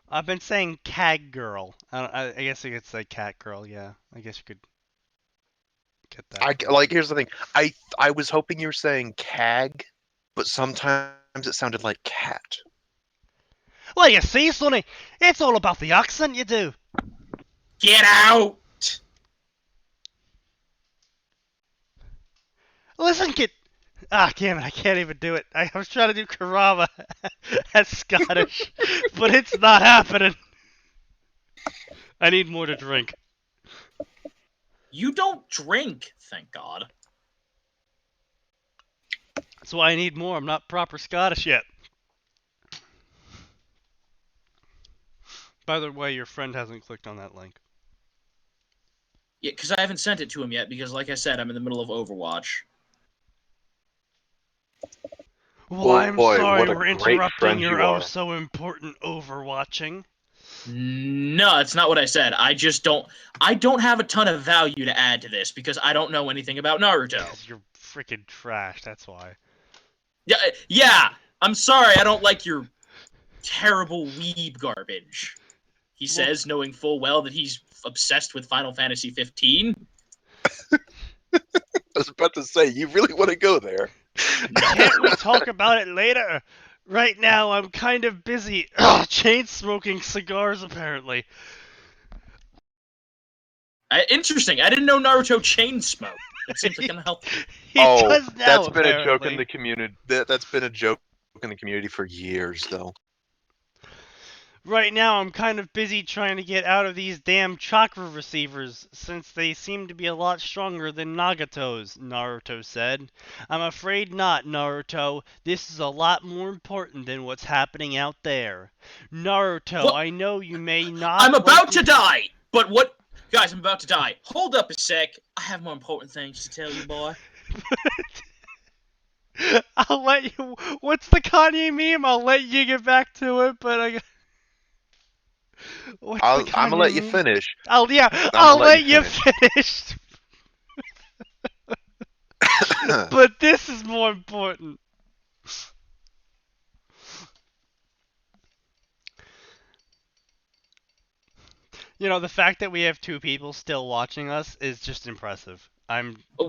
S1: I've been saying Cag Girl. I guess you could say Cat Girl, yeah. I guess you could get that.
S3: Here's the thing. I was hoping you were saying cag, but sometimes it sounded like cat.
S1: Well, you see, Sonny, it's all about the accent you do.
S2: Get out!
S1: Listen, kid. Ah, damn it, I can't even do it. I was trying to do Kurama as Scottish, but it's not happening. I need more to drink.
S2: You don't drink, thank God.
S1: That's why I need more. I'm not proper Scottish yet. By the way, your friend hasn't clicked on that link.
S2: Yeah, because I haven't sent it to him yet, because like I said, I'm in the middle of Overwatch.
S1: Well, I'm sorry we're interrupting
S3: your
S1: oh so important overwatching.
S2: No, that's not what I said. I don't have a ton of value to add to this because I don't know anything about Naruto.
S1: Because you're freaking trash, that's why.
S2: Yeah, I'm sorry, I don't like your terrible weeb garbage. He says, knowing full well that he's obsessed with Final Fantasy 15.
S3: I was about to say, you really want to go there.
S1: Can't we talk about it later? Right now, I'm kind of busy chain smoking cigars, apparently.
S2: Interesting. I didn't know Naruto chain smoked. That seems like unhealthy.
S1: He does now,
S3: that's
S1: apparently.
S3: been a joke in the community. That's been a joke in the community for years, though.
S1: Right now, I'm kind of busy trying to get out of these damn chakra receivers, since they seem to be a lot stronger than Nagato's, Naruto said. I'm afraid not, Naruto. This is a lot more important than what's happening out there. Naruto,
S2: Well,
S1: I know you may not...
S2: I'm about to die! But what... Guys, I'm about to die. Hold up a sec. I have more important things to tell you, boy.
S1: I'll let you. What's the Kanye meme? I'll let you get back to it, but what's the
S3: I'm gonna
S1: Kanye
S3: let you
S1: meme?
S3: finish.
S1: Yeah,
S3: I'm gonna
S1: I'll
S3: let you
S1: let you
S3: finish.
S1: finish. But this is more important. You know, the fact that we have two people still watching us is just impressive.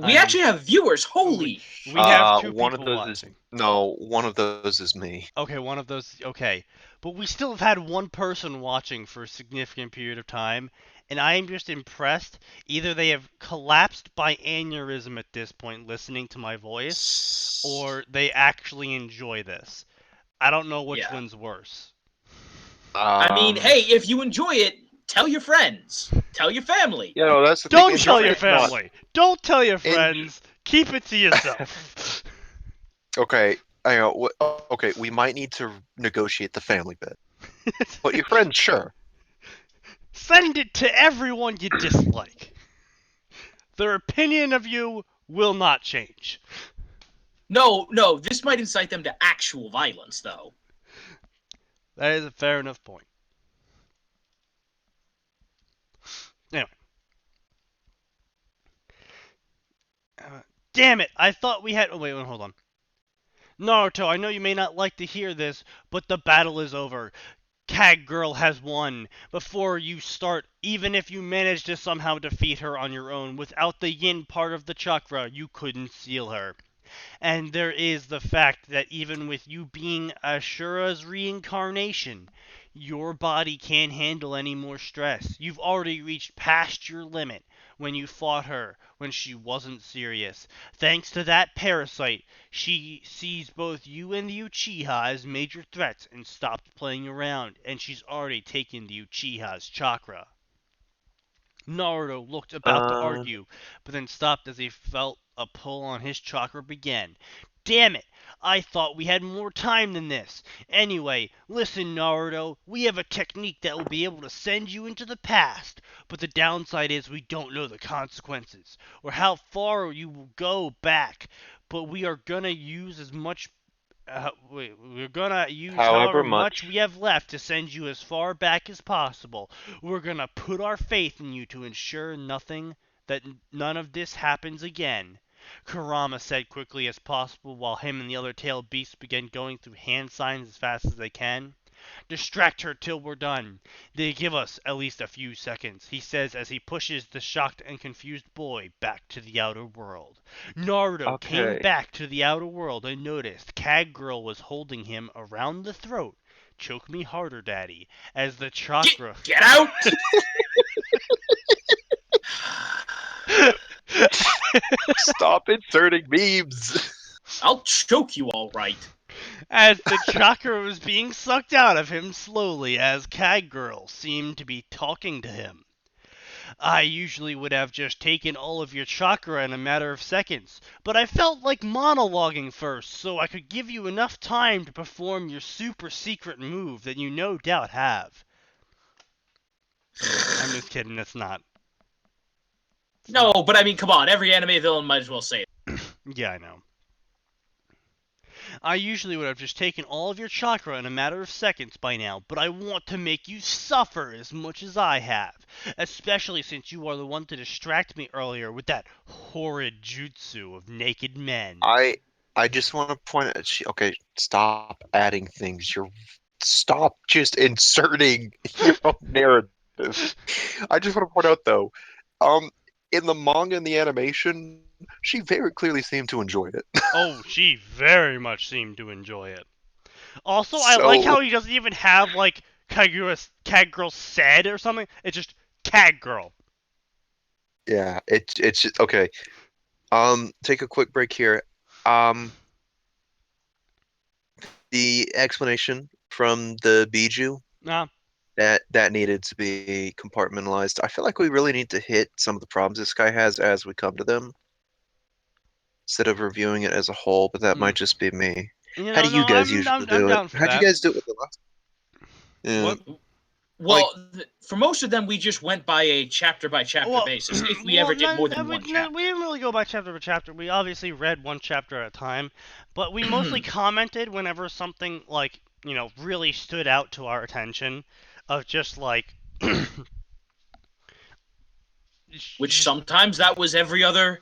S2: We actually have viewers.
S1: We,
S2: Holy
S1: we have two
S3: One of
S1: people
S3: those is
S1: watching.
S3: no. One of those is me.
S1: Okay, one of those. Okay, but we still have had one person watching for a significant period of time, and I am just impressed. Either they have collapsed by aneurysm at this point, listening to my voice, or they actually enjoy this. I don't know which
S2: yeah.
S1: one's worse.
S2: I mean,
S3: Um,
S2: hey, if you enjoy it, tell your friends, tell your family.
S3: you know, that's the thing.
S1: Don't
S3: Enjoy
S1: tell your
S3: it, not
S1: family. Don't tell your
S3: in.
S1: friends. Keep it to yourself.
S3: Okay, I know. Okay, we might need to negotiate the family bit. But your friends, sure.
S1: Send it to everyone you dislike. Their opinion of you will not change.
S2: No, no, this might incite them to actual violence, though.
S1: That is a fair enough point. Anyway. Damn it! I thought we had. Oh, wait, hold on. Naruto, I know you may not like to hear this, but the battle is over. Cag Girl has won. Before you start, even if you manage to somehow defeat her on your own, without the yin part of the chakra, you couldn't seal her. And there is the fact that even with you being Ashura's reincarnation, your body can't handle any more stress. You've already reached past your limit when you fought her when she wasn't serious. Thanks to that parasite, she sees both you and the Uchiha as major threats and stopped playing around, and she's already taken the Uchiha's chakra. Naruto looked about to
S3: Uh,
S1: argue, but then stopped as he felt a pull on his chakra begin. Damn it! I thought we had more time than this. Anyway, listen, Naruto, we have a technique that will be able to send you into the past, but the downside is we don't know the consequences, or how far you will go back. But we are gonna use as much we're gonna use
S3: however
S1: however much
S3: much.
S1: we have left to send you as far back as possible. We're gonna put our faith in you to ensure none of this happens again. Kurama said quickly as possible while him and the other tailed beasts began going through hand signs as fast as they can. Distract her till we're done. They give us at least a few seconds, he says as he pushes the shocked and confused boy back to the outer world. Naruto came
S3: Okay.
S1: back to the outer world and noticed Cag Girl was holding him around the throat. Choke me harder, daddy, as the chakra.
S2: Get out!
S3: Stop inserting memes.
S2: I'll choke you all right.
S1: As the chakra was being sucked out of him slowly as Cag Girl seemed to be talking to him. I usually would have just taken all of your chakra in a matter of seconds, but I felt like monologuing first so I could give you enough time to perform your super secret move that you no doubt have. I'm just kidding, it's not.
S2: No, but I mean, come on, every anime villain might as well say it.
S1: Yeah, I know. I usually would have just taken all of your chakra in a matter of seconds by now, but I want to make you suffer as much as I have, especially since you are the one to distract me earlier with that horrid jutsu of naked men.
S3: I I just want to point out. Okay, stop adding things. Stop just inserting your own narrative. I just want to point out though, um, in the manga and the animation, she very clearly seemed to enjoy it.
S1: Oh, she very much seemed to enjoy it. Also, I like
S3: So
S1: how he doesn't even have like Cag Girl said or something. It's just Cag Girl.
S3: yeah, it's just okay. Take a quick break here. Um, the explanation from the Biju
S1: Nah.
S3: that needed to be compartmentalized. I feel like we really need to hit some of the problems this guy has as we come to them, instead of reviewing it as a whole, but that
S1: Mm.
S3: might just be me.
S1: You
S3: How
S1: know,
S3: do you
S1: no,
S3: guys
S1: I'm
S3: usually
S1: I'm
S3: do it?
S1: down for
S3: How'd you
S1: that.
S3: guys do it with the last? Yeah.
S1: What?
S2: Well, for most of them, we just went by a chapter-by-chapter basis, if we ever did more than one chapter.
S1: We didn't really go by chapter by chapter. We obviously read one chapter at a time, but we mostly commented whenever something, like, really stood out to our attention, of just, like...
S2: Which sometimes that was every other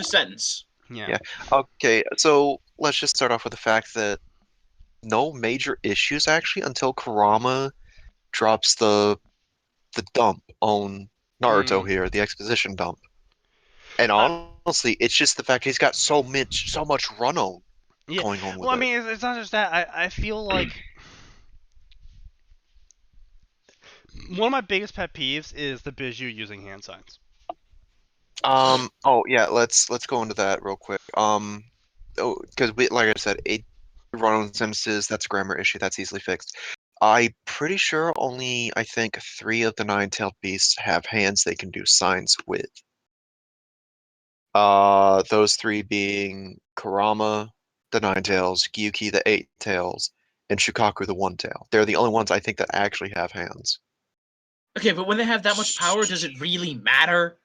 S2: sentence.
S1: Yeah.
S3: Okay, so let's just start off with the fact that no major issues actually until Kurama drops the dump on Naruto here, the exposition dump. And honestly, it's just the fact he's got so much run on going on with
S1: Well, I
S3: it.
S1: mean, it's not just that. I feel like one of my biggest pet peeves is the Bijou using hand signs.
S3: Oh yeah, let's go into that real quick. Because like I said, run-on sentences, that's a grammar issue, that's easily fixed. I'm pretty sure only, I think, 3 of the 9-tailed beasts have hands they can do signs with. Those 3 being Kurama, the 9 tails, Gyuki, the 8 tails, and Shukaku, the 1 tail. They're the only ones I think that actually have hands.
S2: Okay, but when they have that much power, does it really matter?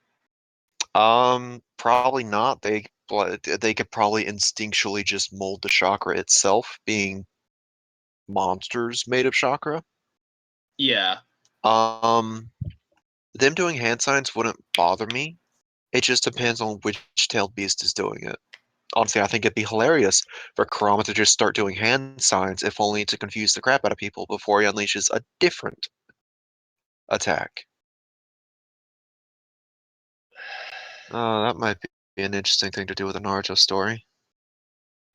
S3: Probably not. They could probably instinctually just mold the chakra itself, being monsters made of chakra.
S2: Yeah.
S3: Them doing hand signs wouldn't bother me. It just depends on which tailed beast is doing it. Honestly, I think it'd be hilarious for Kurama to just start doing hand signs, if only to confuse the crap out of people before he unleashes a different attack. That might be an interesting thing to do with a Naruto story.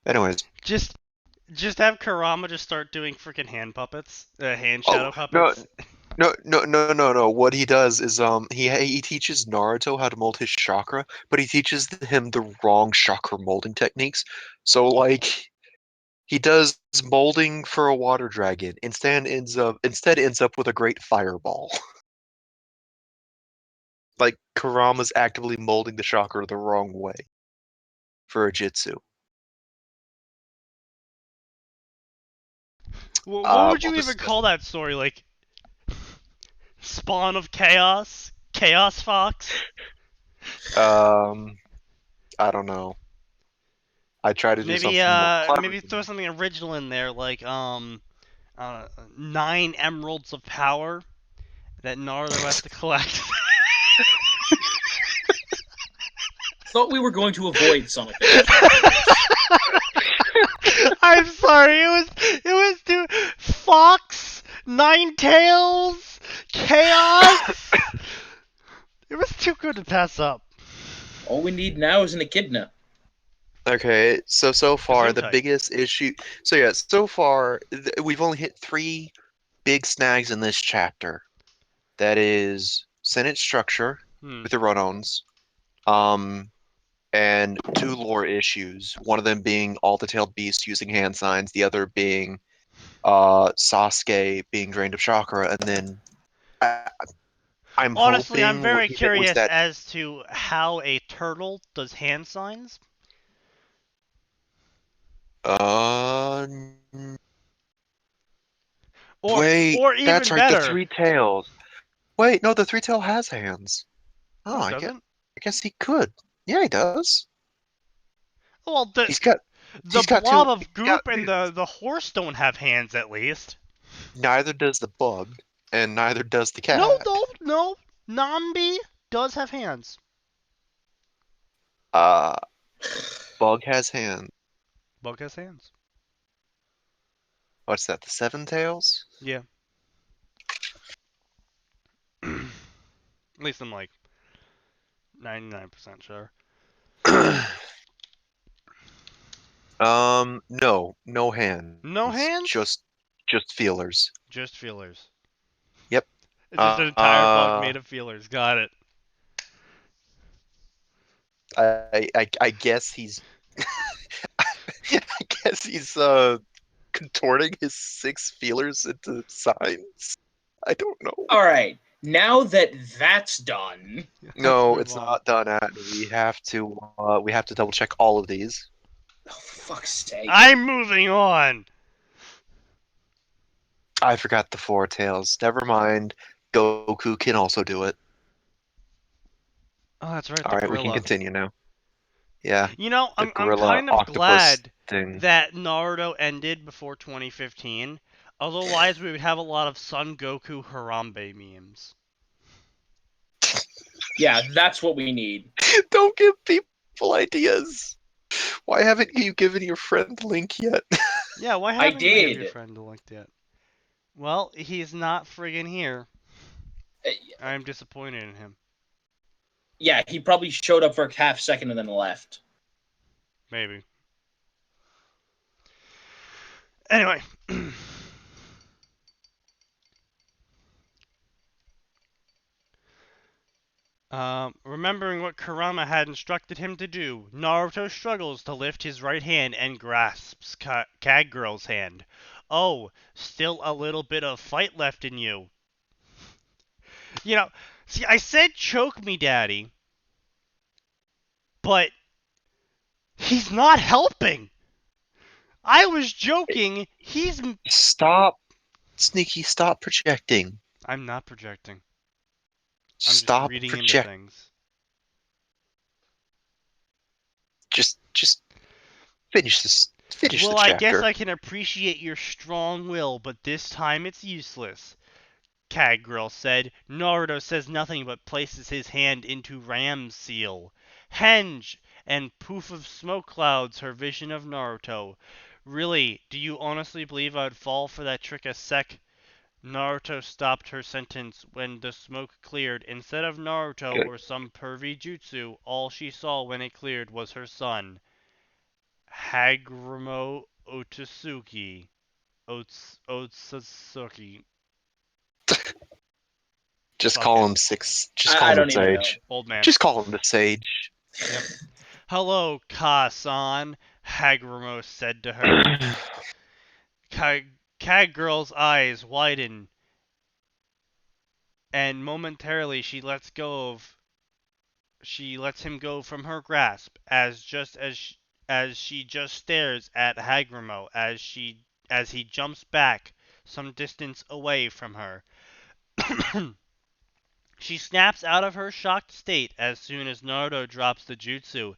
S3: Anyways.
S1: Just have Kurama just start doing freaking hand puppets, hand shadow puppets.
S3: No. What he does is he teaches Naruto how to mold his chakra, but he teaches him the wrong chakra molding techniques. So like he does molding for a water dragon, instead ends up with a great fireball. Like Kurama's actively molding the chakra the wrong way for a jutsu.
S1: What would you even call that story? Like, Spawn of Chaos? Chaos Fox?
S3: I don't know. I try to do something more clever.
S1: Maybe throw something original in there, like 9 emeralds of power that Naruto has to collect.
S2: Thought we were going to avoid some of
S1: I'm sorry, it was too Fox, 9 Tails, Chaos. It was too good to pass up.
S2: All we need now is an echidna.
S3: Okay, so far the biggest issue. So yeah, so far we've only hit 3 big snags in this chapter. That is sentence structure with the run-ons, and 2 lore issues. One of them being all the tailed beasts using hand signs, the other being Sasuke being drained of chakra, and then I'm
S1: Honestly, I'm
S3: hoping
S1: very
S3: what he did was
S1: curious
S3: that
S1: as to how a turtle does hand signs.
S3: Wait,
S1: or even
S3: that's right,
S1: better.
S3: the 3 tails. Wait, no, the 3 tail has hands. Oh,
S1: No, it doesn't.
S3: I guess he could. Yeah, he does.
S1: Well,
S3: He's got
S1: blob
S3: 2.
S1: of goop and the horse don't have hands, at least.
S3: Neither does the bug, and neither does the cat.
S1: No. Nambi does have hands.
S3: Bug has hands.
S1: Bug has hands.
S3: What's that? The 7 tails?
S1: Yeah. At least I'm like 99% sure.
S3: No hands.
S1: No hands?
S3: Just feelers.
S1: Just feelers.
S3: Yep.
S1: It's just an entire bug made of feelers. Got it.
S3: I guess he's I guess he's contorting his 6 feelers into signs. I don't know.
S2: All right, now that that's done.
S3: No, it's not done. We have to double check all of these.
S2: Oh, for fuck's sake!
S1: I'm moving on.
S3: I forgot the four tails. Never mind. Goku can also do it.
S1: Oh, that's right,
S3: All
S1: the
S3: right, we can
S1: gorilla.
S3: continue now. Yeah,
S1: You know,
S3: the
S1: I'm
S3: gorilla
S1: kind of
S3: octopus
S1: glad
S3: thing.
S1: that Naruto ended before 2015. Otherwise, we would have a lot of Son Goku Harambe memes.
S2: Yeah, that's what we need.
S3: Don't give people ideas. Why haven't you given your friend Link yet?
S1: Yeah, why
S2: I
S1: haven't you given your
S2: did.
S1: friend a link yet? Well, he's not friggin' here.
S2: Uh,
S1: I'm disappointed in him.
S2: Yeah, he probably showed up for a half second and then left.
S1: Maybe. Anyway. Remembering what Kurama had instructed him to do, Naruto struggles to lift his right hand and grasps Kagurl's hand. Oh, still a little bit of fight left in you. You know, see, I said choke me, daddy, but he's not helping. I was joking.
S3: Stop, Sneaky, stop projecting.
S1: I'm not projecting. I'm just
S3: Stop
S1: reading into
S3: project.
S1: things.
S3: Just finish this. Finish the
S1: Well, I guess
S3: chapter.
S1: I can appreciate your strong will, but this time it's useless. Kagurl said. Naruto says nothing but places his hand into Ram's seal. Henge! And poof of smoke clouds her vision of Naruto. Really, do you honestly believe I'd fall for that trick a sec? Naruto stopped her sentence when the smoke cleared. Instead of Naruto
S3: Good.
S1: or some pervy jutsu, all she saw when it cleared was her son. Hagoromo Otsutsuki. Otsutsuki.
S3: Just
S1: Fuck
S3: call
S1: it.
S3: him six. Just
S2: I
S3: call him
S2: don't
S3: the
S2: even know.
S3: sage.
S1: Old man.
S3: Just call him the sage.
S1: Yep. Hello, Ka-san, Hagoromo said to her. Kagurl's eyes widen, and momentarily she lets him go from her grasp, as she just stares at Hagoromo as he jumps back some distance away from her. She snaps out of her shocked state as soon as Naruto drops the jutsu,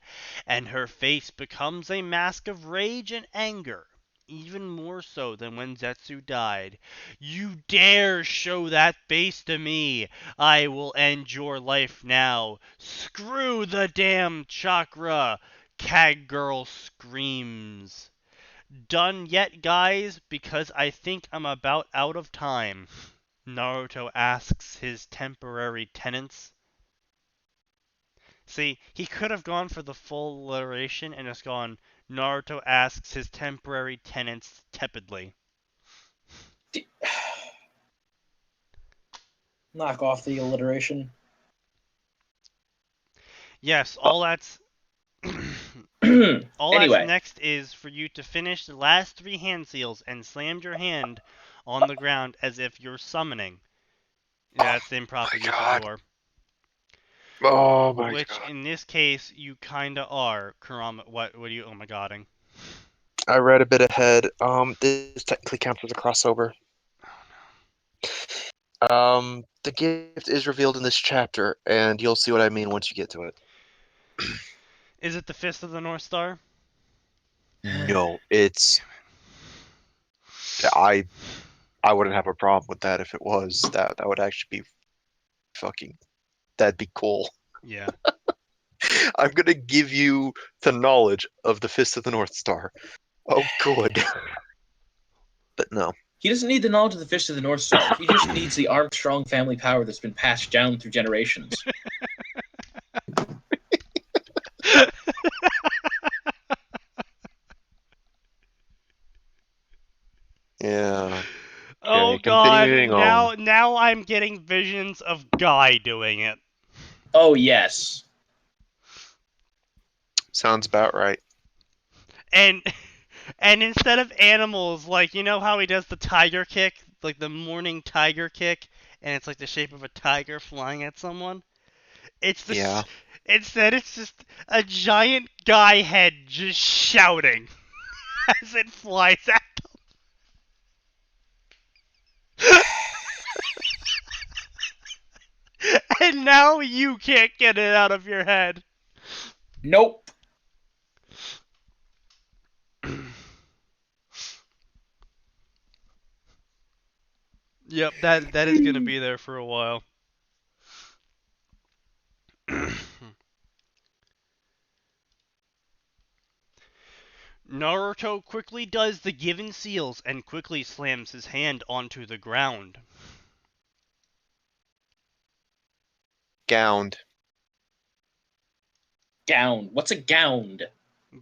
S1: and her face becomes a mask of rage and anger, even more so than when Zetsu died. You dare show that face to me! I will end your life now! Screw the damn chakra! Kagurl screams. Done yet, guys? Because I think I'm about out of time. Naruto asks his temporary tenants. See, he could have gone for the full alliteration and just gone, Naruto asks his temporary tenants tepidly.
S2: Knock off the alliteration.
S1: Yes,
S3: Uh,
S1: all that's
S2: Anyway,
S1: next is for you to finish the last 3 hand seals and slam your hand on the ground as if you're summoning. Yeah, that's the improper
S3: my
S1: use of
S3: God.
S1: your.
S3: Oh my
S1: Which,
S3: God.
S1: in this case, you kinda are, Kurama. What are you oh my godding?
S3: I read a bit ahead. This technically counts as a crossover. The gift is revealed in this chapter, and you'll see what I mean once you get to it.
S1: Is it the Fist of the North Star?
S3: No, it's I I wouldn't have a problem with that if it was. That would actually be fucking that'd be cool.
S1: Yeah.
S3: I'm gonna give you the knowledge of the Fist of the North Star. Oh, good. But no.
S2: he doesn't need the knowledge of the Fist of the North Star. He just needs the Armstrong family power that's been passed down through generations.
S3: Yeah.
S1: Oh
S3: Okay,
S1: god,
S3: continuing on.
S1: now I'm getting visions of Guy doing it.
S2: Oh, yes.
S3: Sounds about right.
S1: And and instead of animals, like you know how he does the tiger kick, like the morning tiger kick, and it's like the shape of a tiger flying at someone? It's
S3: Yeah.
S1: this instead it's just a giant guy head just shouting as it flies at them. And now you can't get it out of your head.
S2: Nope.
S1: Yep, that is gonna be there for a while. Naruto quickly does the given seals and quickly slams his hand onto the ground.
S3: Gowned.
S2: Gown. What's a gowned?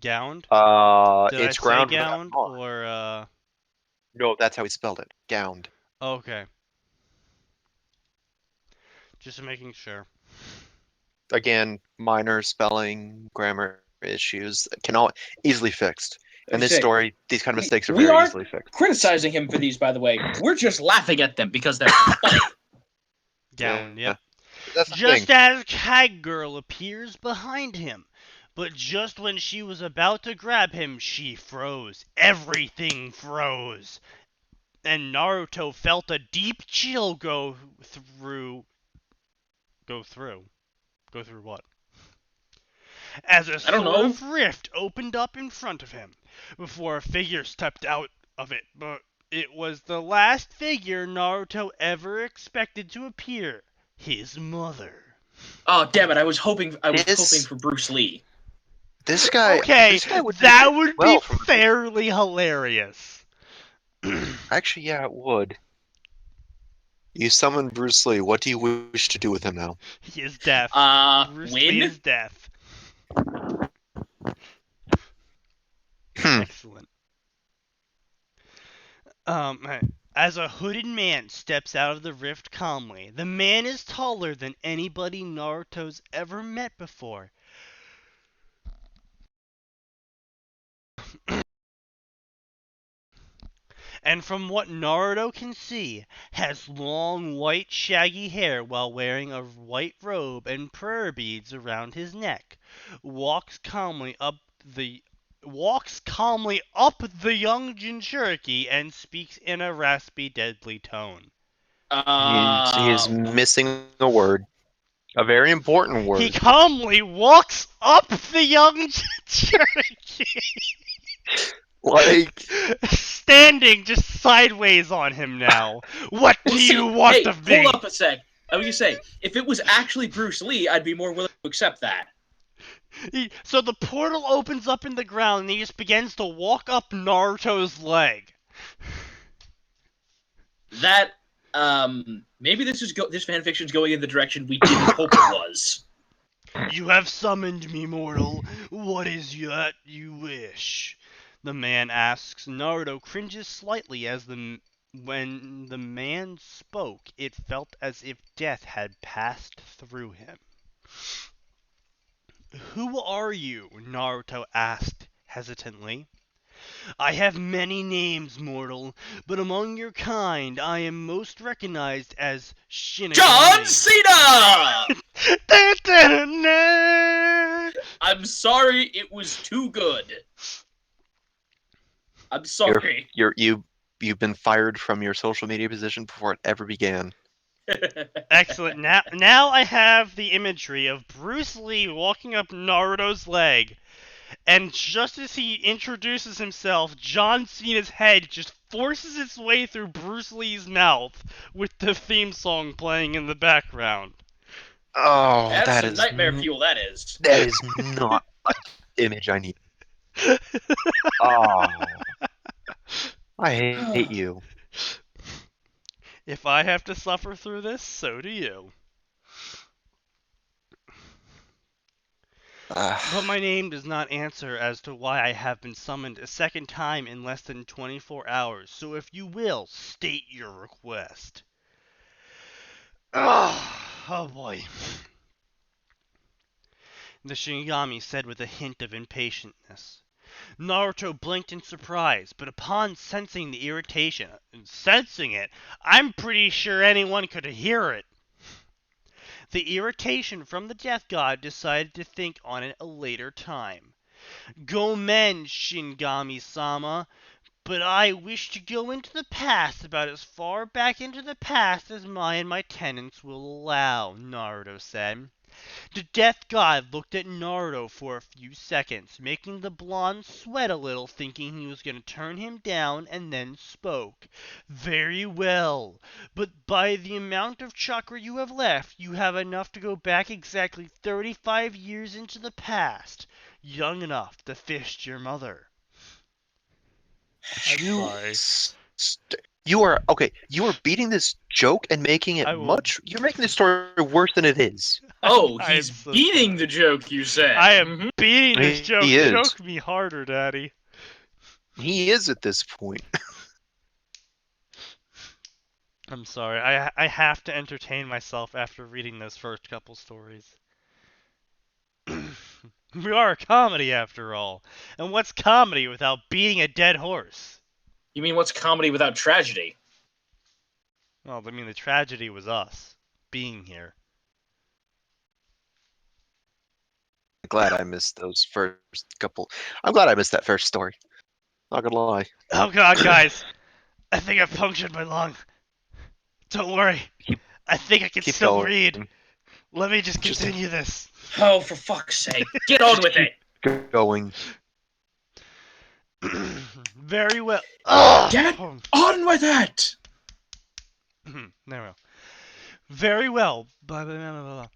S1: Gowned? Did I
S3: It's
S1: say
S3: ground without
S1: gowned
S3: R.
S1: or
S3: No, that's how he spelled it. Gowned.
S1: okay. Just making sure.
S3: Again, minor spelling, grammar issues can all easily fixed. In this
S2: Say,
S3: story, these kind of mistakes are
S2: we
S3: very
S2: aren't
S3: easily fixed.
S2: criticizing him for these, by the way. We're just laughing at them because they're funny.
S1: Gowned, yep.
S3: That's the
S1: Just
S3: thing.
S1: as Kaggirl appears behind him, but just when she was about to grab him, she froze. Everything froze. And Naruto felt a deep chill go through. Go through? Go through what? As a
S2: I don't
S1: sort
S2: know.
S1: of rift opened up in front of him, before a figure stepped out of it. But it was the last figure Naruto ever expected to appear. His mother.
S2: Oh, damn it. I was hoping
S3: This
S2: for Bruce Lee.
S3: this guy
S1: Okay,
S3: would do
S1: that
S3: pretty
S1: would be
S3: well from
S1: fairly hilarious.
S3: actually, yeah, it would. You summon Bruce Lee. What do you wish to do with him now?
S1: He is deaf. Bruce Lee
S2: Win?
S1: is deaf.
S3: Hmm.
S1: Excellent. As a hooded man steps out of the rift calmly, the man is taller than anybody Naruto's ever met before. And from what Naruto can see, has long white shaggy hair while wearing a white robe and prayer beads around his neck. Walks calmly up the young Jinchuriki and speaks in a raspy, deadly tone.
S3: He is missing a word, a very important
S1: He
S3: word.
S1: calmly walks up the young Jinchuriki,
S3: Like,
S1: standing just sideways on him now. What do you want of me?
S2: Hold up a sec. I was gonna say, if it was actually Bruce Lee, I'd be more willing to accept that.
S1: So the portal opens up in the ground and he just begins to walk up Naruto's leg.
S2: That maybe this fanfiction's going in the direction we didn't hope it was.
S1: You have summoned me, mortal. What is that you wish? The man asks. Naruto cringes slightly as when the man spoke, it felt as if death had passed through him. Who are you? Naruto asked hesitantly. I have many names, mortal, but among your kind I am most recognized as Shinigami.
S2: John Cena!
S1: Da-da-da-da.
S2: I'm sorry, it was too good. I'm sorry.
S3: you've been fired from your social media position before it ever began.
S1: Excellent. Now I have the imagery of Bruce Lee walking up Naruto's leg, and just as he introduces himself, John Cena's head just forces its way through Bruce Lee's mouth with the theme song playing in the background.
S3: Oh,
S2: That's
S3: that
S2: some
S3: is
S2: nightmare fuel, that is.
S3: That is not an image I need. Oh, I hate you.
S1: If I have to suffer through this, so do you. But my name does not answer as to why I have been summoned a second time in less than 24 hours, so if you will, state your request. Oh boy. The Shinigami said with a hint of impatientness. Naruto blinked in surprise, but upon sensing the irritation, I'm pretty sure anyone could hear it. The irritation from the Death God decided to think on it a later time. Gomen, Shinigami-sama, But I wish to go into the past, about as far back into the past as I and my tenants will allow, Naruto said. The Death God looked at Naruto for a few seconds, making the blonde sweat a little, thinking he was going to turn him down, and then spoke. Very well, but by the amount of chakra you have left, you have enough to go back exactly 35 years into the past, young enough to fist your mother. I'm
S3: You
S1: sorry.
S3: you are okay. You are beating this joke and making it
S1: I will.
S3: You're making this story worse than it is.
S2: Oh,
S1: I am
S2: he's
S1: so
S2: beating
S1: sorry.
S2: the joke, you say?
S1: I am beating this
S3: He
S1: joke.
S3: is.
S1: Choke me harder, Daddy.
S3: He is at this point.
S1: I'm sorry. I have to entertain myself after reading those first couple stories. We are a comedy after all. And what's comedy without beating a dead horse?
S2: You mean what's comedy without tragedy?
S1: Well, I mean, the tragedy was us being here.
S3: Glad I missed those first couple. I'm glad I missed that first story. Not gonna lie.
S1: Oh god, guys. I think I punctured my lung. Don't worry.
S3: Keep-
S1: I think I can
S3: Keep
S1: still
S3: going.
S1: read. Let me just
S3: Just-
S1: continue this.
S2: Oh, for fuck's sake. Get on with it.
S3: Going.
S1: Very well. Ugh!
S2: Get
S1: Oh.
S2: on with it.
S1: There we go. Very well. Blah, blah, blah, blah, blah.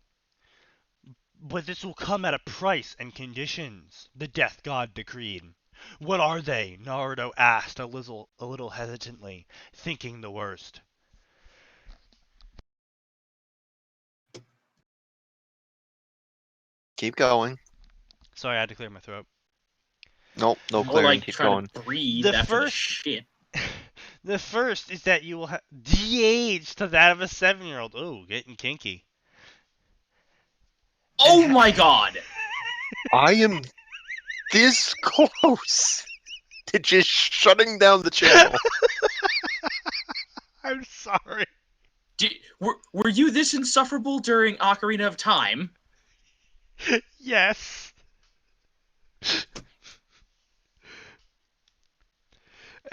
S1: But this will come at a price and conditions, the Death God decreed. What are they? Naruto asked a little hesitantly, thinking the worst.
S3: Keep going.
S1: Sorry, I had to clear my throat.
S3: Nope, no
S2: More
S3: clearing.
S2: like
S3: Keep
S2: trying
S3: going.
S2: to breathe
S1: The
S2: after the
S1: first-
S2: shit.
S1: The first is that you will de-age to that of a 7-year-old. Oh, getting kinky.
S2: Oh my god.
S3: I am this close to just shutting down the channel.
S1: I'm sorry.
S2: Were you this insufferable during Ocarina of Time?
S1: Yes.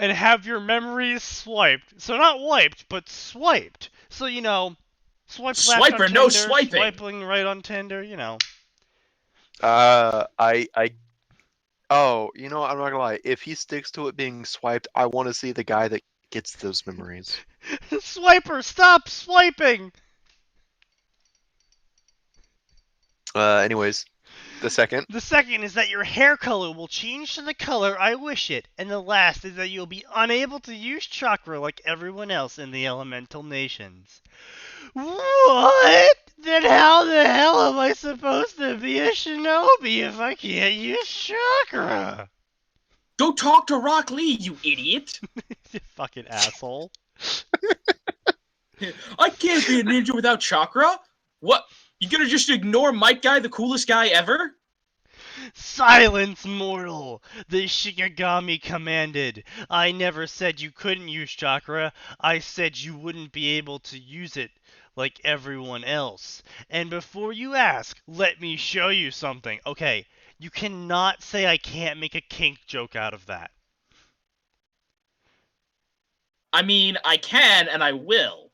S1: And have your memories swiped. So not wiped, but swiped. So, swipe left on
S2: Swiper,
S1: Tinder,
S2: no swiping.
S1: swiping right on Tinder,
S3: Oh, you know what? I'm not gonna lie. If he sticks to it being swiped, I want to see the guy that gets those memories.
S1: Swiper, stop swiping!
S3: Anyways, the second.
S1: The second is that your hair color will change to the color I wish it. And the last is that you'll be unable to use chakra like everyone else in the elemental nations. What? Then how the hell am I supposed to be a shinobi if I can't use chakra?
S2: Go talk to Rock Lee, you idiot.
S1: You fucking asshole.
S2: I can't be a ninja without chakra. What? You gonna just ignore Mike Guy, the coolest guy ever?
S1: Silence, mortal! The Shinigami commanded. I never said you couldn't use chakra. I said you wouldn't be able to use it like everyone else. And before you ask, let me show you something. Okay, you cannot say I can't make a kink joke out of that.
S2: I mean, I can and I will.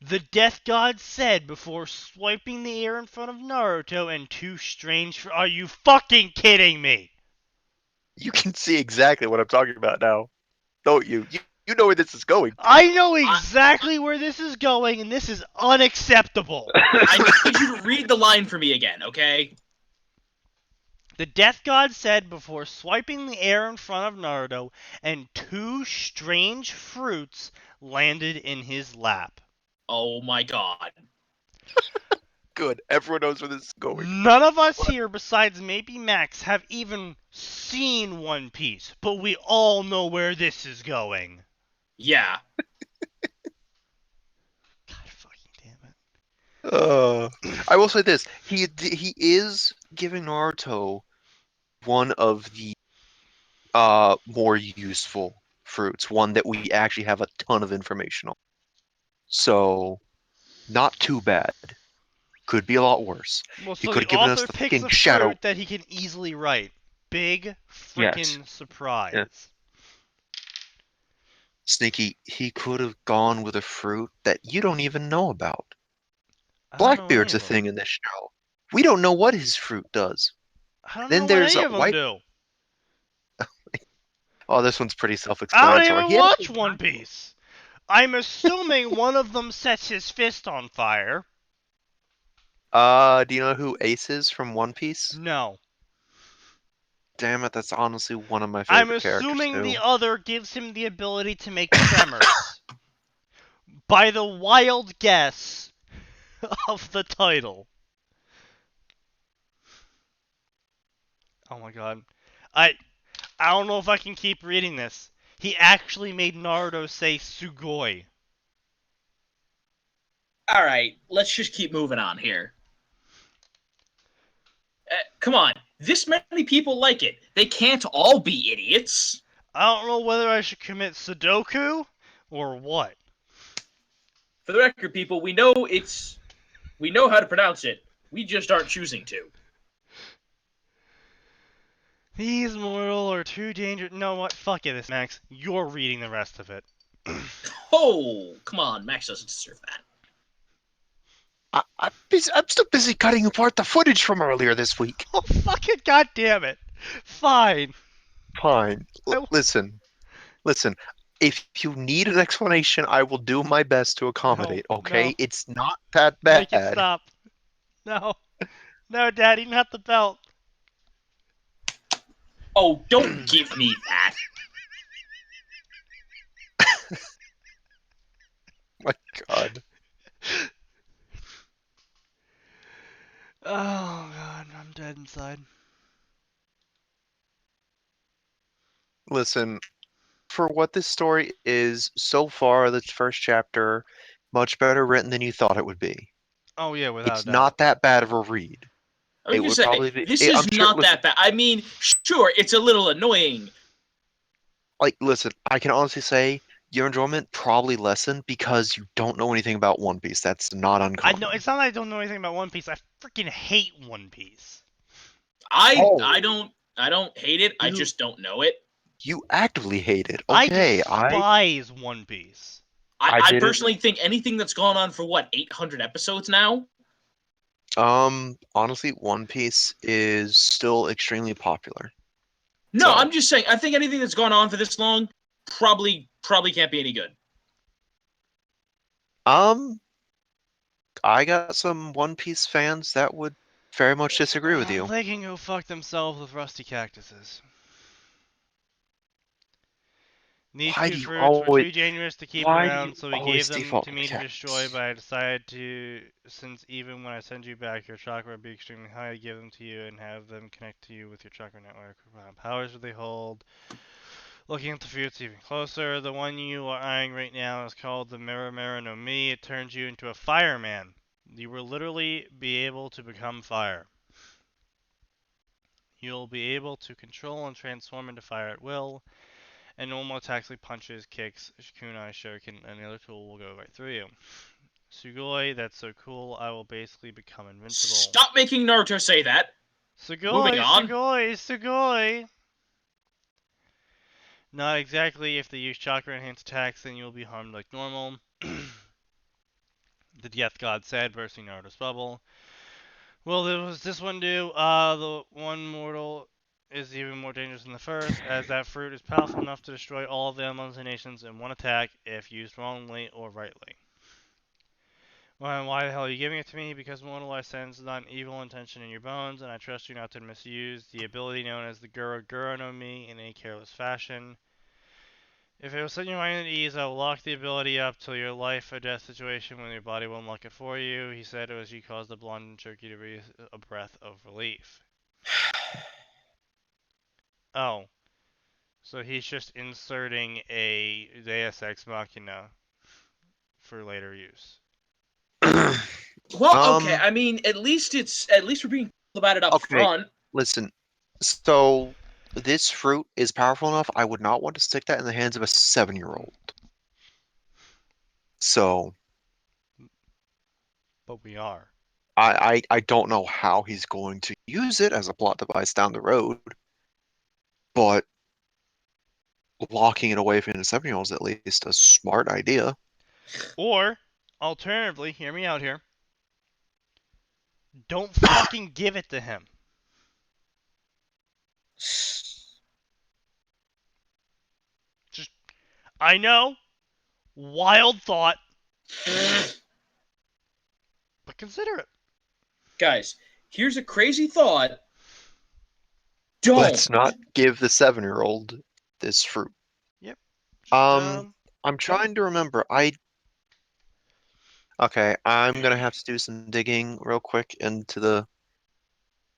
S1: The Death God said before swiping the air in front of Naruto and two strange... Are you fucking kidding me?
S3: You can see exactly what I'm talking about now, don't you? You know where this is going.
S1: I know exactly where this is going, and this is unacceptable.
S2: I need you to read the line for me again, okay?
S1: The Death God said before swiping the air in front of Naruto, and two strange fruits landed in his lap.
S2: Oh my god.
S3: Good. Everyone knows where this is going.
S1: None of us here, besides maybe Max, have even seen One Piece, but we all know where this is going.
S2: Yeah.
S1: God fucking damn it.
S3: I will say this: he is giving Naruto one of the more useful fruits, one that we actually have a ton of information on. So, not too bad. Could be a lot worse.
S1: Well,
S3: He
S1: so
S3: could
S1: the
S3: have given us
S1: author
S3: the
S1: picks
S3: fucking
S1: a
S3: shadow.
S1: fruit that he can easily write. Big freaking surprise.
S3: Yeah. Sneaky, he could have gone with a fruit that you don't even know about.
S1: I don't know any
S3: Blackbeard's
S1: of
S3: a
S1: them.
S3: thing in this show. We don't know what his fruit does.
S1: I don't know
S3: Then
S1: what
S3: there's
S1: any
S3: a
S1: of them
S3: white.
S1: do.
S3: Oh, this one's pretty
S1: I don't
S3: self-explanatory.
S1: even
S3: He had
S1: watch One Piece. I'm assuming one of them sets his fist on fire.
S3: do you know who Ace is from One Piece?
S1: No.
S3: Damn it, that's honestly one of my
S1: I'm
S3: favorite characters
S1: assuming the
S3: too.
S1: other gives him the ability to make tremors. By the wild guess of the title. Oh my god. I I don't know if I can keep reading this. He actually made Naruto say Sugoi.
S2: All right, let's just keep moving on here. Come on, this many people like it. They can't all be idiots.
S1: I don't know whether I should commit Sudoku or what.
S2: For the record, people, we know how to pronounce it. We just aren't choosing to.
S1: These mortal are too dangerous. No, what? Fuck it, Max. You're reading the rest of it.
S2: Oh, come on, Max doesn't deserve that.
S3: I'm still busy cutting apart the footage from earlier this week.
S1: Oh, fucking goddamn it. Fine.
S3: Fine.
S1: I
S3: Listen. If you need an explanation, I will do my best to
S1: No,
S3: accommodate,
S1: no.
S3: okay? It's not that
S1: Make it
S3: bad.
S1: stop. No. No, Daddy, not the belt.
S2: Oh, don't give me that.
S3: My God.
S1: Oh, God, I'm dead inside.
S3: Listen, for what this story is, so far, the first chapter, much better written than you thought it would be.
S1: Oh, yeah, without a
S3: It's
S1: doubt.
S3: not that bad of a read.
S2: I was
S3: It
S2: gonna
S3: would
S2: say
S3: probably be.
S2: this is
S3: I'm sure.
S2: not
S3: Listen,
S2: that bad. I mean, sure, it's a little annoying.
S3: listen. I can honestly say your enjoyment probably lessened because you don't know anything about One Piece. That's not
S1: I know,
S3: uncommon.
S1: it's not that I don't know anything about One Piece. I freaking hate One Piece.
S2: I
S3: Oh,
S2: I don't I don't hate it. I
S3: you
S2: just don't know it.
S3: you actively hate it.
S1: I
S3: Okay,
S1: despise One Piece.
S3: I
S2: I
S3: didn't.
S2: personally think anything that's gone on for what 800 episodes now.
S3: Honestly, One Piece is still extremely popular.
S2: No,
S3: So,
S2: I'm just saying. I think anything that's gone on for this long probably can't be any good.
S3: um, I got some One Piece fans that would very much disagree with you.
S1: They can go fuck themselves with rusty cactuses. These
S3: Why
S1: two
S3: do you
S1: fruits were
S3: always,
S1: too dangerous to keep
S3: why do you
S1: around, so we gave
S3: always
S1: them
S3: default
S1: to
S3: to
S1: me to destroy,
S3: cats?
S1: but I decided to, since even when I send you back, your chakra would be extremely high, to give them to you and have them connect to you with your chakra network. What powers do they hold? Looking at the fruits even closer, the one you are eyeing right now is called the Mirror Mirror no Mi. It turns you into a fireman. You will literally be able to become fire. You'll be able to control and transform into fire at will, and normal attacks like punches, kicks, kunai, shuriken, and the other tool will go right through you. Sugoi, that's so cool, I will basically become invincible.
S2: Stop making Naruto say that. Moving
S1: Sugoi,
S2: on.
S1: Sugoi, Sugoi! Not exactly. If they use chakra enhanced attacks, then you will be harmed like normal. The Death God said, bursting Naruto's bubble. Well, what does this one do? The one mortal is even more dangerous than the first, as that fruit is powerful enough to destroy all of the elements and nations in one attack if used wrongly or rightly. Well, why the hell are you giving it to me? Because mortal, I sense not an evil intention in your bones, and I trust you not to misuse the ability known as the Gura Gura no Mi in a careless fashion. If it will set your mind at ease, I will lock the ability up till your life or death situation when your body will unlock it for you. He said as you caused the blonde turkey to breathe a breath of relief. Oh, so he's just inserting a Deus Ex Machina for later use.
S2: Well, okay.
S3: Um,
S2: I mean, at least we're being cool about it up
S3: okay,
S2: front.
S3: listen. So, this fruit is powerful enough, I would not want to stick that in the hands of a 7-year-old. So,
S1: But we are.
S3: I don't know how he's going to use it as a plot device down the road, but locking it away from the 7-year-olds at least a smart idea.
S1: Or, alternatively, hear me out here. Don't fucking give it to him. Just, I know, wild thought, but consider it.
S2: Guys, here's a crazy thought. Don't.
S3: Let's not give the 7-year-old this fruit.
S1: Yep. Just,
S3: I'm trying to remember. Okay, I'm gonna have to do some digging real quick into the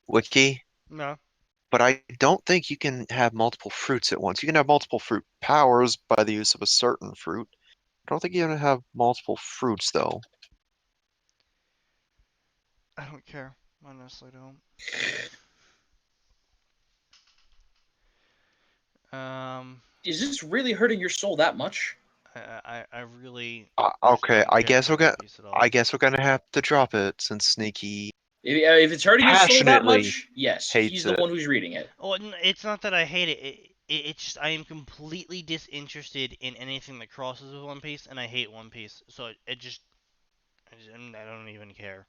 S3: wiki,
S1: no.
S3: but I don't think you can have multiple fruits at once. You can have multiple fruit powers by the use of a certain fruit. I don't think you're gonna have multiple fruits though.
S1: I don't care. I honestly don't.
S2: Is this really hurting your soul that much?
S1: I really
S3: Okay,
S1: don't care for One Piece at all.
S3: I guess we're gonna have to drop it since Sneaky
S2: If it's hurting his soul that
S3: passionately
S2: much, yes,
S3: hates
S2: he's the
S3: it.
S2: one who's reading it.
S1: Well, it's not that I hate it. It's just I am completely disinterested in anything that crosses with One Piece, and I hate One Piece. So I don't even care.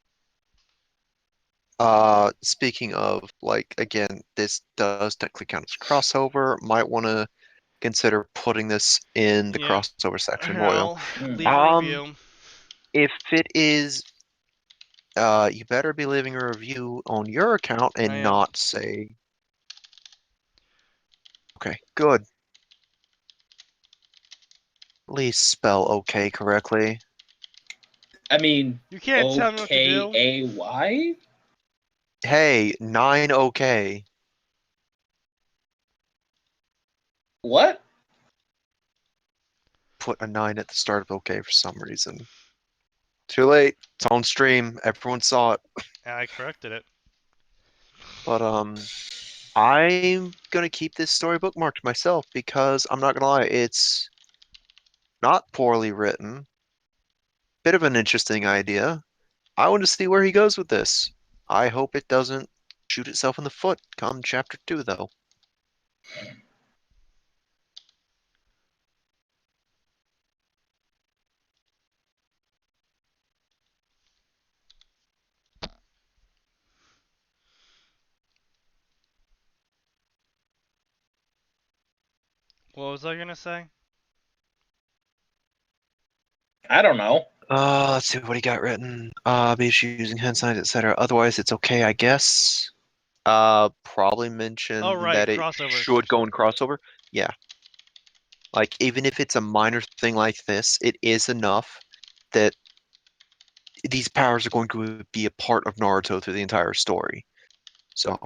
S3: Speaking of, like, again, this does technically count as crossover. Might want to consider putting this in the
S1: Yeah.
S3: crossover section,
S1: Here,
S3: Boyo.
S1: I'll leave a review.
S3: If it is, you better be leaving a review on your account
S1: I
S3: and
S1: am.
S3: not say. Okay, good. At least spell okay correctly.
S2: I mean,
S1: You can't tell me what to do.
S2: OKAY?
S3: Hey, 9 okay.
S2: What?
S3: Put a 9 at the start of okay for some reason. Too late. It's on stream. Everyone saw it.
S1: I corrected it.
S3: But I'm gonna keep this story bookmarked myself because I'm not gonna lie, it's not poorly written. Bit of an interesting idea. I want to see where he goes with this. I hope it doesn't shoot itself in the foot come chapter 2, though.
S1: What was I gonna say?
S2: I don't know.
S3: Let's see what he got written. Be using hand signs, etc. Otherwise, it's okay, I guess. Probably mention
S1: Oh right,
S3: that it
S1: crossovers.
S3: should go in crossover. Yeah. Like, even if it's a minor thing like this, it is enough that these powers are going to be a part of Naruto through the entire story. So,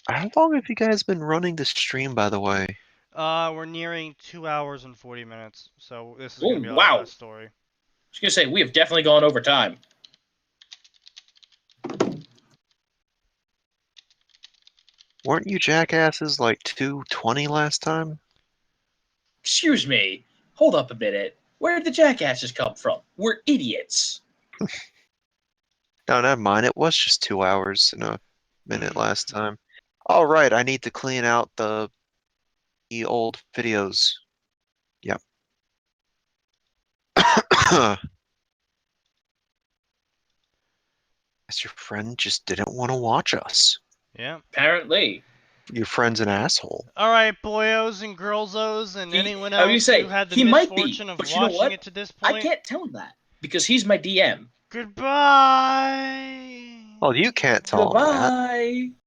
S3: how long have you guys been running this stream, by the way?
S1: We're nearing 2 hours and 40 minutes, so this is
S2: Oh,
S1: gonna be our
S2: wow.
S1: last story.
S2: I was going to say, we have definitely gone over time.
S3: Weren't you jackasses like 2:20 last time?
S2: Excuse me. Hold up a minute. Where did the jackasses come from? We're idiots.
S3: No, never mind. It was just 2 hours and a minute last time. All right, I need to clean out the old videos. Yep. Guess your friend just didn't want to watch us.
S1: Yeah.
S2: Apparently.
S3: Your friend's an asshole.
S1: All right, boyos and girlsos, and anyone
S2: I was
S1: else
S2: gonna
S1: who
S2: say,
S1: had the
S2: he might be,
S1: misfortune of
S2: but you know
S1: watching
S2: what?
S1: it to this
S2: I
S1: point.
S2: can't tell him that because he's my DM.
S1: Goodbye.
S3: Well, you can't tell him that.
S2: Goodbye.